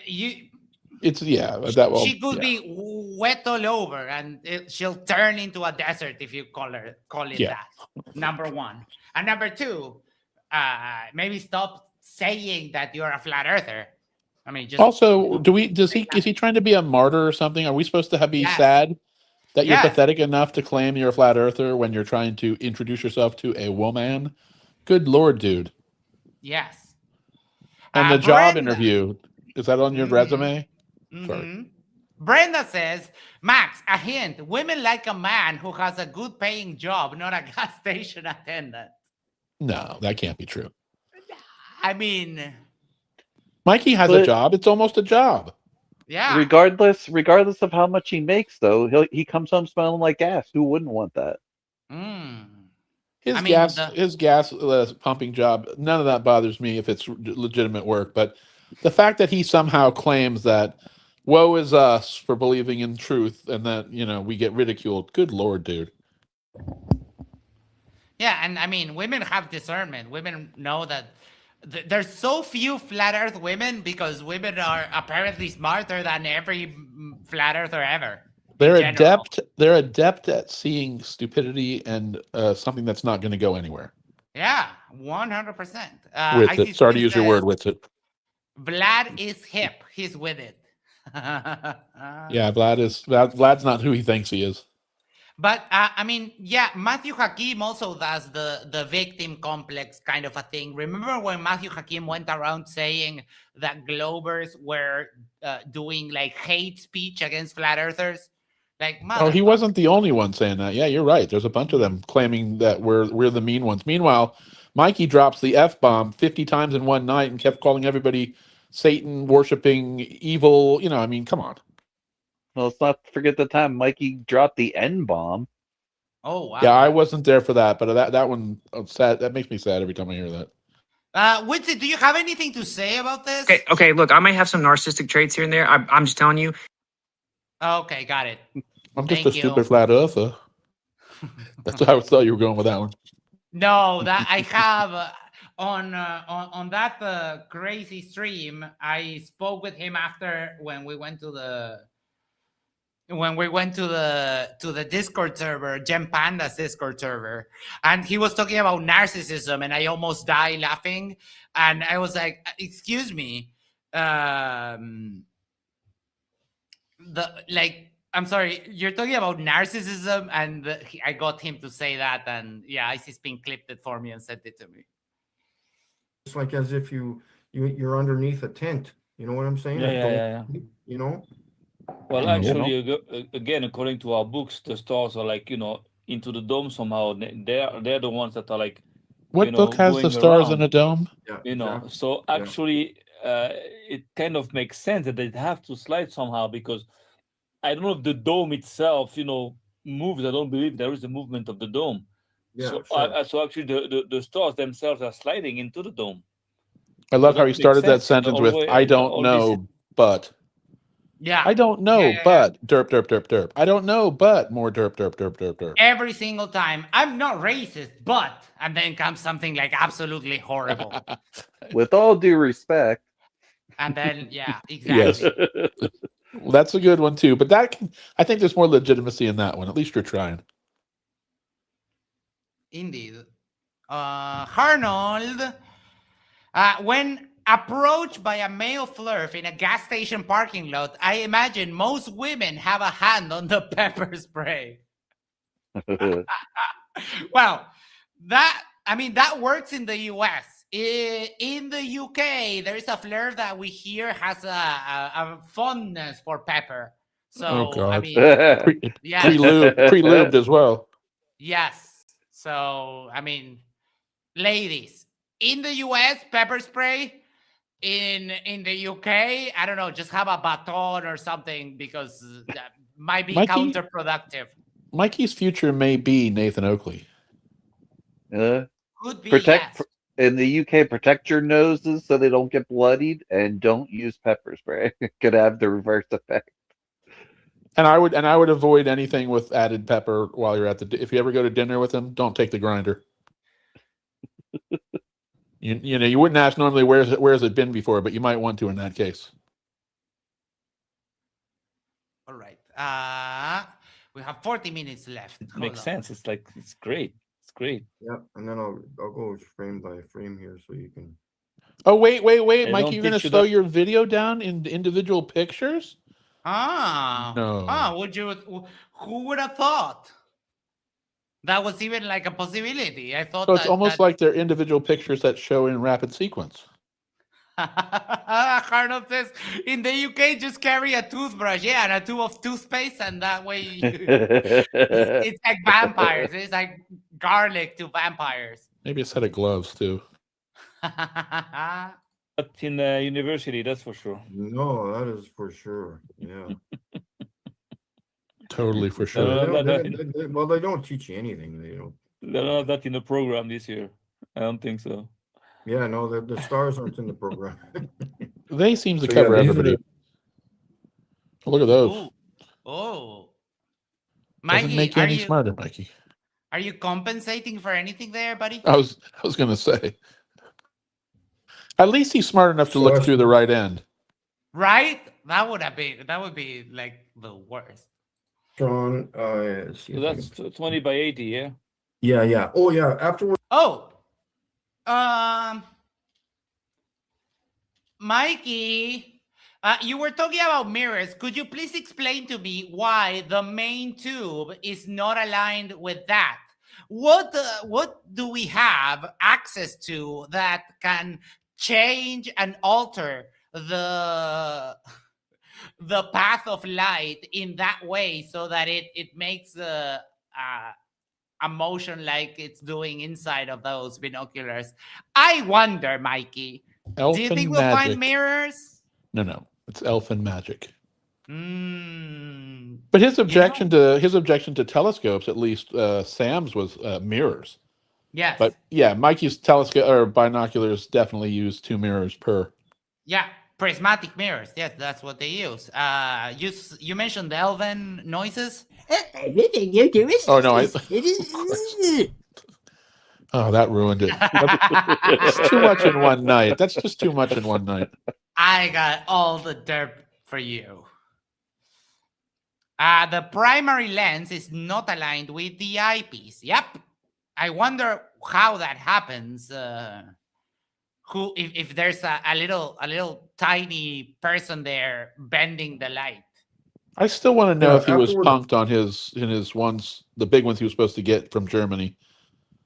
she could be wet all over, and she'll turn into a desert if you call it that. Number one, and number two, maybe stop saying that you're a flat earther. I mean, just also, is he trying to be a martyr or something? Are we supposed to be sad that you're pathetic enough to claim you're a flat earther when you're trying to introduce yourself to a woman? Good Lord, dude. Yes. And the job interview, is that on your resume? Sorry. Brenda says, Max, a hint. Women like a man who has a good paying job, not a gas station attendant. No, that can't be true. I mean... Mikey has a job. It's almost a job. Yeah. Regardless of how much he makes, though, he comes home smelling like gas. Who wouldn't want that? His gas pumping job, none of that bothers me if it's legitimate work. But the fact that he somehow claims that woe is us for believing in truth and that, we get ridiculed. Good Lord, dude. Yeah, and I mean, women have discernment. Women know that there's so few flat earth women because women are apparently smarter than every flat earther ever. They're adept at seeing stupidity and something that's not going to go anywhere. Yeah, 100%. Sorry to use your word, Witsit. Vlad is hip. He's with it. Yeah, Vlad's not who he thinks he is. But I mean, yeah, Matthew Hakim also does the victim complex kind of a thing. Remember when Matthew Hakim went around saying that Globers were doing like hate speech against flat earthers? Like, he wasn't the only one saying that. Yeah, you're right. There's a bunch of them claiming that we're the mean ones. Meanwhile, Mikey drops the F-bomb 50 times in one night and kept calling everybody Satan worshiping evil. I mean, come on. Well, let's not forget the time Mikey dropped the N-bomb. Oh, wow. Yeah, I wasn't there for that, but that one sad. That makes me sad every time I hear that. Witzy, do you have anything to say about this? Okay. Look, I might have some narcissistic traits here and there. I'm just telling you. Okay, got it. I'm just Thank a you. stupid flat earther. That's how I thought you were going with that one. No, that I have on that crazy stream. I spoke with him after when we went to the Discord server, Gem Panda's Discord server, and he was talking about narcissism, and I almost died laughing, and I was like, "Excuse me, I'm sorry, you're talking about narcissism," and I got him to say that, and yeah, IC's been clipped it for me and sent it to me. It's like as if you're underneath a tent. You know what I'm saying? Yeah. You know. Well, Oh, actually, again, according to our books, the stars are like, into the dome somehow. They're the ones that are like, What book has the going stars in around, a dome? Yeah. know. So actually, it kind of makes sense that they have to slide somehow, because I don't know if the dome itself, moves. I don't believe there is a movement of the dome. Yeah. So, Sure. so actually, the stars themselves are sliding into the dome. I love how that he makes started that sense, sentence with, I don't all this know, but. Yeah, I don't know, but derp, derp, derp, derp. I don't know, but more derp, derp, derp, derp, derp. every single time. I'm not racist, but, and then comes something like absolutely horrible. With all due respect. And then, yeah, exactly. Yes. Well, that's a good one too. But I think there's more legitimacy in that one. At least you're trying. Indeed. Arnold, when approached by a male flirt in a gas station parking lot, I imagine most women have a hand on the pepper spray. Well, that works in the US. In the UK, there is a flirt that we hear has a fondness for pepper. So, Oh God. I mean, yes. Pre-lubed as well. Yes. So, I mean, ladies, in the US, pepper spray. In the UK, I don't know, just have a baton or something, because that might be counterproductive. Mikey's future may be Nathan Oakley. Could be, yes. In the UK, protect your noses so they don't get bloodied, and don't use pepper spray. It could have the reverse effect. And I would avoid anything with added pepper while you're if you ever go to dinner with him, don't take the grinder. You wouldn't ask normally where's it been before, but you might want to in that case. All right. We have 40 minutes left. Makes sense. It's great. It's great. Yeah, and then I'll go frame by frame here so you can. Oh wait, I Mikey, you're gonna slow your video down in individual pictures? No. Who would have thought that was even like a possibility? I thought so it's almost like they're individual pictures that show in rapid sequence. Arnold says, in the UK, just carry a toothbrush, and a tube of toothpaste, and that way it's like vampires. It's like garlic to vampires. Maybe a set of gloves too. But in university, that's for sure. No, that is for sure. Yeah. Totally for sure. Well, they don't teach you anything. They don't. They're not that in the program this year. I don't think so. Yeah, no, the stars aren't in the program. They seem to cover everybody. Look at those. Oh. Mikey, doesn't make you any smarter, Mikey. Are you compensating for anything there, buddy? I was gonna say. At least he's smart enough to look through the right end. Right? That would be like the worst. Sean, so that's 20 by 80, yeah? Yeah. Oh yeah, afterwards. Oh. Mikey, you were talking about mirrors. Could you please explain to me why the main tube is not aligned with that? What do we have access to that can change and alter the path of light in that way so that it makes a motion like it's doing inside of those binoculars? I wonder, Mikey, do you think we'll find mirrors? No, it's elfin magic. But his objection to telescopes, at least Sam's, was mirrors. Yes. But yeah, Mikey's telescope or binoculars definitely use 2 mirrors per. Yeah, prismatic mirrors. Yes, that's what they use. You mentioned the elven noises. Oh no, oh, that ruined it. It's too much in one night. That's just too much in one night. I got all the derp for you. The primary lens is not aligned with the eyepiece. Yep. I wonder how that happens. If there's a little tiny person there bending the light. I still want to know if he was afterward- punked on his ones, the big ones he was supposed to get from Germany.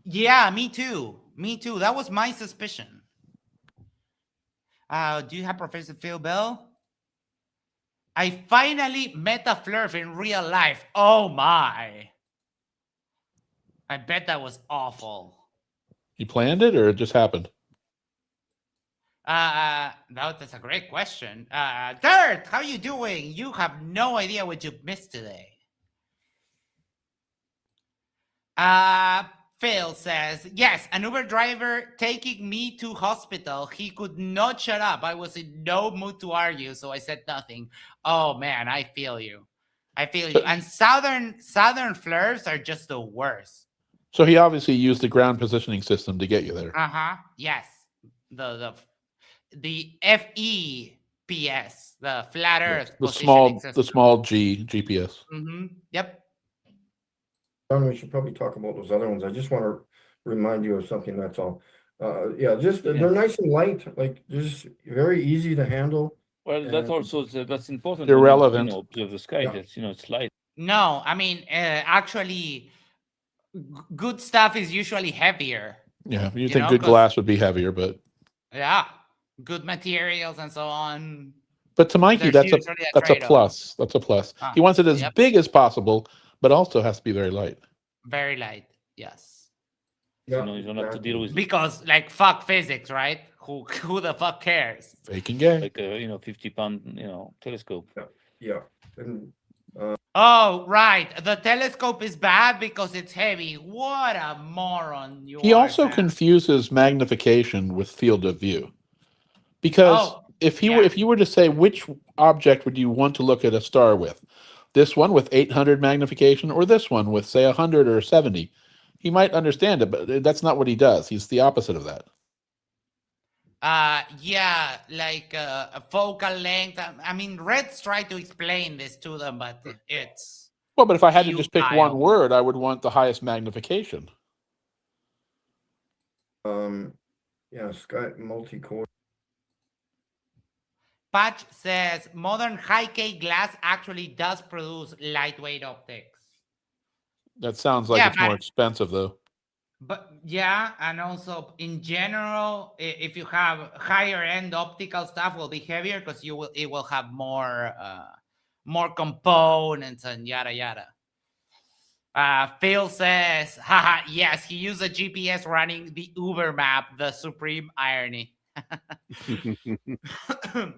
Yeah, me too. Me too. That was my suspicion. Do you have Professor Phil Bell? I finally met a flirt in real life. Oh my. I bet that was awful. You planned it or it just happened? That's a great question. Dirt, how you doing? You have no idea what you missed today. Phil says, yes, an Uber driver taking me to hospital. He could not shut up. I was in no mood to argue, so I said nothing. Oh man, I feel you. I feel you. And southern flirts are just the worst. So he obviously used the ground positioning system to get you there. Yes. The FEPS, the flat Earth The positioning small system. GPS. Yep. John, we should probably talk about those other ones. I just want to remind you of something, that's all. They're nice and light, like just very easy to handle. Well, that's And- also that's important. Irrelevant. Observe the sky. Yeah. That's it's light. No, I mean, actually, good stuff is usually heavier. Yeah, you You think know, good 'cause- glass would be heavier, but good materials and so on. to Mikey, There's that's a usually a plus. trade-off. That's a plus. He wants it as Yep. big as possible, but also has to be very light. Very light, yes. Yeah, You don't have to deal with Because, like, fuck physics, right? Who the fuck cares? Fake and gay. like a 50-pound telescope. Yeah. And Oh, right. The telescope is bad because it's heavy. What a moron you He are, also Sam. confuses magnification with field of view. Because if you were to say which object would you want to look at a star with, this one with 800 magnification or this one with say 100 or 70, he might understand it, but that's not what he does. He's the opposite of that. Yeah, like a focal length. I mean, Reds try to explain this to them, but it's Well, but if I had to just pick one futile. word, I would want the highest magnification. Sky multi-core. Patch says modern high-K glass actually does produce lightweight optics. That sounds like Yeah, it's more but- expensive, though. But yeah, and also in general, if you have higher end optical stuff, will be heavier because it will have more components and yada yada. Phil says, haha, yes, he used a GPS running the Uber map, the supreme irony.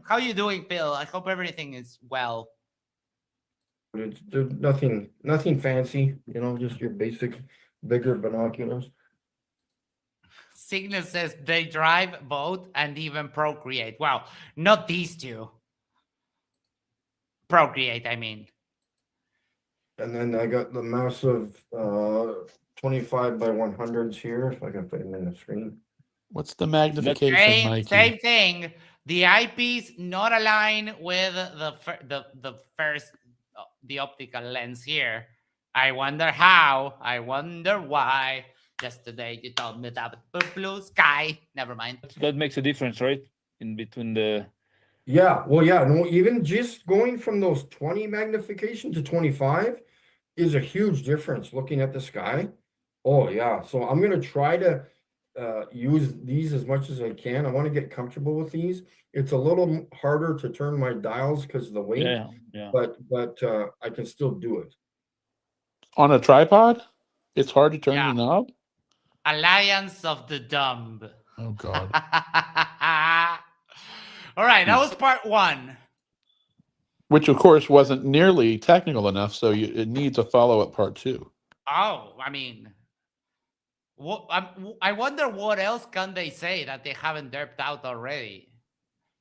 How you doing, Phil? I hope everything is well. It's nothing fancy, just your basic bigger binoculars. Cygnus says they drive, vote, and even procreate. Wow, not these two. Procreate, I mean. And then I got the massive 25 by 100s here, if I can put them in the screen. What's the magnification, Mikey? Same thing. The eyepiece not aligned with the optical lens here. I wonder how. I wonder why. Just today you told me that blue sky. Never mind. That makes a difference, right? In between the No, even just going from those 20 magnification to 25 is a huge difference looking at the sky. Oh yeah, so I'm gonna try to use these as much as I can. I want to get comfortable with these. It's a little harder to turn my dials because of the weight, yeah. but I can still do it. On a tripod? It's hard to turn Yeah. the knob? Alliance of the Dumb. Oh, God. All right, that was part one. Which, of course, wasn't nearly technical enough, so it needs a follow-up part 2. Oh, I mean, I wonder what else can they say that they haven't derped out already.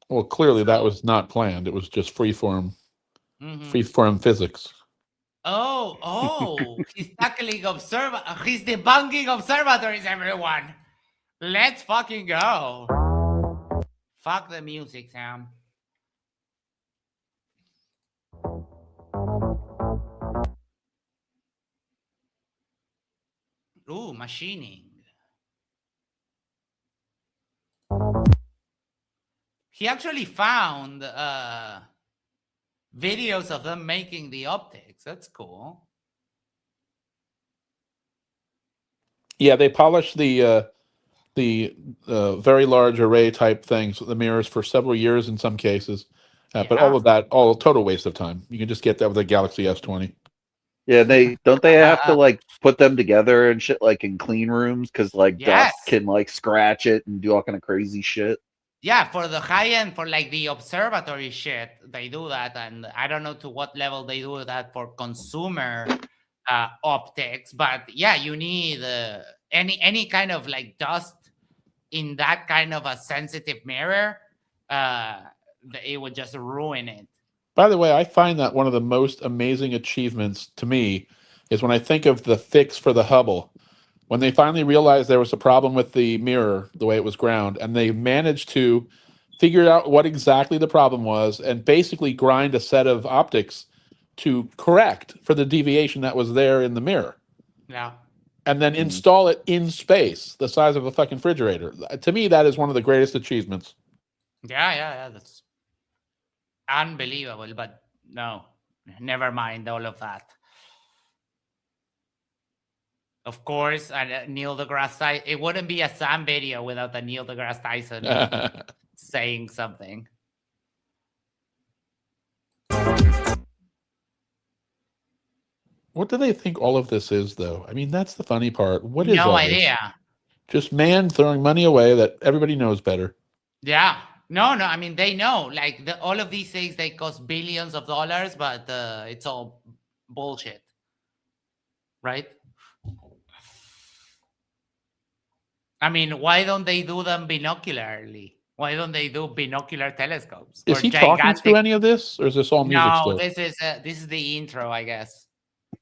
Well, clearly that was not planned. It was just freeform physics. He's tackling he's debunking observatories, everyone. Let's fucking go. Fuck the music, Sam. Ooh, machining. He actually found videos of them making the optics. That's cool. Yeah, they polished the very large array type things, the mirrors, for several years in some cases. But all of that, all total waste of time. You can just get that with a Galaxy S20. Yeah, they have to like put them together and shit like in clean rooms because like dust can like scratch it and do all kind of crazy shit. Yeah, for the high end, for like the observatory shit, they do that, and I don't know to what level they do that for consumer optics, but yeah, you need any kind of like dust in that kind of a sensitive mirror. It would just ruin it. By the way, I find that one of the most amazing achievements to me is when I think of the fix for the Hubble. When they finally realized there was a problem with the mirror, the way it was ground, and they managed to figure out what exactly the problem was and basically grind a set of optics to correct for the deviation that was there in the mirror. Yeah. And then install it in space, the size of a fucking refrigerator. To me, that is one of the greatest achievements. Yeah. That's unbelievable, but no, never mind all of that. Of course, Neil deGrasse Tyson. It wouldn't be a Sam video without the Neil deGrasse Tyson saying something. What do they think all of this is, though? I mean, that's the funny part. What is all No this? idea. Just man throwing money away that everybody knows better. Yeah. No. I mean, they know. Like all of these things, they cost billions of dollars, but it's all bullshit, right? I mean, why don't they do them binocularly? Why don't they do binocular telescopes? Is he talking through any of this, or is this all music No, stuff? this is the intro, I guess.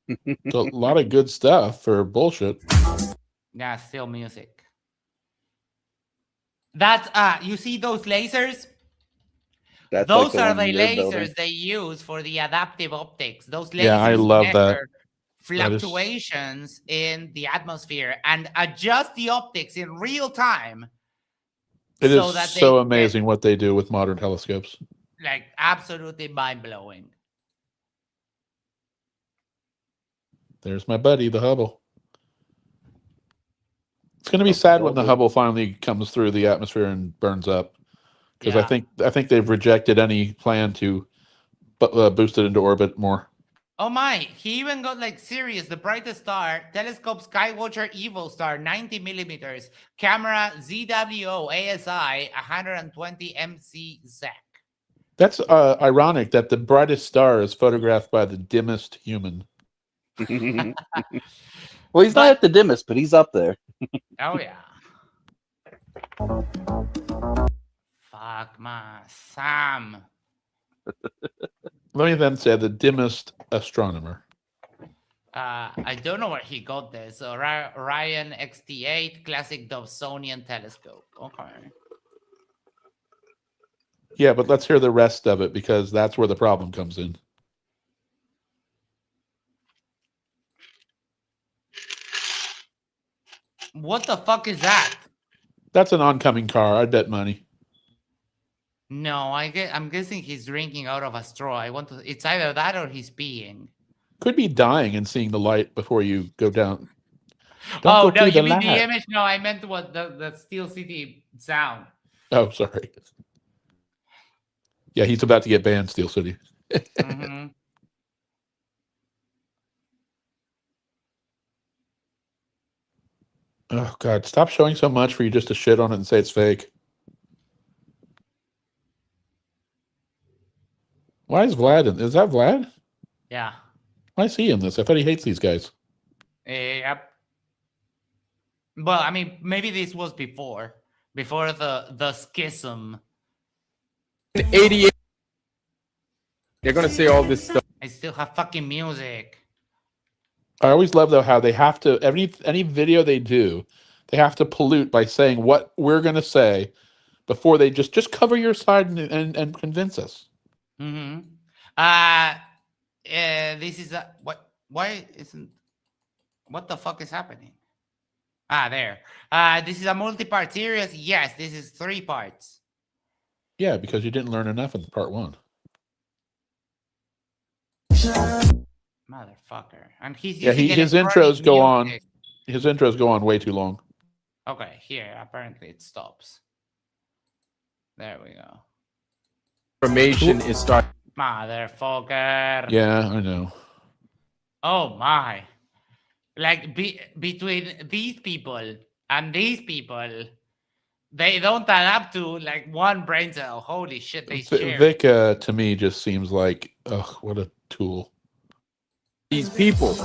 It's a lot of good stuff for bullshit. Yeah, still music. That's you see those lasers? Those are the lasers they use for the adaptive optics. Those lasers I love that. Fluctuations in the atmosphere and adjust the optics in real time. It is so amazing what they do with modern telescopes. Like absolutely mind-blowing. There's my buddy, the Hubble. It's going to be sad when the Hubble finally comes through the atmosphere and burns up, because I think they've rejected any plan to boost it into orbit more. Oh my, he even got like serious. The brightest star, telescope Skywatcher Evo Star, 90 millimeters, camera ZWO ASI, 120 MC ZEC. That's ironic that the brightest star is photographed by the dimmest human. Well, he's not at the dimmest, but he's up there. Oh yeah. Fuck my Sam. Let me then say the dimmest astronomer. I don't know where he got this. Orion XT8 classic Dobsonian telescope. Okay. Yeah, but let's hear the rest of it, because that's where the problem comes in. What the fuck is that? That's an oncoming car. I'd bet money. No, I'm guessing he's drinking out of a straw. It's either that or he's peeing. Could be dying and seeing the light before you go down. Oh, no, you mean the image? No, I meant what the Steel City sound. Oh, sorry. Yeah, he's about to get banned, Steel City. Mm-hmm. Oh, God. Stop showing so much for you just to shit on it and say it's fake. Why is Vlad in? Is that Vlad? Yeah. Why is he in this? I thought he hates these guys. Yep. Well, I mean, maybe this was before the schism. 88. They're gonna say all this stuff. I still have fucking music. I always love though how they have to any video they do, they have to pollute by saying what we're gonna say before they just cover your side and convince us. Mm-hmm. This is a what? Why isn't? What the fuck is happening? There. This is a multi-part series. Yes, this is 3 parts. Yeah, because you didn't learn enough in part 1. Motherfucker. And he's Yeah, using his electronic intros go on. music. His intros go on way too long. Okay, here apparently it stops. There we go. Information is starting. Motherfucker. Yeah, I know. Oh my. Like between these people and these people, they don't add up to like one brain cell. Holy shit, they share. Vic to me just seems like, ugh, what a tool. These people.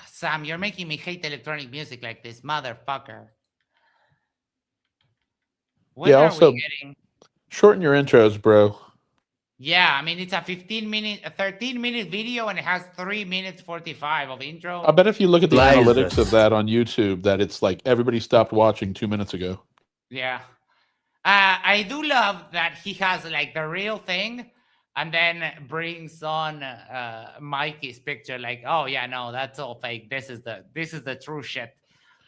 Sam, you're making me hate electronic music like this, motherfucker. When are also we getting? shorten your intros, bro. Yeah, I mean it's a 13-minute video and it has 3 minutes 45 of intro. I bet if you look at the Lies. analytics of that on YouTube, that it's like everybody stopped watching 2 minutes ago. Yeah. I do love that he has like the real thing and then brings on Mikey's picture like, oh yeah, no, that's all fake. This is the true shit.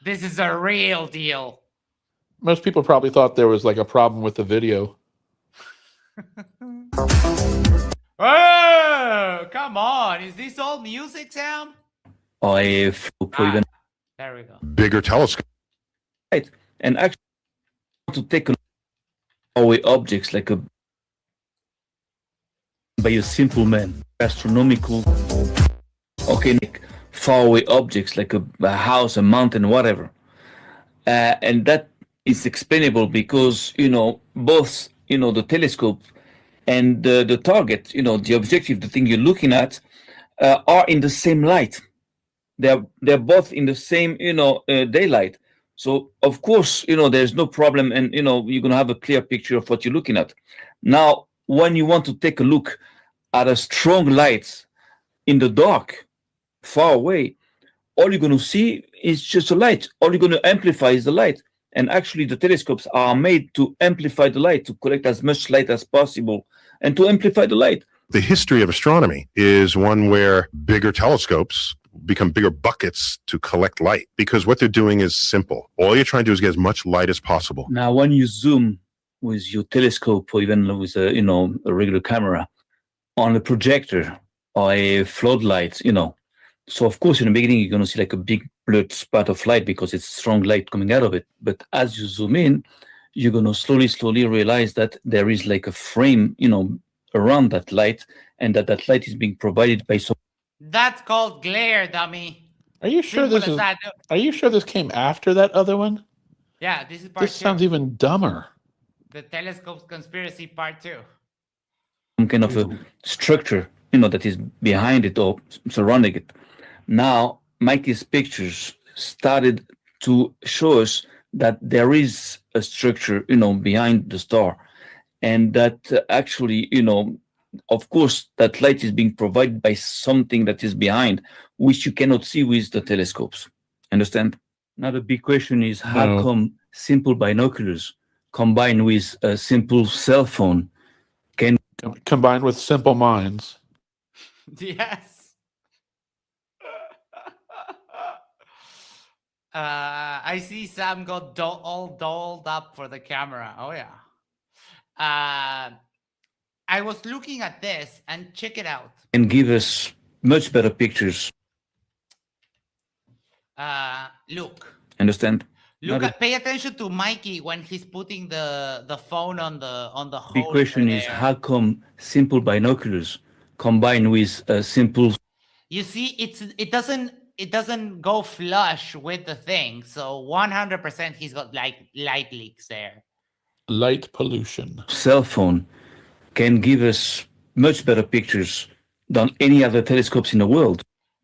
This is a real deal. Most people probably thought there was like a problem with the video. Oh, come on. Is this all music, Sam? There There we go. Bigger telescope. Right. And actually to take away objects like by a simple man, astronomical, okay, far away objects like a house, a mountain, whatever. And that is explainable because, both, the telescope and the target, the objective, the thing you're looking at, are in the same light. They're both in the same, daylight. So of course, there's no problem, and you're gonna have a clear picture of what you're looking at. Now, when you want to take a look at a strong light in the dark, far away, all you're gonna see is just a light. All you're gonna amplify is the light. And actually, the telescopes are made to amplify the light, to collect as much light as possible, and to amplify the light. The history of astronomy is one where bigger telescopes become bigger buckets to collect light, because what they're doing is simple. All you're trying to do is get as much light as possible. Now, when you zoom with your telescope or even with a regular camera on a projector or a floodlight, so of course in the beginning you're going to see like a big blurred spot of light because it's strong light coming out of it. But as you zoom in, you're going to slowly realize that there is like a frame, around that light, and that light is being provided by some. That's called glare, dummy. Are you sure Simple this as is? that. Are you sure this came after that other one? Yeah, this is part This 2. sounds even dumber. The telescope's conspiracy part 2. Some kind of a structure, that is behind it or surrounding it. Now, Mikey's pictures started to show us that there is a structure, behind the star, and that actually, of course, that light is being provided by something that is behind, which you cannot see with the telescopes. Understand? Now, the big question is how come simple binoculars combined with a simple cell phone can combined with simple minds? Yes. I see Sam got all dolled up for the camera. Oh yeah. I was looking at this and check it out. and give us much better pictures. Look. Understand? Pay attention to Mikey when he's putting the phone on the hole. The question is how come simple binoculars combined with a simple. You see, it doesn't go flush with the thing. So 100% he's got like light leaks there. Light pollution. Cell phone can give us much better pictures than any other telescopes in the world.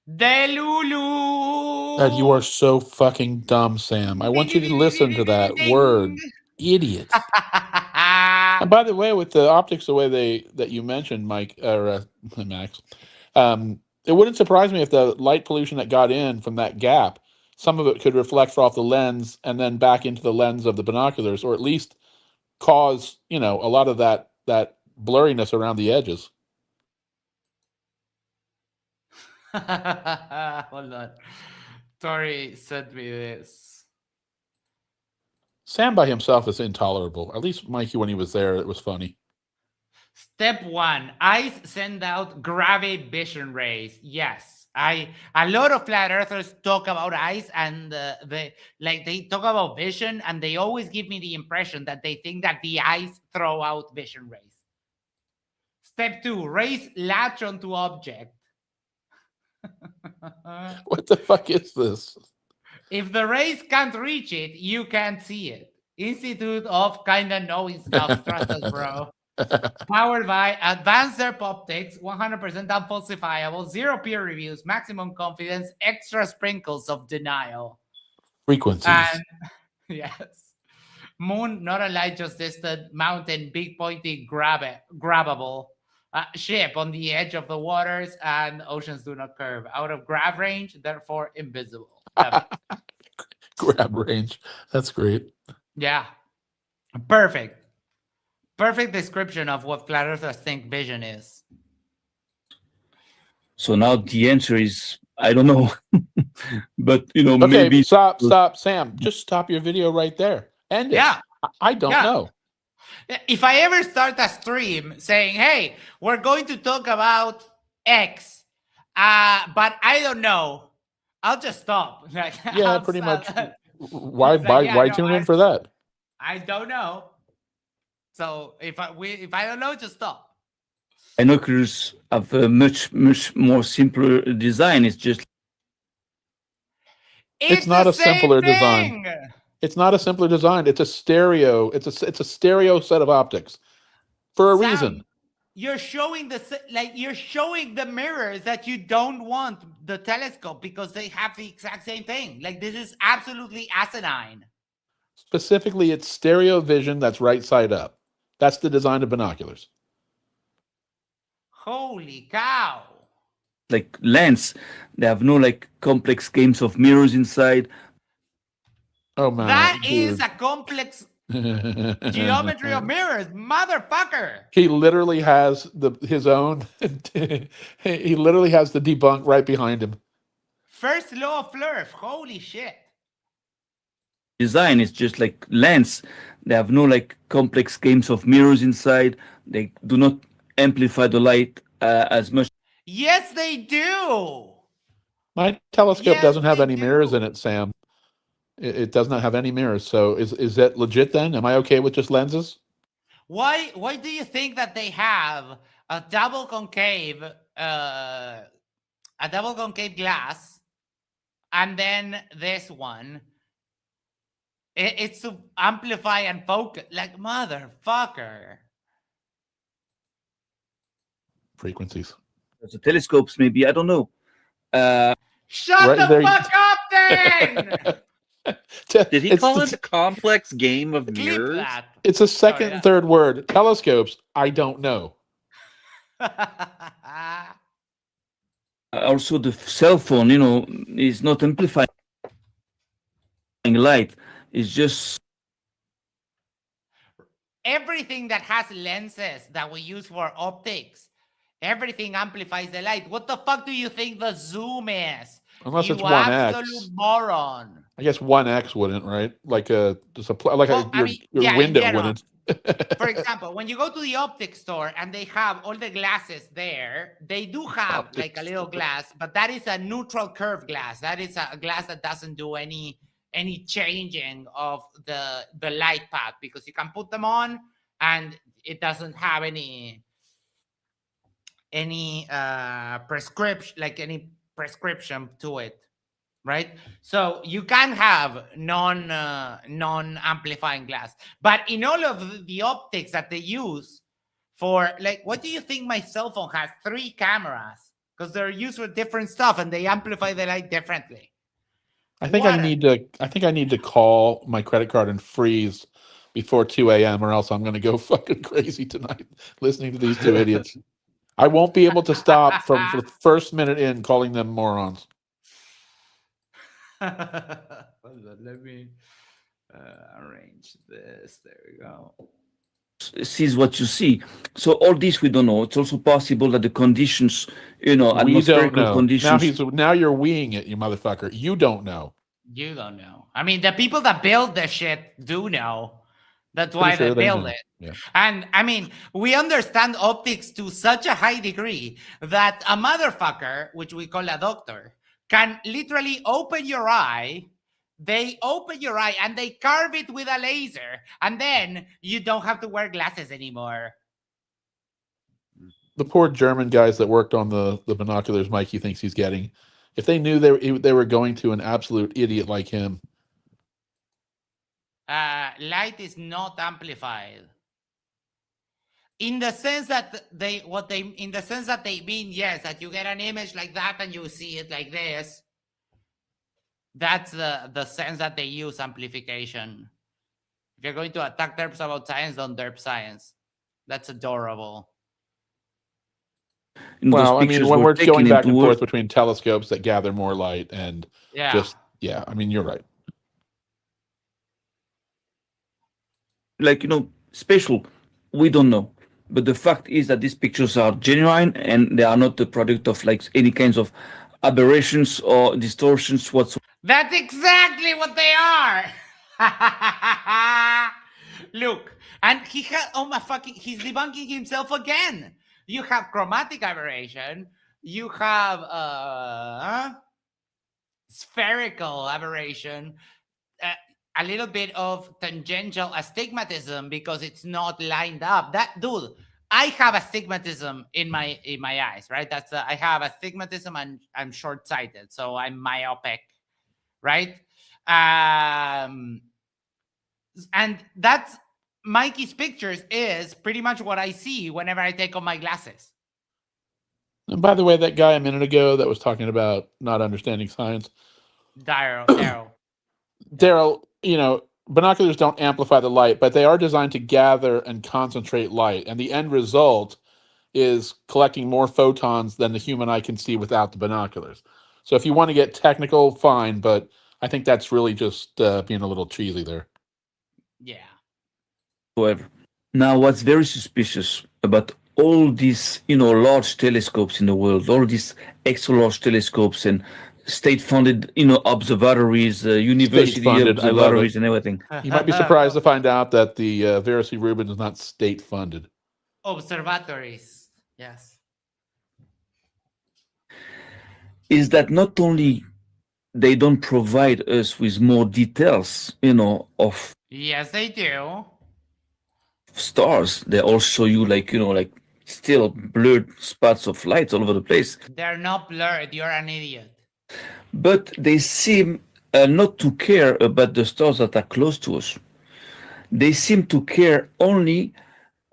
Delulu. God, you are so fucking dumb, Sam. I want you to listen to that word. Idiot. And by the way, with the optics, the way that you mentioned, Mike or Max, it wouldn't surprise me if the light pollution that got in from that gap, some of it could reflect off the lens and then back into the lens of the binoculars, or at least cause, a lot of that blurriness around the edges. Hold on. Tori sent me this. Sam by himself is intolerable. At least Mikey, when he was there, it was funny. Step 1, eyes send out gravivision rays. Yes, a lot of flat earthers talk about eyes, and they talk about vision, and they always give me the impression that they think that the eyes throw out vision rays. Step 2, rays latch onto object. What the fuck is this? If the rays can't reach it, you can't see it. Institute of Kinda Knowing Stuff. Trust us, bro. Powered by advanced Derp optics, 100% unfalsifiable, 0 peer reviews, maximum confidence, extra sprinkles of denial. Frequencies. And yes. Moon, not a light, just distant. Mountain, big pointy, grabbable. Ship on the edge of the waters, and oceans do not curve. Out of grab range, therefore invisible. Grab range. That's great. Yeah. Perfect. Perfect description of what flat earthers think vision is. So now the answer is, I don't know. But, Okay, maybe. stop, Sam. Just stop your video right there. End it. Yeah. I don't know. If I ever start a stream saying, hey, we're going to talk about X, but I don't know, I'll just stop. Yeah, pretty much. Why tune in for that? I don't know. So if I don't know, just stop. Binoculars have a much more simpler design. It's just. It's not a simpler design. It's not a simpler design. It's a stereo. It's a stereo set of optics for a reason. You're showing the mirrors that you don't want the telescope because they have the exact same thing. Like, this is absolutely asinine. Specifically, it's stereo vision that's right side up. That's the design of binoculars. Holy cow. Like lens, they have no complex games of mirrors inside. Oh man, that is a complex geometry of mirrors, motherfucker. He literally has his own. He literally has the debunk right behind him. First law of Flurf. Holy shit. Design is just like lens. They have no complex games of mirrors inside. They do not amplify the light as much. Yes, they do. My telescope doesn't have any mirrors in it, Sam. It does not have any mirrors. So is that legit then? Am I okay with just lenses? Why do you think that they have a double concave glass, and then this one? It's to amplify and focus. Like, motherfucker. Frequencies. The telescopes, maybe, I don't know. Shut the fuck up, then. Did he call it a complex game of mirrors? It's a second and third word. Telescopes, I don't know. Also, the cell phone, is not amplifying light. It's just everything that has lenses that we use for optics. Everything amplifies the light. What the fuck do you think the zoom is? Unless it's 1x. Absolute moron. I guess 1x wouldn't, right? Like your window wouldn't. For example, when you go to the optics store and they have all the glasses there, they do have a little glass, but that is a neutral curve glass. That is a glass that doesn't do any changing of the light path, because you can put them on and it doesn't have any prescription to it, right? So you can have non-amplifying glass, but in all of the optics that they use for, what do you think my cell phone has? 3 cameras, because they're used for different stuff and they amplify the light differently. I think I need to call my credit card and freeze before 2 a.m. or else I'm going to go fucking crazy tonight listening to these two idiots. I won't be able to stop from the first minute in calling them morons. Hold on, let me arrange this. There we go. Sees what you see. So all this we don't know. It's also possible that the conditions, We don't atmospherical know. conditions. Now you're weeing it, you motherfucker. You don't know. You don't know. I mean, the people that build the shit do know. That's why Pretty sure they they build know. it. Yeah. And I mean, we understand optics to such a high degree that a motherfucker, which we call a doctor, can literally open your eye. They open your eye and they carve it with a laser. And then you don't have to wear glasses anymore. The poor German guys that worked on the binoculars Mikey thinks he's getting. If they knew they were going to an absolute idiot like him. Light is not amplified. In the sense that they mean, yes, that you get an image like that and you see it like this. That's the sense that they use amplification. If you're going to attack derps about science, don't derp science. That's adorable. Well, I mean, when we're going back and forth between telescopes that gather more light and I mean, you're right. Like, spatial, we don't know. But the fact is that these pictures are genuine and they are not the product of like any kinds of aberrations or distortions whatsoever. That's exactly what they are. Look, and he's debunking himself again. You have chromatic aberration. You have spherical aberration. A little bit of tangential astigmatism because it's not lined up. That dude, I have astigmatism in my eyes, right? I have astigmatism and I'm short-sighted, so I'm myopic, right? And that's Mikey's pictures is pretty much what I see whenever I take off my glasses. And by the way, that guy a minute ago that was talking about not understanding science, Daryl, binoculars don't amplify the light, but they are designed to gather and concentrate light. And the end result is collecting more photons than the human eye can see without the binoculars. So if you want to get technical, fine, but I think that's really just being a little cheesy there. Yeah. However, now what's very suspicious about all these, large telescopes in the world, all these extra large telescopes and state-funded, observatories, university observatories and everything. You might be surprised to find out that the Vera C. Rubin is not state-funded. Observatories, yes. Is that not only they don't provide us with more details, of Yes, they do. Stars, they all show you like still blurred spots of light all over the place. They're not blurred. You're an idiot. But they seem not to care about the stars that are close to us. They seem to care only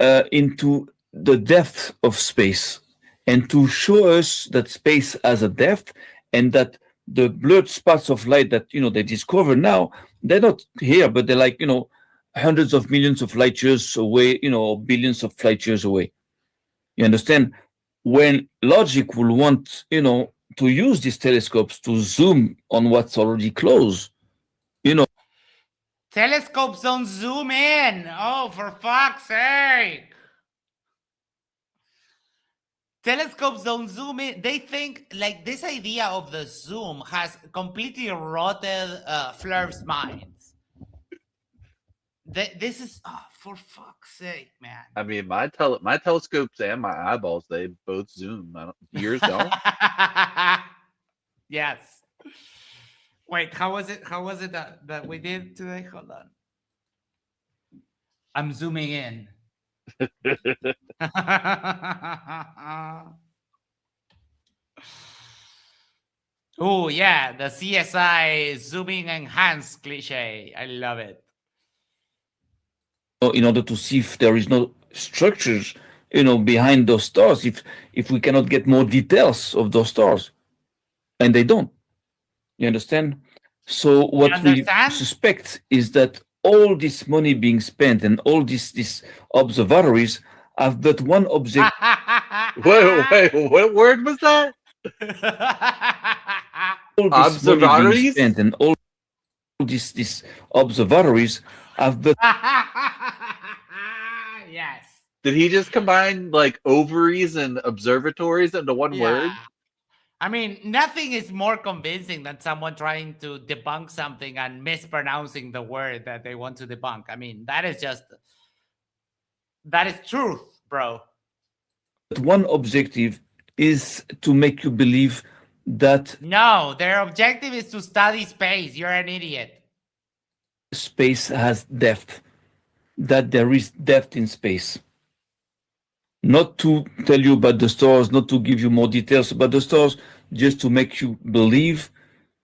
into the depth of space and to show us that space has a depth and that the blurred spots of light that they discover now, they're not here, but they're like hundreds of millions of light years away, billions of light years away. You understand? When logic will want to use these telescopes to zoom on what's already close, Telescopes don't zoom in. Oh, for fuck's sake. Telescopes don't zoom in. They think like this idea of the zoom has completely rotted Flurf's minds. This is, for fuck's sake, man. I mean, my telescopes and my eyeballs, they both zoom. Yours don't? Yes. Wait, how was it that we did today? Hold on. I'm zooming in. Oh, yeah, the CSI zooming enhanced cliche. I love it. In order to see if there is no structures, behind those stars, if we cannot get more details of those stars, and they don't. You understand? So what we understand? suspect is that all this money being spent and all these observatories have but one object. Wait, what word was that? All this money being Observatories? spent and all these observatories have but Yes. Did he just combine like ovaries and observatories into one Yeah. word? I mean, nothing is more convincing than someone trying to debunk something and mispronouncing the word that they want to debunk. I mean, that is truth, bro. one objective is to make you believe that No, their objective is to study space. You're an idiot. space has depth, that there is depth in space. Not to tell you about the stars, not to give you more details about the stars, just to make you believe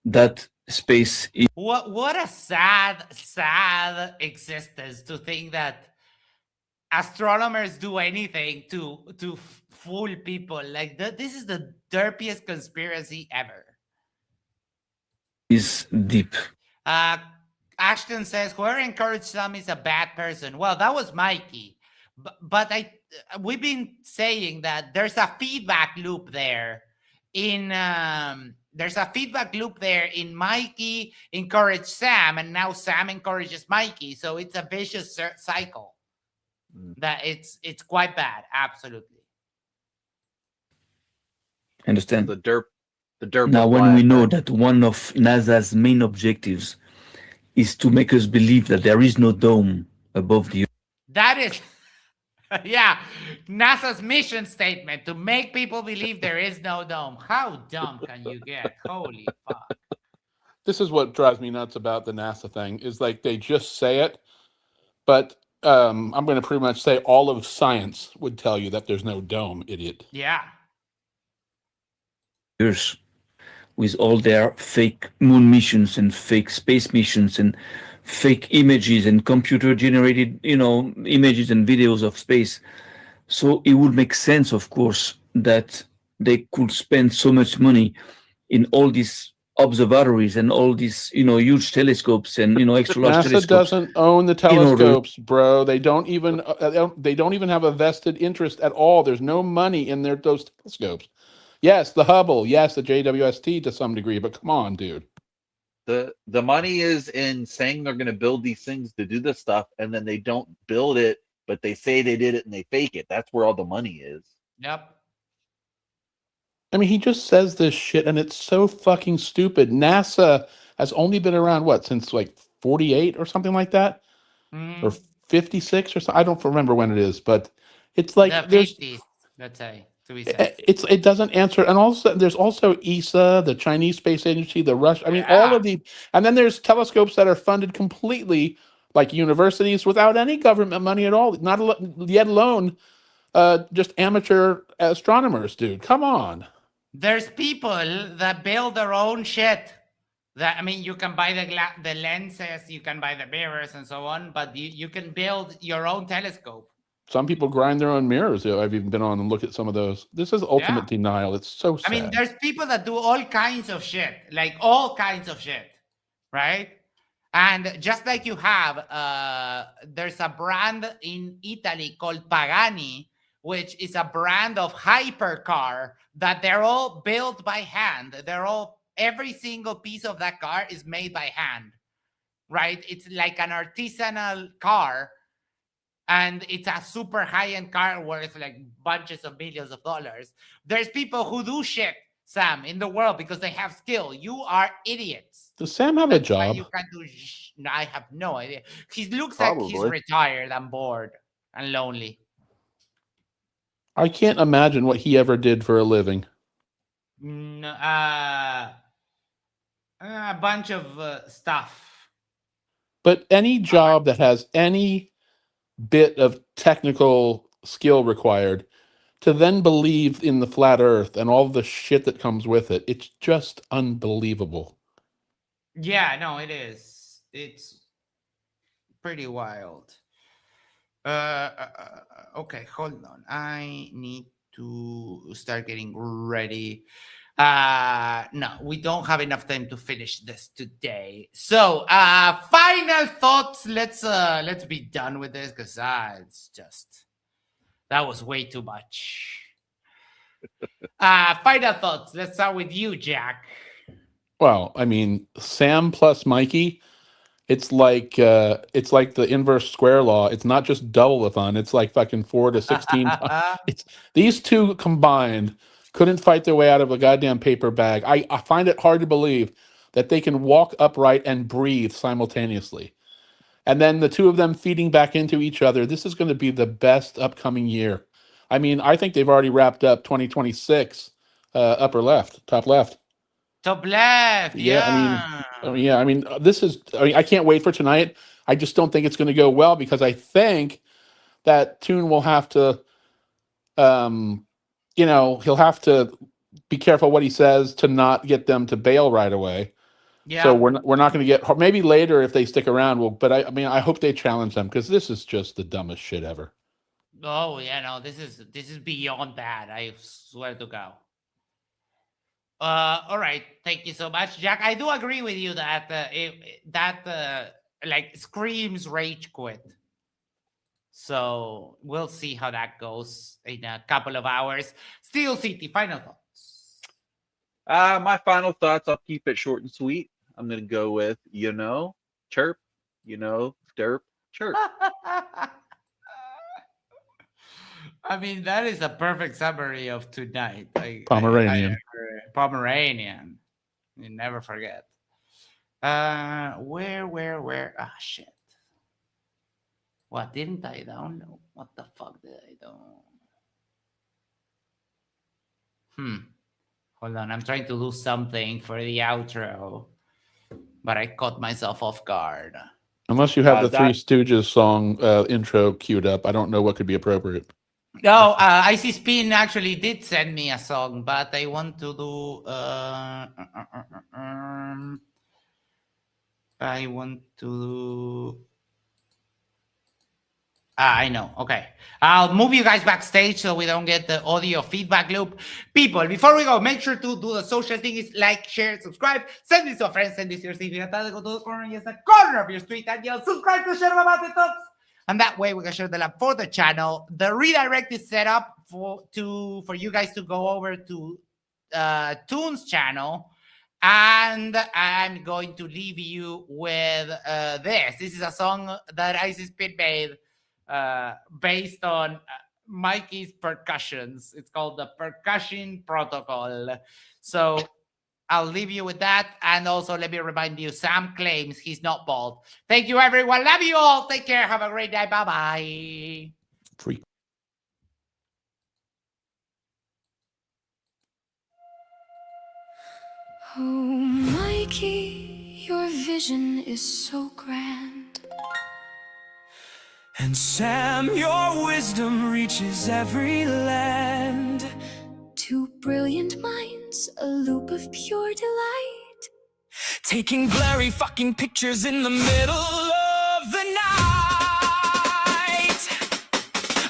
that space is. What a sad existence to think that astronomers do anything to fool people. Like this is the derpiest conspiracy ever. Is deep. Ashton says whoever encouraged some is a bad person. Well, that was Mikey, but we've been saying that there's a feedback loop there. There's a feedback loop there in Mikey encouraged Sam, and now Sam encourages Mikey. So it's a vicious cycle. That it's quite bad. Absolutely. Understand? The derp. Now, when we know that one of NASA's main objectives is to make us believe that there is no dome above the Earth. That is, yeah, NASA's mission statement to make people believe there is no dome. How dumb can you get? Holy fuck. This is what drives me nuts about the NASA thing is like they just say it, but I'm going to pretty much say all of science would tell you that there's no dome, idiot. Yeah. Years with all their fake moon missions and fake space missions and fake images and computer generated, images and videos of space. So it would make sense, of course, that they could spend so much money in all these observatories and all these, huge telescopes and, extra large NASA telescopes. doesn't own the telescopes, bro. They don't even have a vested interest at all. There's no money in those telescopes. Yes, the Hubble. Yes, the JWST to some degree. But come on, dude. The money is in saying they're going to build these things to do this stuff, and then they don't build it, but they say they did it and they fake it. That's where all the money is. Yep. I mean, he just says this shit, and it's so fucking stupid. NASA has only been around since like 48 or something like that, or 56 or something. I don't remember when it is, but it's like the there's 50s, let's say, to be safe. it doesn't answer. And also there's also ESA, the Chinese Space Agency, the Russian. I mean, all of the, and then there's telescopes that are funded completely, like universities, without any government money at all. Yet alone, just amateur astronomers, dude. Come on. There's people that build their own shit. You can buy the lenses, you can buy the mirrors and so on, but you can build your own telescope. Some people grind their own mirrors. I've even been on and look at some of those. This is ultimate denial. It's so sad. There's people that do all kinds of shit, like all kinds of shit, right? And just like you have, there's a brand in Italy called Pagani, which is a brand of hypercar that they're all built by hand. Every single piece of that car is made by hand, right? It's like an artisanal car, and it's a super high-end car worth like bunches of millions of dollars. There's people who do shit, Sam, in the world because they have skill. You are idiots. Does Sam have a job? You can do. No, I have no idea. He looks like he's retired and bored and lonely. I can't imagine what he ever did for a living. A bunch of stuff. But any job that has any bit of technical skill required to then believe in the flat earth and all the shit that comes with it, it's just unbelievable. Yeah, no, it is. It's pretty wild. Okay, hold on. I need to start getting ready. No, we don't have enough time to finish this today. So, final thoughts. Let's be done with this because it's just that was way too much. Final thoughts. Let's start with you, Jack. Well, I mean, Sam plus Mikey, it's like the inverse square law. It's not just double the fun. It's like fucking 4 to 16 times. It's these two combined couldn't fight their way out of a goddamn paper bag. I find it hard to believe that they can walk upright and breathe simultaneously. And then the two of them feeding back into each other. This is going to be the best upcoming year. I mean, I think they've already wrapped up 2026 upper left, top left. Top left. Yeah. I mean, this is. I mean, I can't wait for tonight. I just don't think it's going to go well because I think that Toon will have to, he'll have to be careful what he says to not get them to bail right away. Yeah. So we're not going to get maybe later if they stick around. But I mean, I hope they challenge them because this is just the dumbest shit ever. Oh yeah, no, this is beyond that. I swear to God. All right, thank you so much, Jack. I do agree with you that that like screams rage quit. So we'll see how that goes in a couple of hours. Steel City, final thoughts. My final thoughts. I'll keep it short and sweet. I'm gonna go with chirp, derp, chirp. I mean, that is a perfect summary of tonight. Pomeranian. Pomeranian. You never forget. Where? Ah, shit. What, didn't I download? What the fuck did I do? Hold on, I'm trying to do something for the outro, but I caught myself off guard. Unless you have the Three Stooges song intro queued up, I don't know what could be appropriate. No, Icy Spin actually did send me a song, but I want to do. I want to do. I know. Okay. I'll move you guys backstage so we don't get the audio feedback loop. People, before we go, make sure to do the social things, like, share, subscribe, send this to a friend, send this to your significant other, go to the corner, yes, the corner of your street, and yell, subscribe to Yerba Mate Talks. And that way we can share the link for the channel. The redirect is set up for you guys to go over to Toon's channel. And I'm going to leave you with this. This is a song that Icy Spin made based on Mikey's percussions. It's called the Percussion Protocol. So I'll leave you with that. And also let me remind you, Sam claims he's not bald. Thank you, everyone. Love you all. Take care. Have a great day. Bye-bye. Free. Oh, Mikey, your vision is so grand. And Sam, your wisdom reaches every land. Two brilliant minds, a loop of pure delight. Taking blurry fucking pictures in the middle of the night.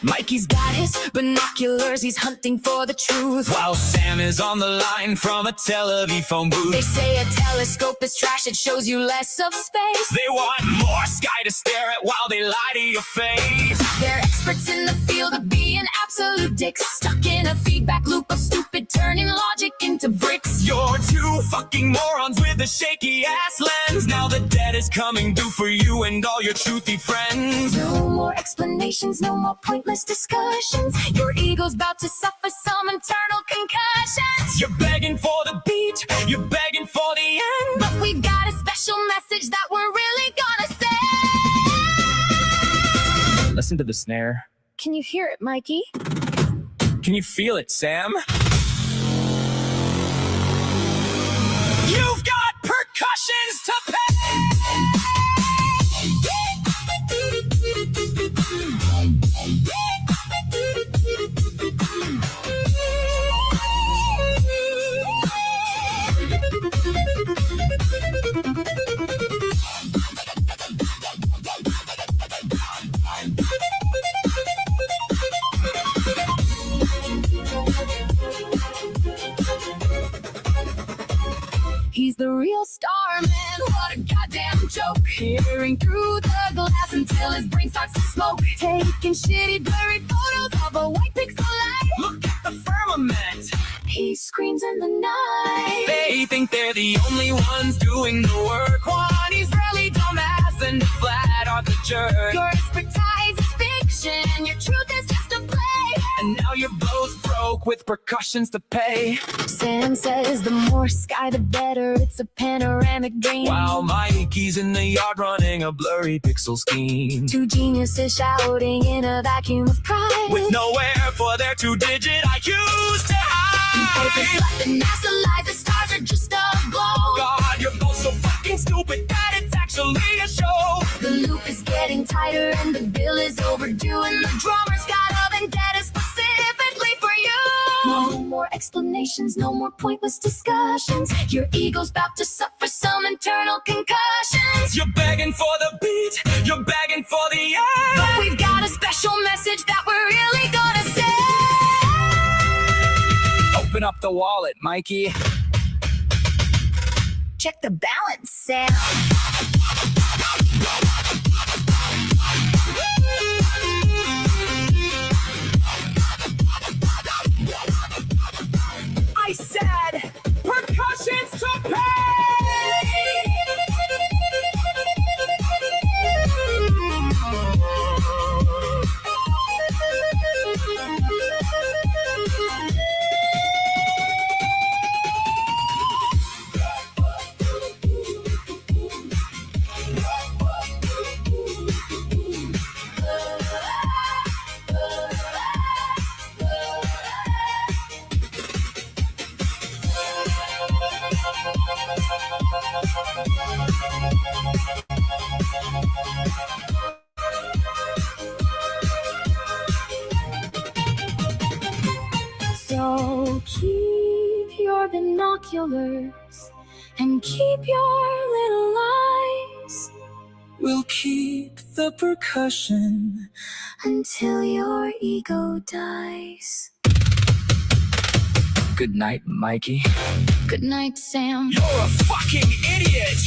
Mikey's got his binoculars, he's hunting for the truth. While Sam is on the line from a Tel Aviv phone booth. They say a telescope is trash, it shows you less of space. They want more sky to stare at while they lie to your face. They're experts in the field of being absolute dicks, stuck in a feedback loop of stupid, turning logic into bricks. You're two fucking morons with a shaky ass lens. Now the dead is coming due for you and all your truthy friends. No more explanations, no more pointless discussions. Your ego's about to suffer some internal concussions. You're begging for the beat, you're begging for the end. But we've got a special message that we're really gonna say. Listen to the snare. Can you hear it, Mikey? Can you feel it, Sam? You've got percussions to pay! the real star, man. What a goddamn joke. Peering through the glass until his brain starts to smoke. Taking shitty blurry photos of a white pixel light. Look at the firmament. He screams in the night. They think they're the only ones doing the work. One, he's really dumbass and flat are the jerk. Your expertise is fiction, your truth is just a play. And now you're both broke with precautions to pay. Sam says the more sky the better, it's a panoramic dream. While Mikey's in the yard running a blurry pixel scheme. Two geniuses shouting in a vacuum of pride. With nowhere for their 2-digit IQs to hide. The NASA lies, the stars are just a glow. God, you're both so fucking stupid that it's actually a show. The loop is getting tighter and the bill is overdue. And the drummer's got a vendetta specifically for you. No more explanations, no more pointless discussions. Your ego's about to suffer some internal concussions. You're begging for the beat, you're begging for the end. But we've got a special message that we're really gonna say. Open up the wallet, Mikey. Check the balance, Sam. I said percussions to pay. So keep your binoculars and keep your little eyes. We'll keep the percussion until your ego dies. Good night, Mikey. Good night, Sam. You're a fucking idiot.